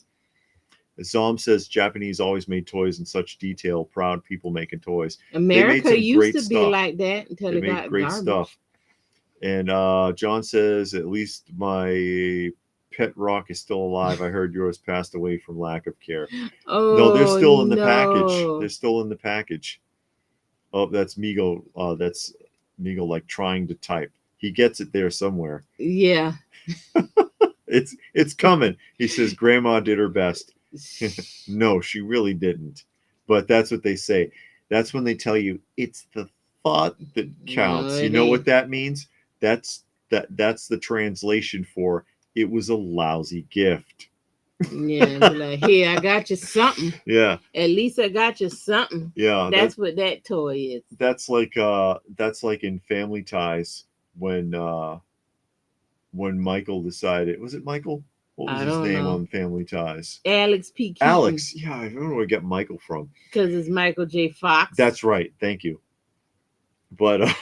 Zom says Japanese always made toys in such detail. Proud people making toys. They made America some used great to be stuff. like that until They it made got great garbage. stuff. And John says, at least my pet rock is still alive. I heard yours passed away from lack of care. No, they're Oh still in the package. no. They're still in the package. Oh, that's Migo. That's Migo like trying to type. He gets it there somewhere. Yeah. It's coming. He says Grandma did her best. No, she really didn't. But that's what they say. That's when they tell you it's the thought that No, counts. You it know what ain't. that means? That's the translation for it was a lousy gift. Yeah, be like, here, I got you something. Yeah. At least I got you something. Yeah, That's what that toy is. that's like in Family Ties when Michael decided, was it Michael? What was I his don't name know. on Family Ties? Alex P. Keaton. Alex. Yeah, I don't know where I get Michael from. Because it's Michael J. Fox. That's right. Thank you. But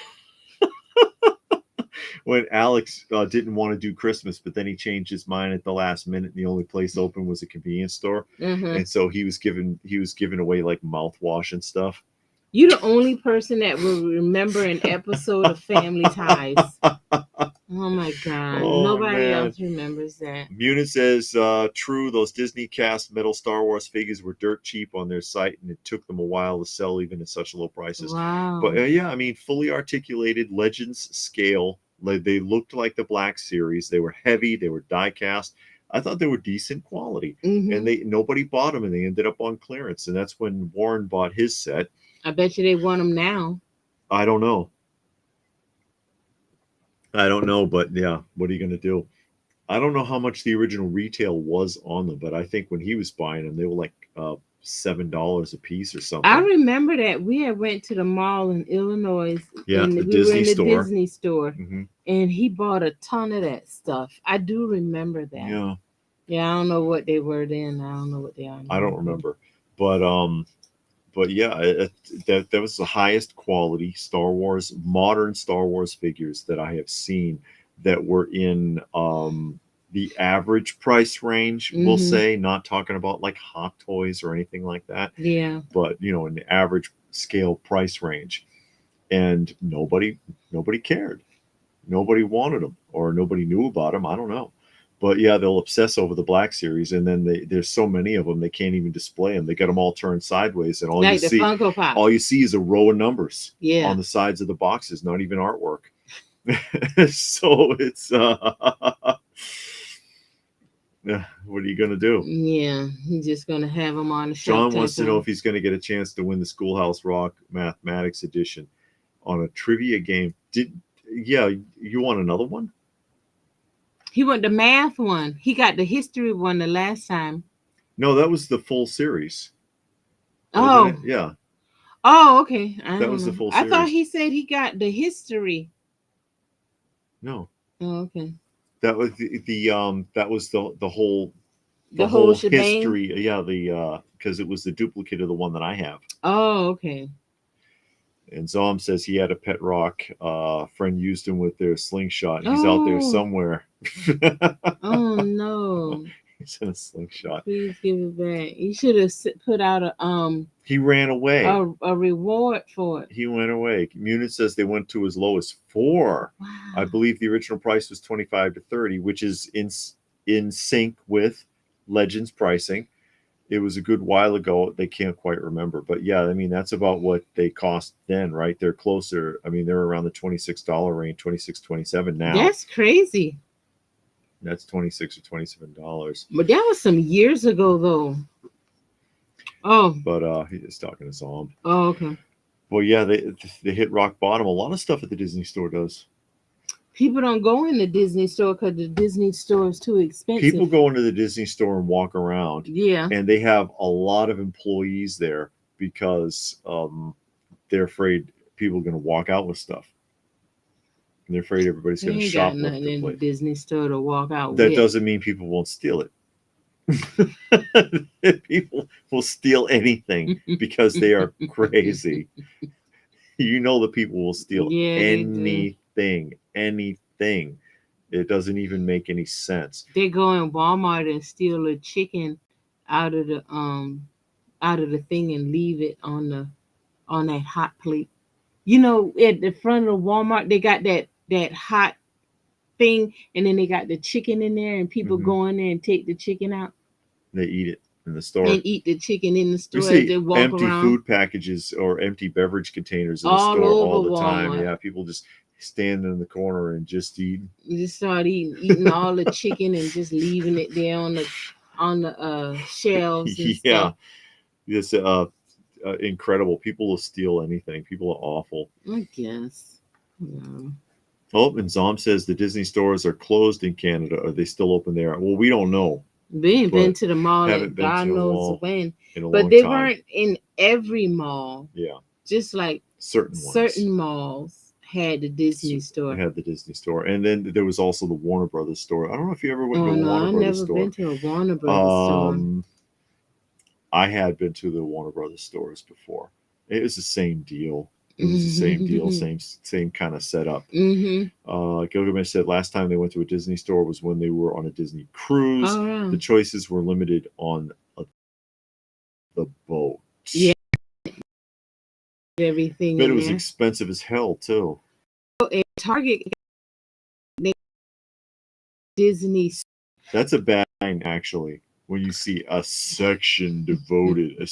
when Alex didn't want to do Christmas, but then he changed his mind at the last minute, and the only place open was a convenience store, and so he was giving away like mouthwash and stuff. You're the only person that will remember an episode of Family Ties. Oh my God. Oh, Nobody man. else remembers that. Munin says, true, those Disney cast metal Star Wars figures were dirt cheap on their site, and it took them a while to sell even at such low prices. Wow. But yeah, I mean, fully articulated Legends scale. Like, they looked like the Black Series. They were heavy. They were die cast. I thought they were decent quality, and nobody bought them, and they ended up on clearance. And that's when Warren bought his set. I bet you they want them now. I don't know. But yeah, what are you going to do? I don't know how much the original retail was on them, but I think when he was buying them, they were like $7 a piece or something. I remember that we had went to the mall in Illinois. Yeah, and the we Disney were in the store. Disney store, and he bought a ton of that stuff. I do remember that. Yeah. Yeah, I don't know what they were then. I don't know what they are now. I don't remember, but yeah, that was the highest quality Star Wars, modern Star Wars figures that I have seen that were in the average price range, we'll say, not talking about like Hot Toys or anything like that. Yeah. But in the average scale price range. And nobody cared. Nobody wanted them, or nobody knew about them. I don't know. But yeah, they'll obsess over the Black Series, and then there's so many of them they can't even display them. They got them all turned sideways, and all like you the see, Funko Pop. all you see is a row of numbers Yeah. on the sides of the boxes, not even artwork. So it's what are you gonna do? Yeah, he's just gonna have them on the John shelf. wants to know if he's gonna get a chance to win the Schoolhouse Rock Mathematics Edition on a trivia game. Yeah, you want another one? He want the math one. He got the history one the last time. No, that was the full series. Oh, it? Yeah. Oh, okay. That was the full I thought series. he said he got the history. No. Oh, okay. That was that was the whole shebang? history. Yeah, because it was the duplicate of the one that I have. Oh, okay. And Zom says he had a pet rock. Friend used him with their slingshot. He's out there somewhere. Oh no. He's in a slingshot. Please give it back. You should have put out a He ran away. A reward for it. He went away. Munich says they went to as low as 4. Wow. I believe the original price was 25 to 30, which is in sync with Legends pricing. It was a good while ago. They can't quite remember, but yeah, I mean that's about what they cost then, right? They're closer. I mean, they're around the $26 range, 26, 27 now. That's crazy. That's $26 or $27. But that was some years ago, though. Oh. But he's talking to Zom. Oh, okay. Well, yeah, they hit rock bottom. A lot of stuff at the Disney store does. People don't go in the Disney store because the Disney store is too expensive. People go into the Disney store and walk around. Yeah. And they have a lot of employees there because they're afraid people are going to walk out with stuff. they're afraid everybody's They going to ain't got shoplift nothing the in the place. Disney store to walk out That with. doesn't mean people won't steal it. People will steal anything because they are crazy. You know, the people will steal Yeah, they do. anything. It doesn't even make any sense. They go in Walmart and steal a chicken out of the out of the thing and leave it on that hot plate. You know, at the front of Walmart, they got that hot thing, and then they got the chicken in there, and people Mhm. go in there and take the chicken out They eat it in the store. and eat the chicken in the You store as see they walk empty around food packages or empty beverage containers in the all store over all the time. Walmart. Yeah, people just standing in the corner and just eating. You just start eating all the chicken and just leaving it there on the shelves and Yeah, stuff. it's incredible. People will steal anything. People are awful. I guess. Yeah. Oh, and Zom says the Disney stores are closed in Canada. Are they still open there? Well, we don't know. We ain't been But to the mall haven't at been God to a knows mall when. in a But long they time. weren't in every mall. Yeah, Just like certain certain ones. malls had the Disney They store. had the Disney store, and then there was also the Warner Brothers store. I don't know if you ever went to Oh a no, Warner I Brothers never store. been to a Warner Brothers store. I had been to the Warner Brothers stores before. It was the same deal. It was the same deal, same kind of setup. Mm-hmm. Gilgamesh said last time they went to a Disney store was when they were on a Disney cruise. Oh wow. The choices were limited on the boat. Yeah, everything But it in was there. expensive as hell too. Oh, at Target, they Disney. That's a bad sign, actually, when you see a section devoted.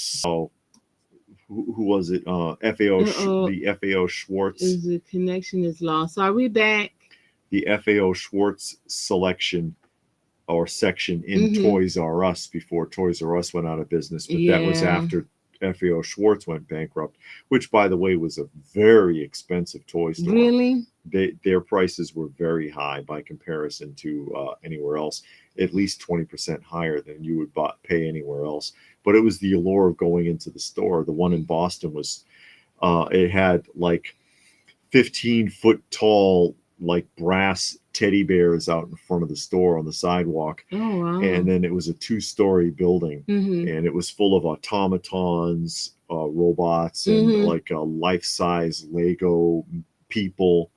Who was it? FAO, Uh-oh, the FAO Schwartz, the connection is lost. Are we back? the FAO Schwartz selection or section in Mm-hmm. Toys R Us before Toys R Us went out of business, but that was Yeah. after FAO Schwartz went bankrupt, which, by the way, was a very expensive toy store. Really? Their prices were very high by comparison to anywhere else, at least 20% higher than you would pay anywhere else. But it was the allure of going into the store. The one in Boston was, it had like 15-foot tall, like brass teddy bears out in front of the store on the sidewalk. Oh wow. And then it was a 2-story building, Mm-hmm. and it was full of automatons, robots, and Mm-hmm. like life-size Lego people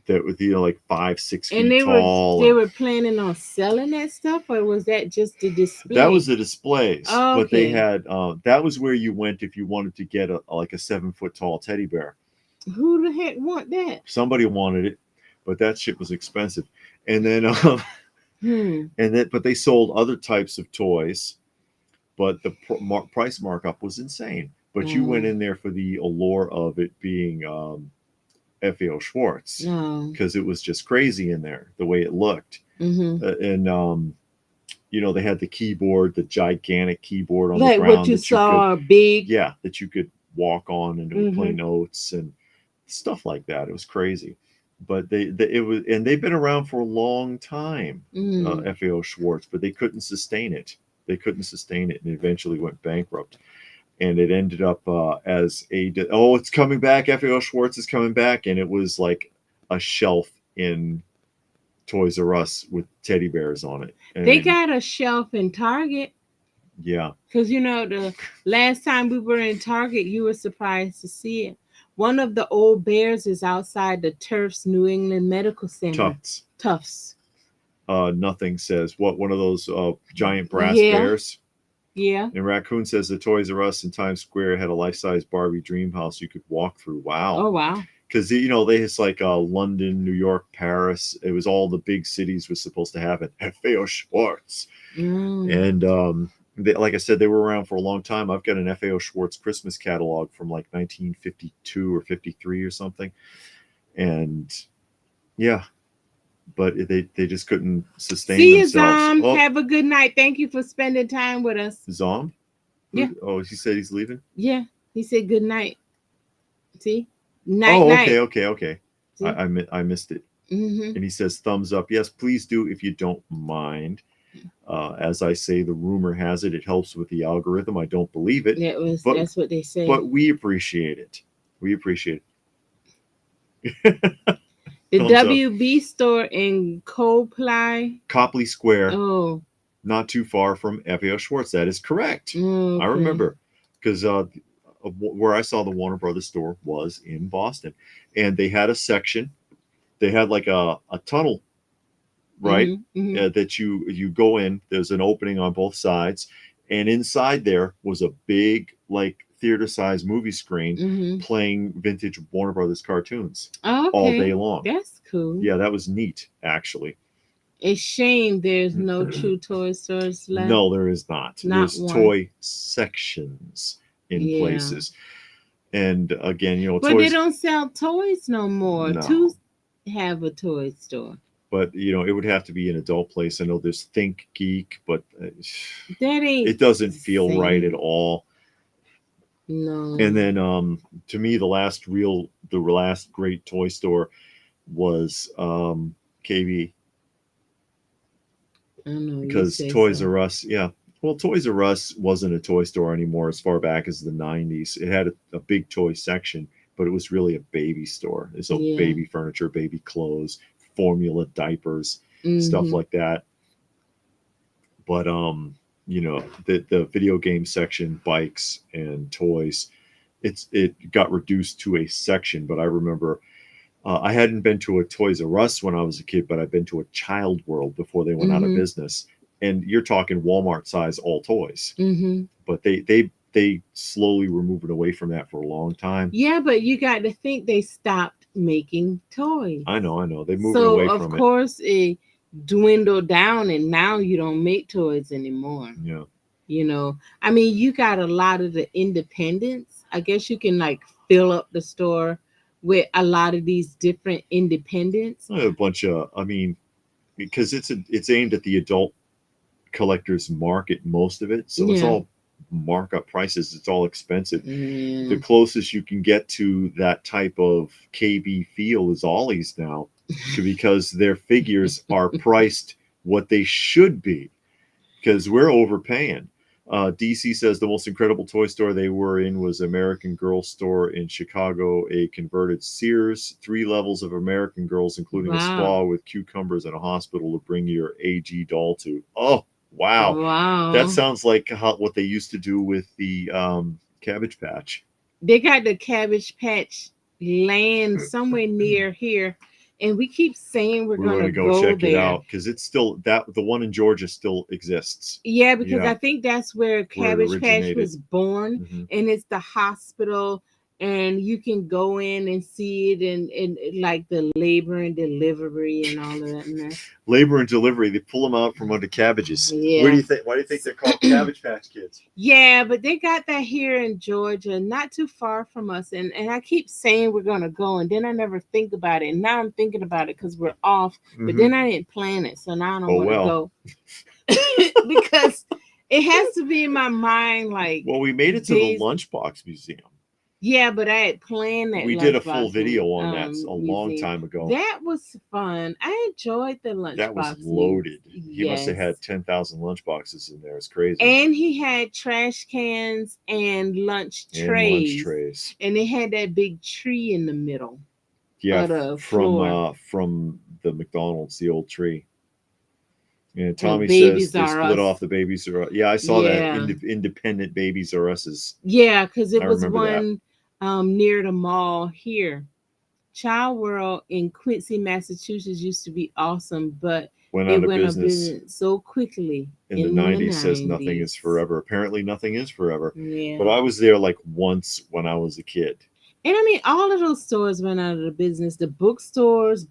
that were, like 5-6 And feet tall. they were planning on selling that stuff, or was that just a display? That was the displays. Oh, But they okay. had that was where you went if you wanted to get like a 7-foot tall teddy bear. Who the heck want that? Somebody wanted it, but that shit was expensive. And then but they sold other types of toys, but the price markup was insane. But you went in there for the allure of it being FAO Schwartz, No. because it was just crazy in there the way it looked. Mm-hmm. And they had the keyboard, the gigantic keyboard on Like the ground what you that you saw, could, big. yeah, that you could walk on and it would play Mm-hmm. notes and stuff like that. It was crazy. But it was, and they've been around for a long time, FAO Schwartz, but they couldn't sustain it. They couldn't sustain it, and eventually went bankrupt. And it ended up as it's coming back. FAO Schwartz is coming back, and it was like a shelf in Toys R Us with teddy bears on it. They got a shelf in Target. Yeah. Because, the last time we were in Target, you were surprised to see it. One of the old bears is outside the Turf's New England Medical Center. Tufts. Nothing says what, one of those giant brass Yeah. bears. Yeah. And Raccoon says the Toys R Us in Times Square had a life-size Barbie dream house you could walk through. Wow. Oh, wow. Because, they it's like London, New York, Paris. It was all the big cities was supposed to have it. FAO Schwartz. And like I said, they were around for a long time. I've got an FAO Schwartz Christmas catalog from like 1952 or 53 or something. And yeah, but they just couldn't sustain themselves. See you, Zom. Have a good night. Thank you for spending time with us. Zom? Yeah. Oh, he said he's leaving? Yeah. He said good night. See? Night. Okay. I missed it. Mm-hmm. And he says, thumbs up. Yes, please do if you don't mind. As I say, the rumor has it helps with the algorithm. I don't believe it. That's what they say. But we appreciate it. We appreciate it. The Thumbs up. WB store in Copley. Copley Square, Oh, not too far from FAO Schwartz. That is correct. I okay. remember because where I saw the Warner Brothers store was in Boston, and they had a section. They had like a tunnel, right? Mhm. Mhm. That you go in. There's an opening on both sides, and inside there was a big like theater-sized movie screen Mhm. playing vintage Warner Brothers cartoons Oh, all day okay. long. That's cool. Yeah, that was neat, actually. It's shame there's no true toy stores left. No, there is not. Not There's one. toy sections in Yeah. places. And again, But they toys, don't sell toys no more. To no. have a toy store. But, it would have to be an adult place. I know there's Think Geek, but That ain't it doesn't the feel right at same. all. And No. then to me, the last great toy store was KB, I know you because say Toys so. R Us, yeah. Well, Toys R Us wasn't a toy store anymore as far back as the 90s. It had a big toy section, but it was really a baby store. So Yeah. baby furniture, baby clothes, formula diapers, stuff Mhm. like that. But the video game section, bikes and toys, it got reduced to a section. But I remember I hadn't been to a Toys R Us when I was a kid, but I've been to a Child World before they went out of Mhm. business. And you're talking Walmart size all toys. Mhm. But they slowly were moving away from that for a long time. Yeah, but you got to think they stopped making toys. I know. They're moving So away of from it. course it dwindled down and now you don't make toys anymore. Yeah. I mean, you got a lot of the independents. I guess you can like fill up the store with a lot of these different independents. A bunch of, I mean, because it's aimed at the adult collectors market, most of it. So it's Yeah. all markup prices. It's all expensive. The Yeah. closest you can get to that type of KB feel is Ollie's now, because their figures are priced what they should be, because we're overpaying. DC says the most incredible toy store they were in was American Girl store in Chicago, a converted Sears, 3 levels of American Girls, including a Wow. spa with cucumbers and a hospital to bring your AG doll to. Oh, wow. That Wow. sounds like what they used to do with the Cabbage Patch. They got the Cabbage Patch land somewhere near here, and we keep saying we're We're going gonna to go go check it there. out because it's still that the one in Georgia still exists. Yeah, because Yeah, I think that's where where it Cabbage Patch originated. was born, Hmm. and it's the hospital, and you can go in and see it, and like the labor and delivery and all of that mess. Labor and delivery, they pull them out from under cabbages. Where do Yeah. you think? Why do you think they're called Cabbage Patch Kids? Yeah, but they got that here in Georgia, not too far from us. And I keep saying we're gonna go, and then I never think about it. And now I'm thinking about it because we're off. But Hmm. then I didn't plan it, so now I don't Oh want to well. go because it has to be in my mind like Well, we made it to the days. Lunchbox Museum. Yeah, but I had planned that We did a full lunchbox video on that a long museum. time ago. That was fun. I enjoyed the That was lunchbox loaded. He must have Yes. had 10,000 lunchboxes in there. It's crazy. And he had trash cans and lunch And lunch trays. trays. And it had that big tree in the middle Yeah, of the floor. from the McDonald's, the old tree. And And Tommy says Babies they R split Us. off the Babies R Us. Yeah, I saw that Yeah. independent Babies R Us's. Yeah, because I it was remember that. one near the mall here. Child World in Quincy, Massachusetts used to be awesome, but Went it out of went up business in so quickly in the in the 90s. Says nothing is 90s. forever. Apparently, nothing is forever. But Yeah. I was there like once when I was a kid. And I mean, all of those stores went out of the business. The bookstores,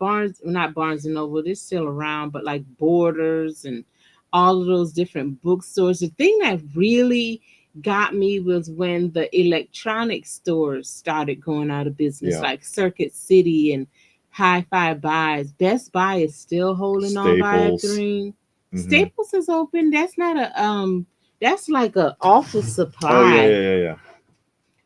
not Barnes and Noble, they're still around, but like Borders and all of those different bookstores. The thing that really got me was when the electronic stores started going out of business, Yeah. like Circuit City and Hi-Fi Buys. Best Buy is still holding on by a Staples. thread. Mm-hmm. Staples is open. That's not that's like a office Oh supply. yeah.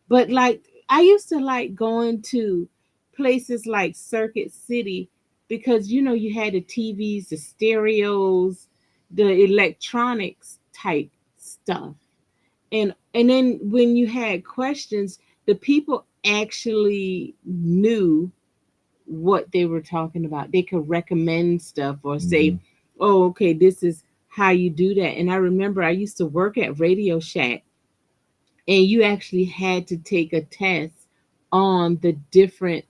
But like I used to like going to places like Circuit City because you had the TVs, the stereos, the electronics type stuff. And then when you had questions, the people actually knew what they were talking about. They could recommend stuff or say, Mhm. oh, okay, this is how you do that. And I remember I used to work at Radio Shack, and you actually had to take a test on the different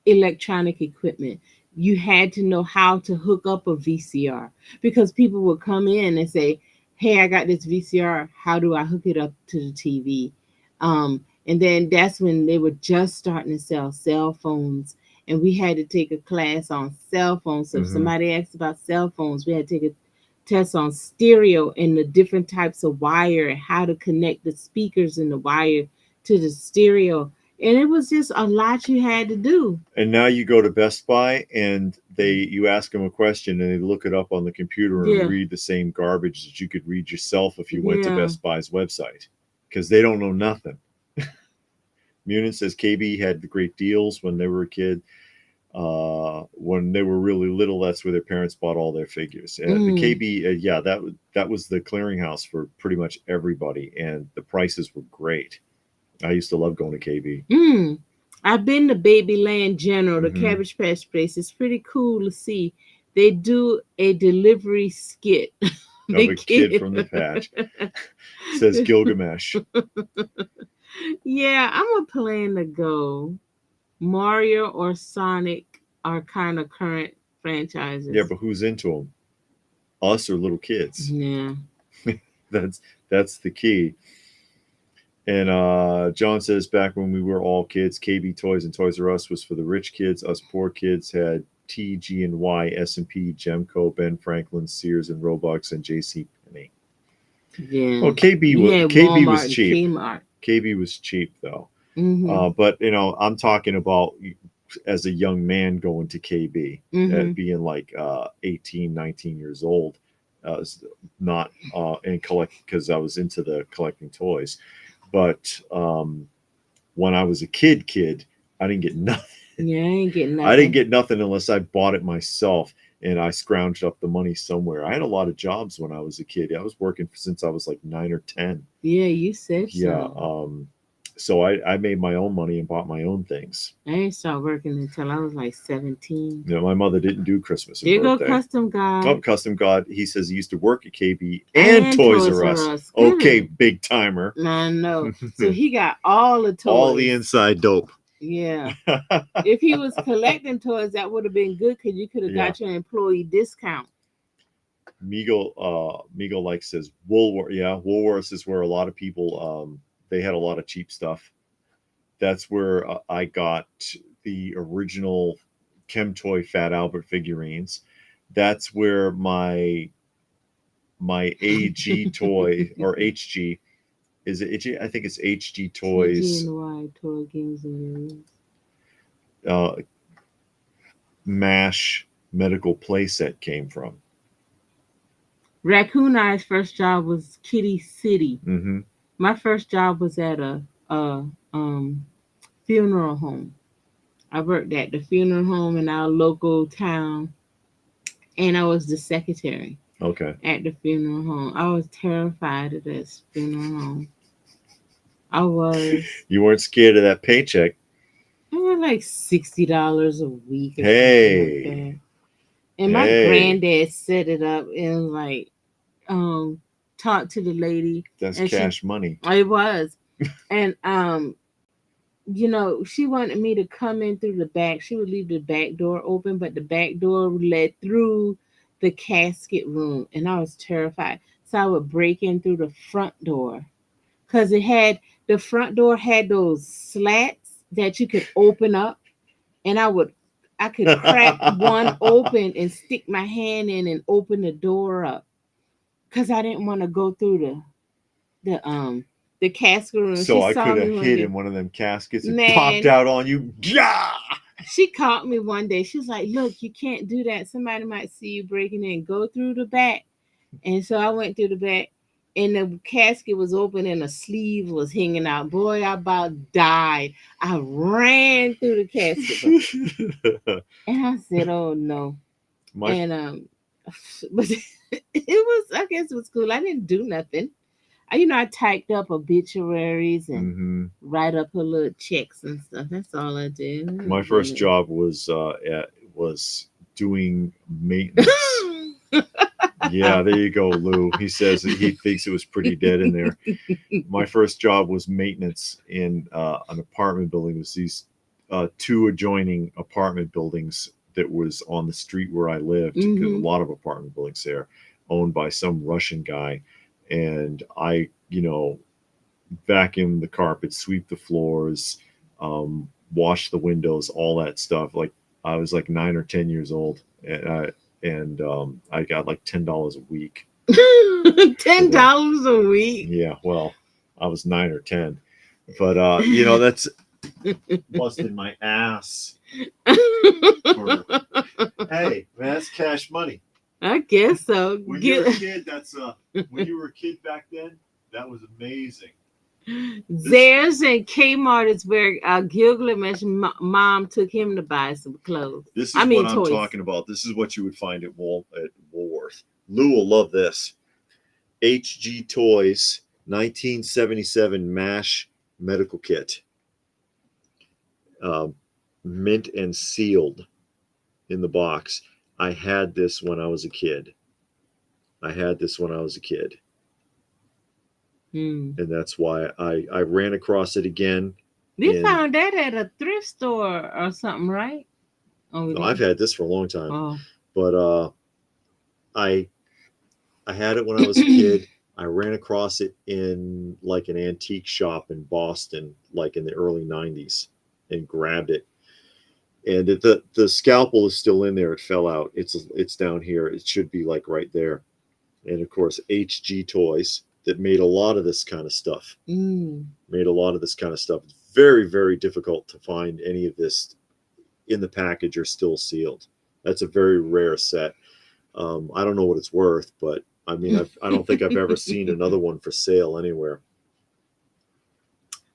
electronic equipment. You had to know how to hook up a VCR, because people would come in and say, "Hey, I got this VCR. How do I hook it up to the TV?" And then that's when they were just starting to sell cell phones, and we had to take a class on cell phones. So if Mhm. somebody asked about cell phones, we had to take a test on stereo and the different types of wire and how to connect the speakers and the wire to the stereo. And it was just a lot you had to do. And now you go to Best Buy and you ask them a question and they look it up on the computer and Yeah, read the same garbage that you could read yourself if you went to yeah. Best Buy's website, because they don't know nothing. Munin says KB had the great deals when they were a kid. When they were really little, that's where their parents bought all their figures. The Mm, KB, yeah, that was the clearinghouse for pretty much everybody, and the prices were great. I used to love going to KB. mm. I've been to Babyland General, the Hmm. Cabbage Patch place. It's pretty cool to see. They do a delivery skit. Of They a kid give. from the patch, says Gilgamesh. Yeah, I'm a plan to go. Mario or Sonic are kind of current Yeah, franchises. but who's into them? Us or little kids? Yeah. That's that's the key. And John says back when we were all kids, KB Toys and Toys R Us was for the rich kids. Us poor kids had T, G, and Y, S&P, Gemco, Ben Franklin, Sears, and Robux, and JC Penney. Yeah. Well, We had KB was Walmart and cheap. Kmart. KB was cheap though. Mm-hmm. But I'm talking about as a young man going to KB, Mm-hmm. being like 18, 19 years old, not and collect because I was into the collecting toys. But when I was a kid, I didn't get nothing. Yeah, I ain't getting I didn't nothing. get nothing unless I bought it myself and I scrounged up the money somewhere. I had a lot of jobs when I was a kid. I was working since I was like 9 or 10. Yeah, you said Yeah. so. So I made my own money and bought my own things. I didn't start working until I was like 17. My mother didn't do Christmas and There go birthday. Custom Oh, God Custom God. He says he used to work at KB and and Toys Toys R R Us. Us. Okay, Good. big timer. I know. So he got all the All the toys. inside dope. Yeah. If he was collecting toys, that would have been good because you could have Yeah. got your employee discount. Migo like says Woolworth. Yeah, Woolworths is where a lot of people they had a lot of cheap stuff. That's where I got the original Chem Toy Fat Albert figurines. That's where my AG toy or HG is it HG? I think it's HG Toys TG&Y Toy Games and Games. uh, MASH medical playset came from. Raccoon Eye's first job was Kitty City. Mm-hmm. My first job was at a um funeral home. I worked at the funeral home in our local town, and I was the secretary Okay. at the funeral home. I was terrified of this funeral home. I was. You weren't scared of that paycheck. I was like $60 a week or something like Hey, that. And my hey, granddad set it up and like talked to the lady, that's and she cash money. it was. And she wanted me to come in through the back. She would leave the back door open, but the back door led through the casket room, and I was terrified. So I would break in through the front door because the front door had those slats that you could open up, and I could crack one open and stick my hand in and open the door up because I didn't want to go through the casket room. She So I saw could me have one hid day. in one of them caskets and popped Man, out on you. Yeah. she caught me one day. She was like, "Look, you can't do that. Somebody might see you breaking in. Go through the back." And so I went through the back, and the casket was open, and a sleeve was hanging out. Boy, I about died. I ran through the casket, and I said, "Oh no!" My And but it was, I guess, it was cool. I didn't do nothing. I typed up obituaries and Hmm. write up her little checks and stuff. That's all I did. My first job was doing maintenance. Yeah, there you go, Lou. He says that he thinks it was pretty dead in there. My first job was maintenance in an apartment building. It was these two adjoining apartment buildings that was on the street where I lived, because a lot of apartment buildings there owned by some Russian guy. And I, vacuum the carpet, sweep the floors, wash the windows, all that stuff. Like I was like 9 or 10 years old, and I got like $10 a week. $10 a week. Yeah, well, I was 9 or 10, but that's busted my ass. Hey, man, that's cash money. I guess so. When you're a kid, when you were a kid back then, that was amazing. Zayre's and Kmart is where Gilgamesh mom took him to buy some clothes. This is what I'm talking about. This is what you would find at Woolworth. Lou will love this. HG Toys 1977 MASH medical kit. Mint and sealed in the box. I had this when I was a kid. And that's why I ran across it again. They found that at a thrift store or something, right? No, I've had this for a long time. Oh. But I had it when I was a kid. I ran across it in like an antique shop in Boston, like in the early 90s, and grabbed it. And the scalpel is still in there. It fell out. It's down here. It should be like right there. And of course, HG Toys that made a lot of this kind of stuff. It's very, very difficult to find any of this in the package or still sealed. That's a very rare set. I don't know what it's worth, but I mean, I don't think I've ever seen another one for sale anywhere.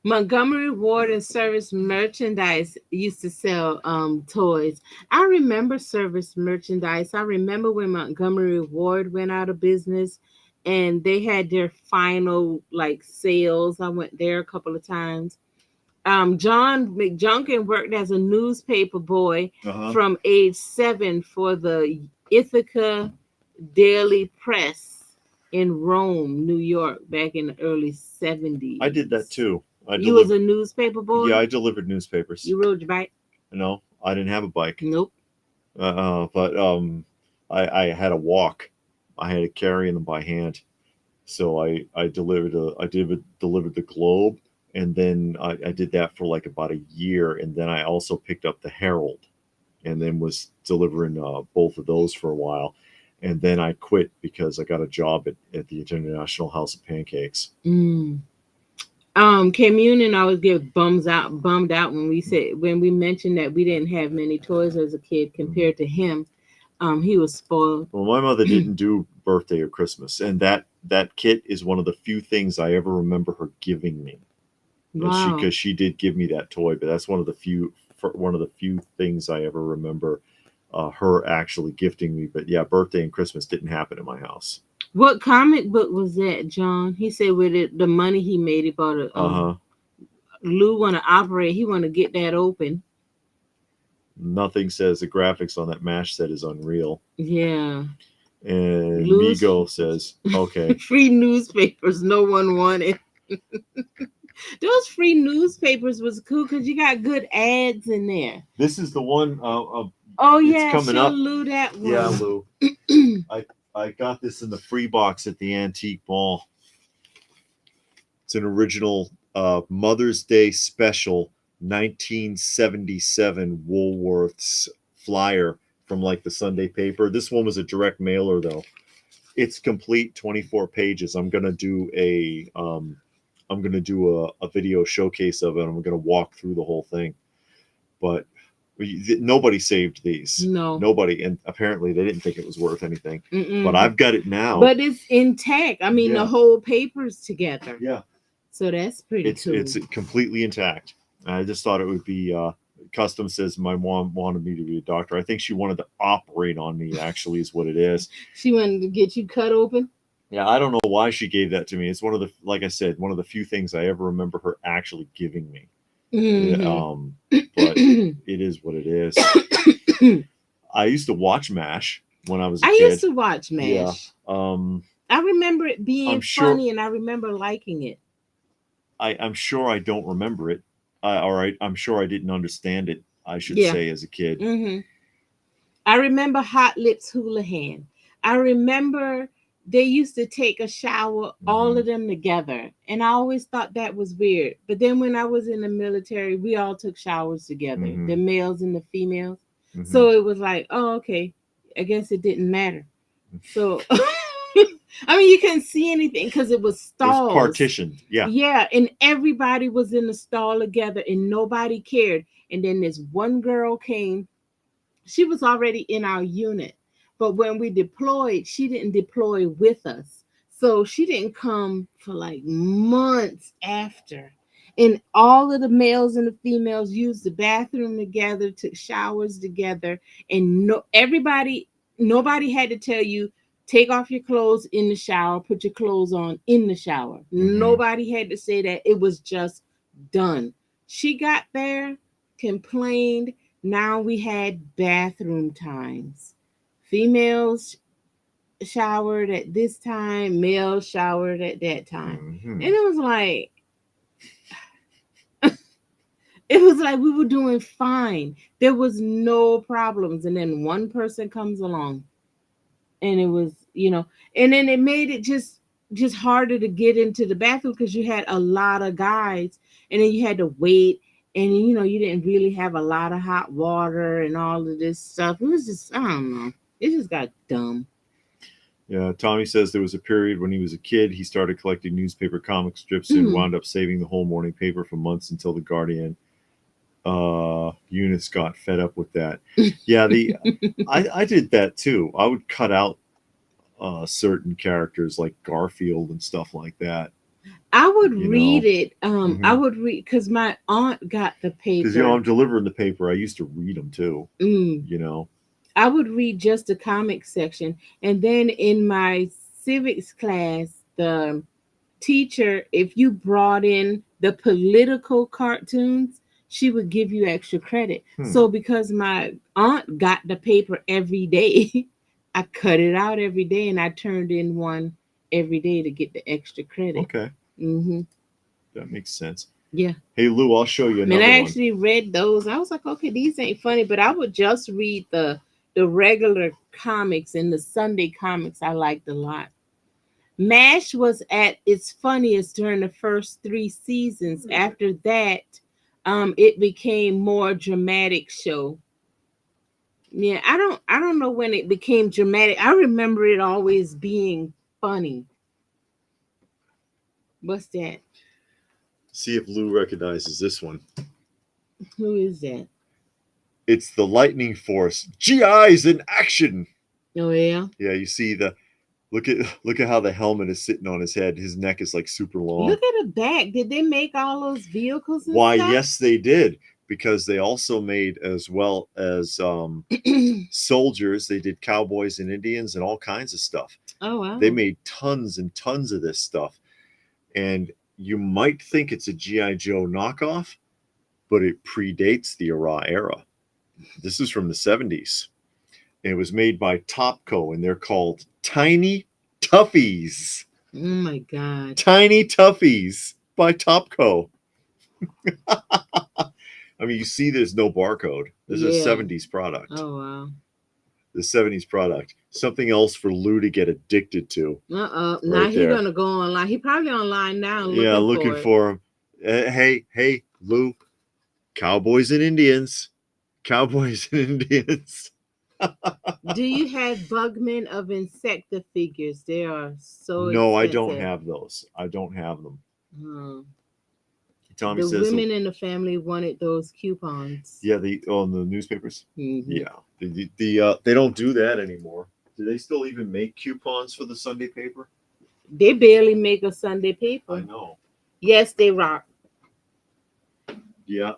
Montgomery Ward and Service Merchandise used to sell toys. I remember Service Merchandise. I remember when Montgomery Ward went out of business and they had their final like sales. I went there a couple of times. John McJunkin worked as a newspaper boy from age 7 for the Ithaca Daily Press in Rome, New York, back in the early 70s. I did that too. You was a newspaper boy? Yeah, I delivered newspapers. You rode your bike? No, I didn't have a bike. Nope. But I had a walk. I had to carry them by hand. So I delivered the Globe, and then I did that for like about a year, and then I also picked up the Herald, and then was delivering both of those for a while, and then I quit because I got a job at the International House of Pancakes. Communion always get bummed out when we mentioned that we didn't have many toys as a kid compared to him. He was spoiled. Well, my mother didn't do birthday or Christmas, and that kit is one of the few things I ever remember her giving me. Wow. Because she did give me that toy, but that's one of the few things I ever remember her actually gifting me. But yeah, birthday and Christmas didn't happen in my house. What comic book was that, John? He said with the money he made, he bought a. Lou want to operate. He want to get that open. Nothing says the graphics on that MASH set is unreal. Yeah. And Migo says, okay. Free newspapers no one wanted. Those free newspapers was cool because you got good ads in there. This is the one. Oh yeah, coming up. Lou that one. Yeah, Lou. I got this in the free box at the Antique Mall. It's an original Mother's Day special 1977 Woolworths flyer from like the Sunday paper. This one was a direct mailer though. It's complete, 24 pages. I'm gonna do a video showcase of it. I'm gonna walk through the whole thing, but nobody saved these. No, nobody, and apparently they didn't think it was worth anything. But I've got it now. But it's intact. I mean, the whole paper's together. Yeah. So that's pretty cool. It's completely intact. I just thought it would be. Custom says my mom wanted me to be a doctor. I think she wanted to operate on me. Actually, is what it is. She wanted to get you cut open. Yeah, I don't know why she gave that to me. It's one of the, like I said, one of the few things I ever remember her actually giving me. Hmm. But it is what it is. I used to watch MASH when I was a I used kid. to watch Yeah. MASH. I remember it being I'm sure. funny, and I remember liking it. I'm sure I don't remember it. All right. I'm sure I didn't understand it. I should Yeah. say as a kid. Hmm. I remember Hot Lips Houlihan. I remember they used to take a shower, all Mhm. of them together. And I always thought that was weird. But then when I was in the military, we all took showers together, the Mhm. males and the females. Mhm. So it was like, oh, okay. I guess it didn't matter. So, I mean, you couldn't see anything because it was It was stalls. partitioned. Yeah. Yeah, and everybody was in the stall together and nobody cared. And then this one girl came. She was already in our unit, but when we deployed, she didn't deploy with us. So she didn't come for like months after. And all of the males and the females used the bathroom together, took showers together, and nobody had to tell you take off your clothes in the shower, put your clothes on in the shower. Mhm. Nobody had to say that. It was just done. She got there, complained. Now we had bathroom times. Females showered at this time, males showered at that time. And Mhm. it was like we were doing fine. There was no problems. And then one person comes along and it was, and then it made it just harder to get into the bathroom because you had a lot of guys and then you had to wait, and you didn't really have a lot of hot water and all of this stuff. It was just, I don't know, it just got dumb. Yeah, Tommy says there was a period when he was a kid. He started collecting newspaper comic strips and Mm. wound up saving the whole morning paper for months until the Guardian units got fed up with that. Yeah, the I did that too. I would cut out certain characters like Garfield and stuff like that. I would You read know, it. I because would read because my aunt got the I'm paper. delivering the paper. I used to read them too. Mm. You know. I would read just the comic section, and then in my civics class, the teacher, if you brought in the political cartoons, she would give you extra credit. Hmm. So because my aunt got the paper every day, I cut it out every day and I turned in one every day to get the extra credit. Okay, Hmm. that makes sense. Yeah. Hey Lou, I'll show you And another I one. actually read those. I was like, okay, these ain't funny, but I would just read the regular comics, and the Sunday comics I liked a lot. MASH was at its funniest during the first three seasons. After that, it became more dramatic show. Yeah, I don't know when it became dramatic. I remember it always being funny. What's that? See if Lou recognizes this one. Who is that? It's the Lightning Force. GIs in action. Oh yeah. Yeah, you see the look at how the helmet is sitting on his head. His neck is like super long. Look at the back. Did they make all those vehicles and Why, stuff? yes, they did, because they also made, as well as soldiers, they did cowboys and Indians and all kinds of stuff. Oh They wow. made tons and tons of this stuff, and you might think it's a GI Joe knockoff, but it predates the era. This is from the 70s. And it was made by Topco, and they're called Tiny Toughies. Oh my god. Tiny Toughies by Topco. I mean, you see, there's no barcode. This is a Yeah. 70s product. Oh wow. The 70s product. Something else for Lou to get addicted to Now right he there. gonna go online. He probably online now Yeah, looking looking for it. for him. Hey, Lou. Cowboys and Indians. Cowboys and Indians. Do you have Bugman of Insecta figures? They are so No, I don't expensive. have those. I don't have them. Hmm. Tommy The says, women in the family wanted those coupons. yeah, the on the newspapers. Hmm. Yeah, they don't do that anymore. Do they still even make coupons for the Sunday paper? They barely make a Sunday I paper. know. Yes, they rock. Yeah,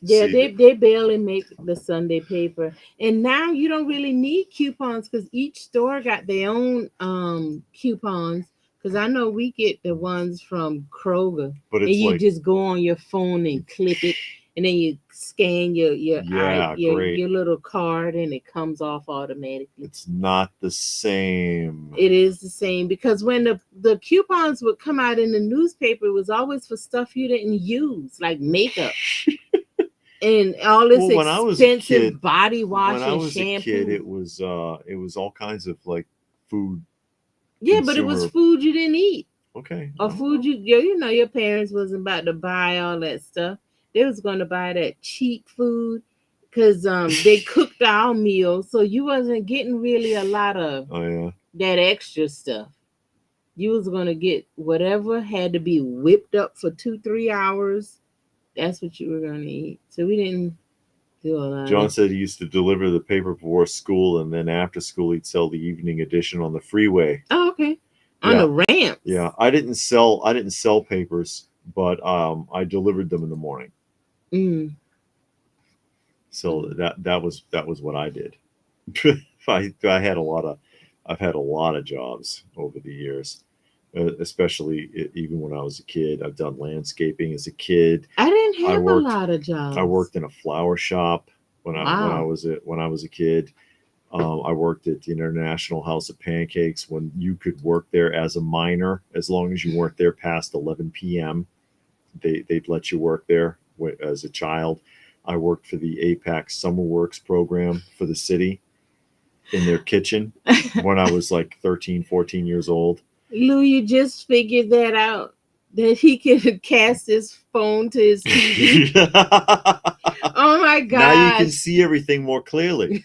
Yeah, See, they barely make the Sunday paper, and now you don't really need coupons because each store got their own coupons. Because I know we get the ones from Kroger, but and it's you like, just go on your phone and clip it, and then you scan yeah, great. your little card, and it comes off automatically. It's not the same. It is the same because when the coupons would come out in the newspaper, it was always for stuff you didn't use, like makeup and all this Well, when I was a kid, expensive body wash and shampoo. it was all kinds of like food Yeah, but it was consumer. food you didn't eat Okay, or food you know your parents wasn't about to buy all that stuff. They was going to buy that cheap food because they cooked our meals, so you wasn't getting really a lot of oh yeah. that extra stuff. You was going to get whatever had to be whipped up for 2-3 hours. That's what you were going to eat. So we didn't do a lot of John that. said he used to deliver the paper before school, and then after school he'd sell the evening edition on the freeway. Oh, okay. On Yeah, the ramps. yeah. I didn't sell papers, but I delivered them in the morning. Mm. So that was what I did. I had a lot of I've had a lot of jobs over the years, especially even when I was a kid. I've done landscaping as a kid. I didn't I have a worked lot of I jobs. worked in a flower shop Wow. when I was a kid. I worked at the International House of Pancakes when you could work there as a minor as long as you weren't there past 11 p.m. They'd let you work there as a child. I worked for the APAC Summer Works program for the city in their kitchen when I was like 13, 14 years old. Lou, you just figured that out. That he could cast his phone to his TV. Oh my Now you can gosh. see everything more clearly.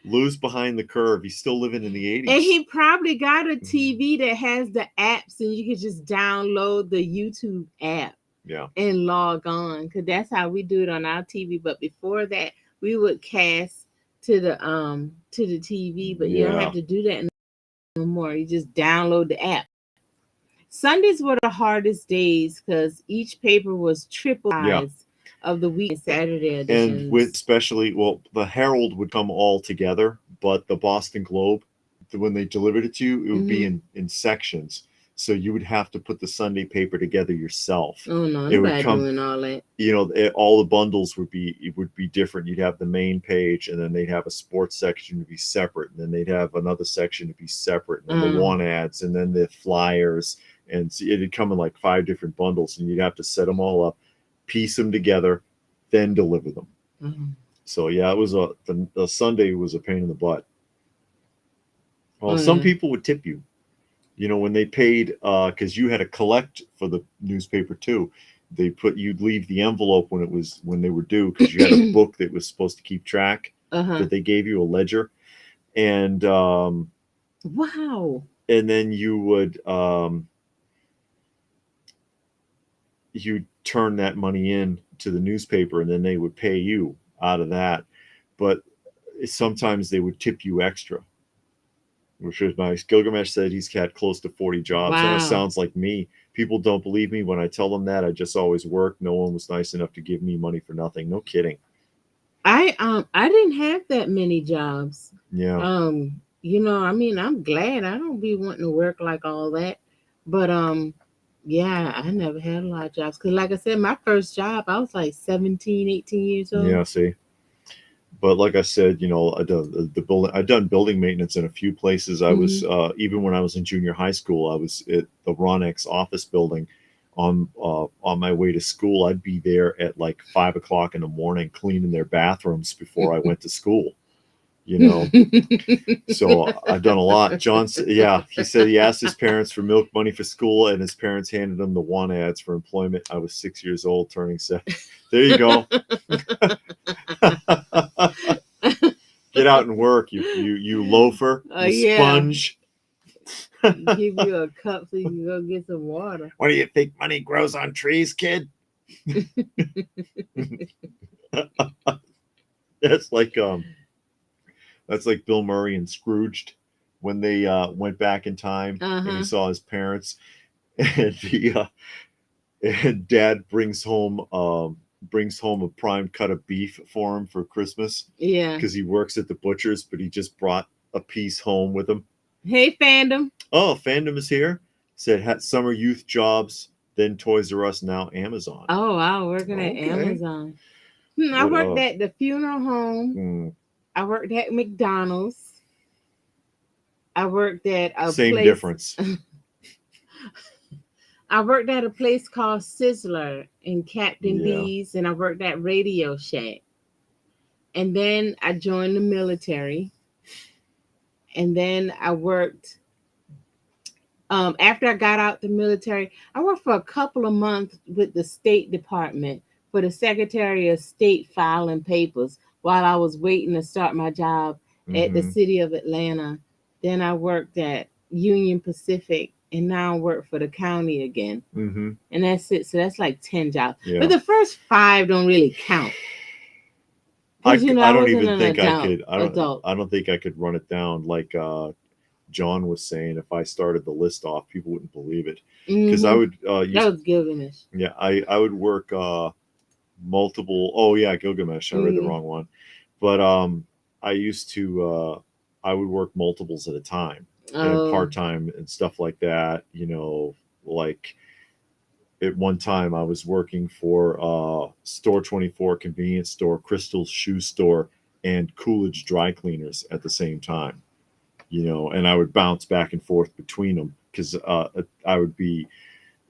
Lou's behind the curve. He's still living in the And 80s. he probably got a TV that has the apps and you can just download the YouTube app Yeah. and log on. Cause that's how we do it on our TV. But before that, we would cast to the TV, but you don't Yeah. have to do that no more. You just download the app. Sundays were the hardest days because each paper was triple Yeah. size of the week and Saturday And with editions. especially, well, the Herald would come all together, but the Boston Globe, when they delivered it to you, it would be Hmm. in sections. So you would have to put the Sunday paper together yourself. Oh no, It would nobody come, doing all that. all the bundles would be different. You'd have the main page, and then they'd have a sports section to be separate, and then they'd have another section to be separate, and then the Um, want ads, and then the flyers, and so it'd come in like 5 different bundles, and you'd have to set them all up, piece them together, then deliver them. um, So yeah, it was the Sunday was a pain in the butt. Well, oh some yeah. people would tip you, when they paid, because you had to collect for the newspaper too. They put you'd leave the envelope when they were due because you had a book that was supposed to keep track Uh-huh. that they gave you a ledger, and Wow. then you turn that money in to the newspaper, and then they would pay you out of that. But sometimes they would tip you extra, which was nice. Gilgamesh said he's had close to 40 jobs. That Wow. sounds like me. People don't believe me when I tell them that. I just always worked. No one was nice enough to give me money for nothing. No kidding. I didn't have that many jobs. Yeah. I mean, I'm glad I don't be wanting to work like all that. But yeah, I never had a lot of jobs. Cause like I said, my first job, I was like 17, 18 years old. Yeah. See, but like I said, I've done building maintenance in a few places. I was Hmm. even when I was in junior high school, I was at the Ronex office building. On my way to school, I'd be there at like 5 o'clock in the morning cleaning their bathrooms before I went to school. You know, So I've done a lot. John said, yeah, he said he asked his parents for milk money for school, and his parents handed him the want ads for employment. I was 6 years old, turning 7. There you go. Get out and work, you loafer, you Yeah, sponge. give you a cup so you can go get some water. What do you think money grows on trees, kid? That's like Bill Murray and Scrooged when they went back in time Uh and he huh. saw his parents, and and Dad brings home a prime cut of beef for him for Christmas Yeah. because he works at the butcher's, but he just brought a piece home with him. Hey, fandom. Oh, fandom is here. Said had summer youth jobs, then Toys R Us, now Amazon. Oh, wow, working at Okay. Amazon. I What worked at the funeral home. mm, I worked at McDonald's. I worked at a same place. difference. I worked at a place called Sizzler in Captain Yeah. D's, and I worked at Radio Shack. And then I joined the military. And then I worked. After I got out the military, I worked for a couple of months with the State Department for the Secretary of State filing papers while I was waiting to start my job at the Mm-hmm. city of Atlanta. Then I worked at Union Pacific, and now I work for the county again. Mm-hmm. And that's it. So that's like 10 jobs. Yeah. But the first 5 don't really count. I, Because, I don't wasn't even an think I adult. could. Adult. I don't think I could run it down like John was saying. If I started the list off, people wouldn't believe it because I would. That was Gilgamesh. Yeah, I would work multiple. Oh yeah, Gilgamesh. I read the wrong one, but I used to. I would work multiples at a time and part time and stuff like that. You know, like at one time I was working for Store 24 convenience store, Crystal's shoe store, and Coolidge dry cleaners at the same time. You know, and I would bounce back and forth between them because I would be,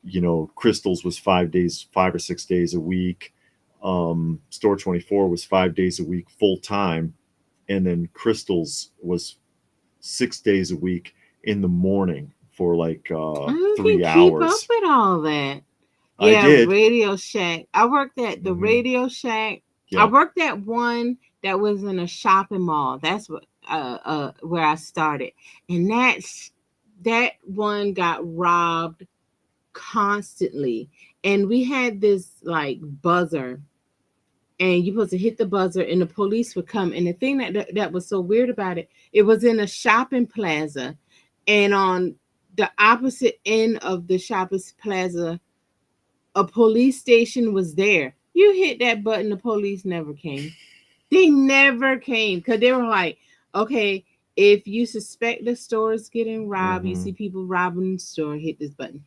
you know, Crystals was 5 or 6 days a week. Store 24 was 5 days a week full time, and then Crystals was 6 days a week in the morning for like 3 hours. Keep up with all that. I Yeah, did. Radio Shack. I worked at the Radio Shack. Yeah. I worked at one that was in a shopping mall. That's what where I started. And that one got robbed constantly. And we had this like buzzer, and you're supposed to hit the buzzer and the police would come. And the thing that was so weird about it, it was in a shopping plaza, and on the opposite end of the shopping plaza, a police station was there. You hit that button, the police never came. They never came because they were like, okay, if you suspect the store is getting robbed, you see people robbing the store, hit this button.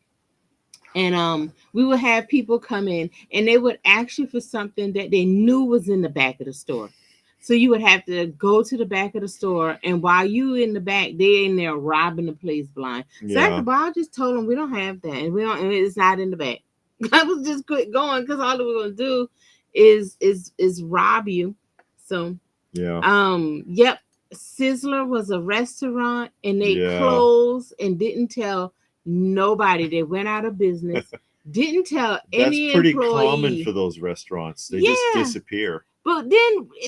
And we would have people come in, and they would ask you for something that they knew was in the back of the store. So you would have to go to the back of the store, and while you in the back, they in there robbing the place blind. So at the bar, I just told them we don't have that, and it's not in the back. I was just quit going because all we're gonna do is rob you. So yep. Sizzler was a restaurant, and they closed and didn't tell nobody. They went out of business. Didn't tell any employee. That's pretty common for those restaurants. They just disappear. But they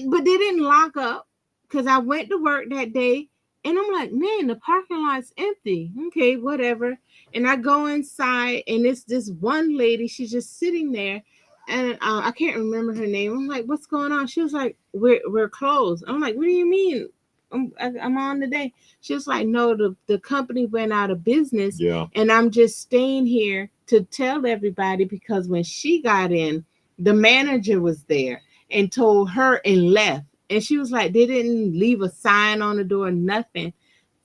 didn't lock up because I went to work that day, and I'm like, man, the parking lot's empty. Okay, whatever. And I go inside, and it's this one lady. She's just sitting there, and I can't remember her name. I'm like, what's going on? She was like, we're closed. I'm like, what do you mean? I'm on today. She was like, no, the company went out of business, and I'm just staying here to tell everybody because when she got in, the manager was there and told her and left. And she was like, they didn't leave a sign on the door, nothing.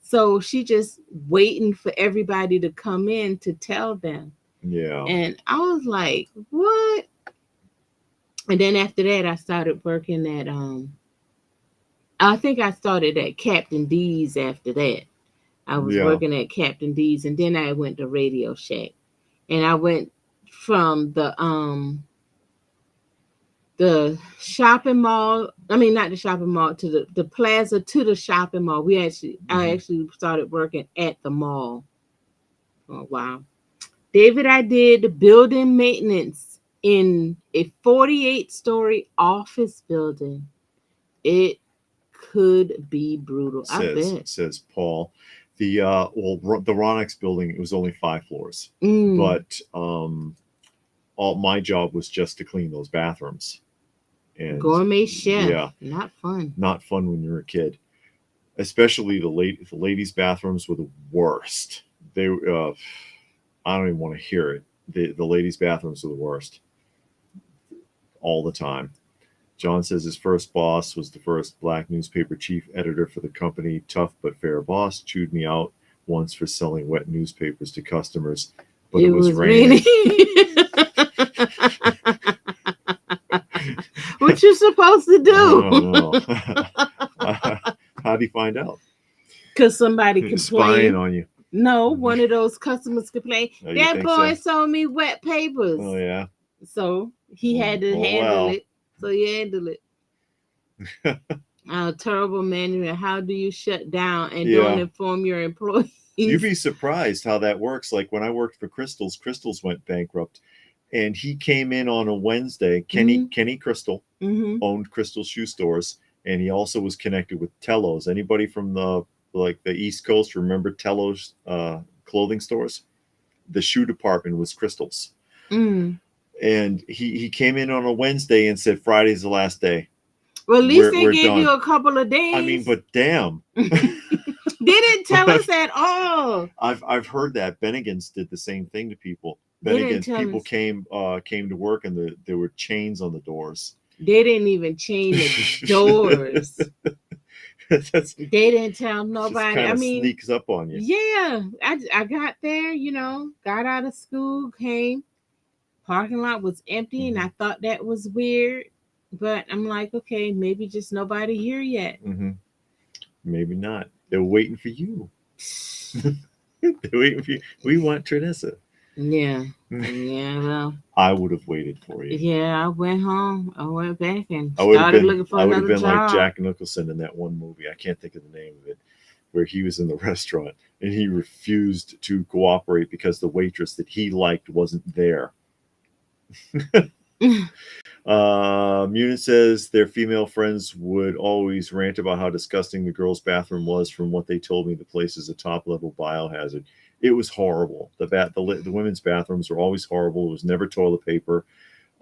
So she just waiting for everybody to come in to tell them. Yeah. And I was like, what? And then after that, I started working at I think I started at Captain D's after that. I was working at Captain D's, and then I went to Radio Shack. And I went from the shopping mall, I mean not the shopping mall, to the plaza to the shopping mall. I actually started working at the mall. Oh wow. David, I did the building maintenance in a 48-story office building. It could be brutal. Says Paul. The the Ronex building, it was only 5 floors. But all my job was just to clean those bathrooms. And gourmet chef. Not fun. Not fun when you're a kid. Especially the ladies' bathrooms were the worst. They I don't even want to hear it. The ladies' bathrooms are the worst all the time. John says his first boss was the first black newspaper chief editor for the company. Tough but fair boss. Chewed me out once for selling wet newspapers to customers, but it was raining. What you supposed to do? How'd he find out? Because somebody Spying complained. on you. No, one of those customers complained. Oh, you That think boy so? sold me wet papers. Oh yeah. So he had to handle it. So he handled it. Terrible management. How do you shut down and don't inform your employees? You'd be surprised how that works. Like when I worked for Crystals went bankrupt, and he came in on a Wednesday. Kenny Crystal owned Crystal shoe stores, and he also was connected with Tello's. Anybody from the East Coast remember Tello's clothing stores? The shoe department was Crystals. And he came in on a Wednesday and said Friday's the last day. Well, at least they gave you a couple of days. I mean, but damn. They didn't tell us at all. I've heard that Bennigan's did the same thing to people. Bennigan's people came to work and there were chains on the doors. They didn't even chain the doors. They didn't tell nobody. I mean, sneaks up on you. Yeah, I got there, got out of school, came, parking lot was empty, and I thought that was weird. But I'm like, okay, maybe just nobody here yet. Maybe not. They're waiting for you. They're waiting for you. We want Trinessa. Yeah. Yeah, well. I would have waited for you. Yeah, I went home. I went back and started looking for another job. I would have been like Jack Nicholson in that one movie. I can't think of the name of it, where he was in the restaurant and he refused to cooperate because the waitress that he liked wasn't there. Munin says their female friends would always rant about how disgusting the girls' bathroom was. From what they told me, the place is a top-level biohazard. It was horrible. The women's bathrooms were always horrible. It was never toilet paper.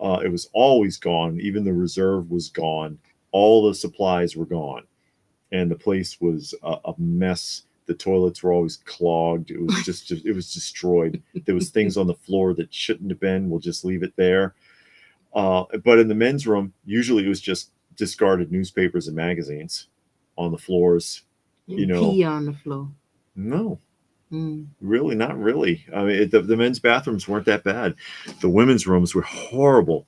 It was always gone. Even the reserve was gone. All the supplies were gone, and the place was a mess. The toilets were always clogged. It was just it was destroyed. There was things on the floor that shouldn't have been. We'll just leave it there. But in the men's room, usually it was just discarded newspapers and magazines on the floors. Pee on the floor. No, really, not really. I mean, the men's bathrooms weren't that bad. The women's rooms were horrible.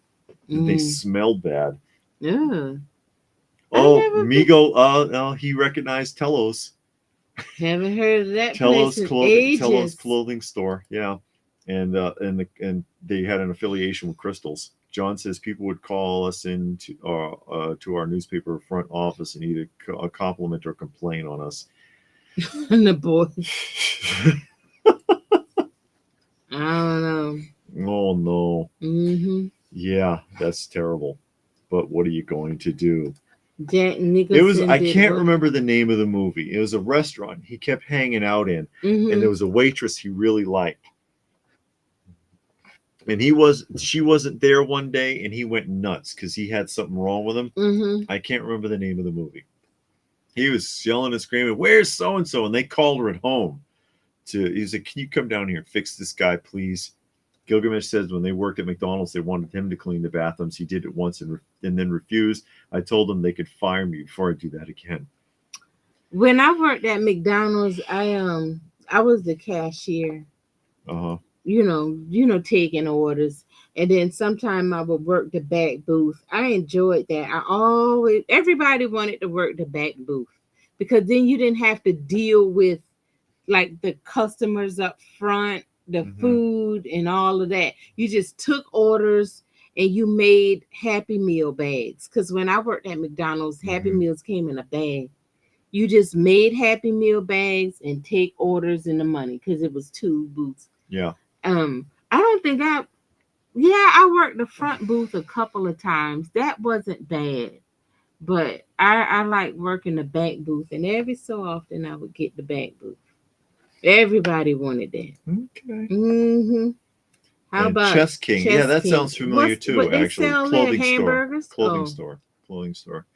They smelled bad. Yeah. Oh, Migo, he recognized Tello's. Haven't heard of that. Tello's clothing store. Yeah. And they had an affiliation with Crystals. John says people would call us in to our newspaper front office and either compliment or complain on us. And the boys. I don't know. Oh no. Yeah, that's terrible. But what are you going to do? Jack Nicholson. I can't remember the name of the movie. It was a restaurant he kept hanging out in, and there was a waitress he really liked. And she wasn't there one day, and he went nuts because he had something wrong with him. I can't remember the name of the movie. He was yelling and screaming, "Where's so and so?" And they called her at home. He said, "Can you come down here and fix this guy, please?" Gilgamesh says when they worked at McDonald's, they wanted him to clean the bathrooms. He did it once and then refused. I told them they could fire me before I do that again. When I worked at McDonald's, I was the cashier. Taking orders. And then sometime I would work the back booth. I enjoyed that. Everybody wanted to work the back booth because then you didn't have to deal with like the customers up front, the food and all of that. You just took orders and you made Happy Meal bags. Because when I worked at McDonald's, Happy Meals came in a bag. You just made Happy Meal bags and take orders and the money because it was 2 booths. Yeah. I don't think I worked the front booth a couple of times. That wasn't bad. But I like working the back booth, and every so often I would get the back booth. Everybody wanted that. Okay. How about Chess King? Yeah, that sounds familiar too. Actually, clothing hamburgers? Store. Clothing store.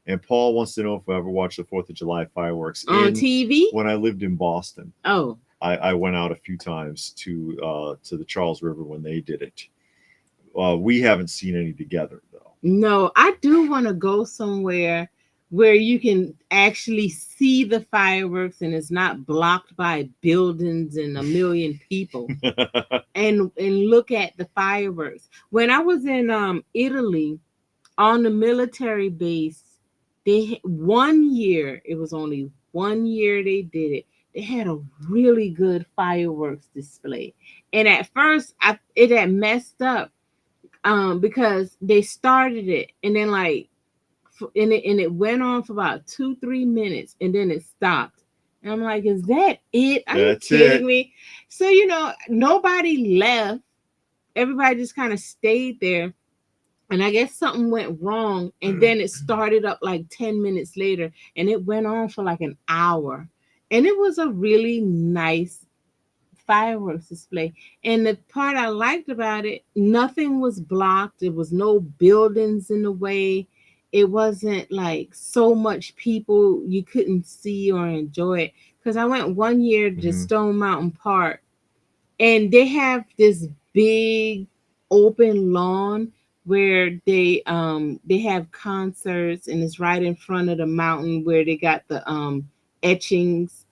And Paul wants to know if I ever watched the 4th of July fireworks on TV when I lived in Boston. Oh, I went out a few times to the Charles River when they did it. We haven't seen any together though. No, I do want to go somewhere where you can actually see the fireworks and it's not blocked by buildings and a million people, and look at the fireworks. When I was in Italy on the military base, they 1 year, it was only 1 year they did it. They had a really good fireworks display. And at first it had messed up because they started it and then like and it went on for about 2-3 minutes and then it stopped. And I'm like, is that it? Are you That's kidding it. me? So nobody left. Everybody just kind of stayed there. And I guess something went wrong. And then it started up like 10 minutes later. And it went on for like an hour. And it was a really nice fireworks display. And the part I liked about it, nothing was blocked. There was no buildings in the way. It wasn't like so much people you couldn't see or enjoy it. Because I went 1 year to Mhm. Stone Mountain Park, and they have this big open lawn where they have concerts, and it's right in front of the mountain where they got the etchings,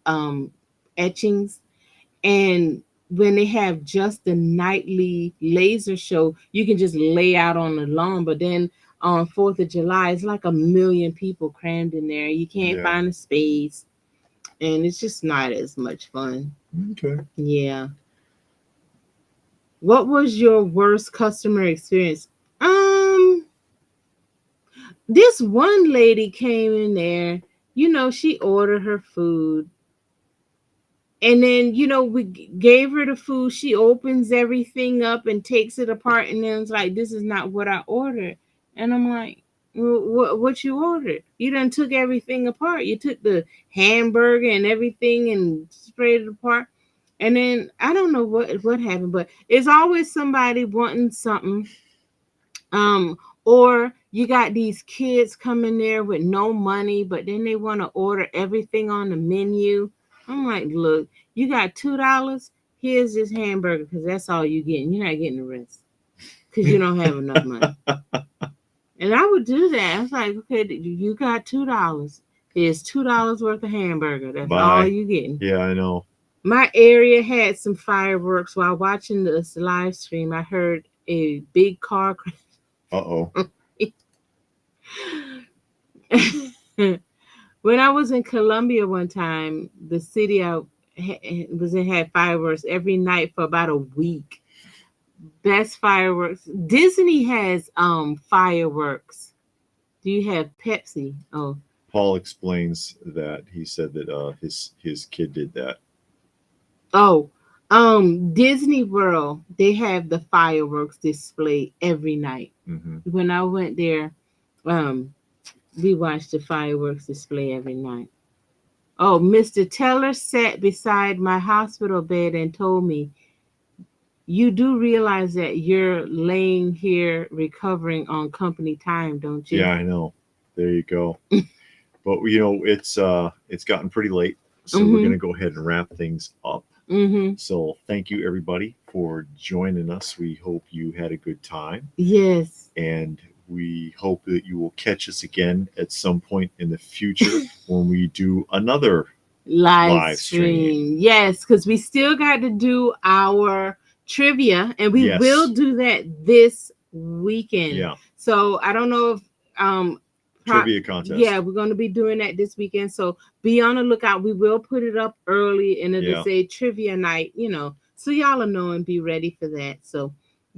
and when they have just the nightly laser show, you can just lay out on the lawn. But then on 4th of July, it's like a million people crammed in there. You can't Yeah. find a space, and it's just not as much fun. Okay. Yeah. What was your worst customer experience? This one lady came in there. She ordered her food, and then we gave her the food. She opens everything up and takes it apart, and then it's like, this is not what I ordered. And I'm like, well, what you ordered? You done took everything apart. You took the hamburger and everything and sprayed it apart. And then I don't know what happened, but it's always somebody wanting something. um or you got these kids coming there with no money, but then they want to order everything on the menu. I'm like, look, you got $2. Here's this hamburger, because that's all you getting. You're not getting the rest because you don't have enough money. And I would do that. I was like, okay, you got $2. Here's $2 worth of hamburger. That's all Bye. you getting. Yeah, I know. My area had some fireworks. While watching this live stream, I heard a big car crash. Uh-oh. When I was in Colombia one time, the city I was in had fireworks every night for about a week. Best fireworks. Disney has fireworks. Do you have Pepsi? Oh, Paul explains that he said that his kid did that. oh. Disney World, they have the fireworks display every night. Hmm. When I went there, um, we watched the fireworks display every night. Oh, Mr. Teller sat beside my hospital bed and told me, you do realize that you're laying here recovering on company time, don't you? Yeah, I know. There you go. But it's gotten pretty late, so we're Mm-hmm. gonna go ahead and wrap things up. Mm-hmm. So thank you everybody for joining us. We hope you had a good time, Yes. and we hope that you will catch us again at some point in the future when we do another Live live stream. stream. Yes, because we still got to do our trivia, and we will Yes. do that this weekend. Yeah. So I don't know if Trivia contest. yeah, we're going to be doing that this weekend. So be on the lookout. We will put it up early, and it'll Yeah. say trivia night. So y'all will know and be ready for that. So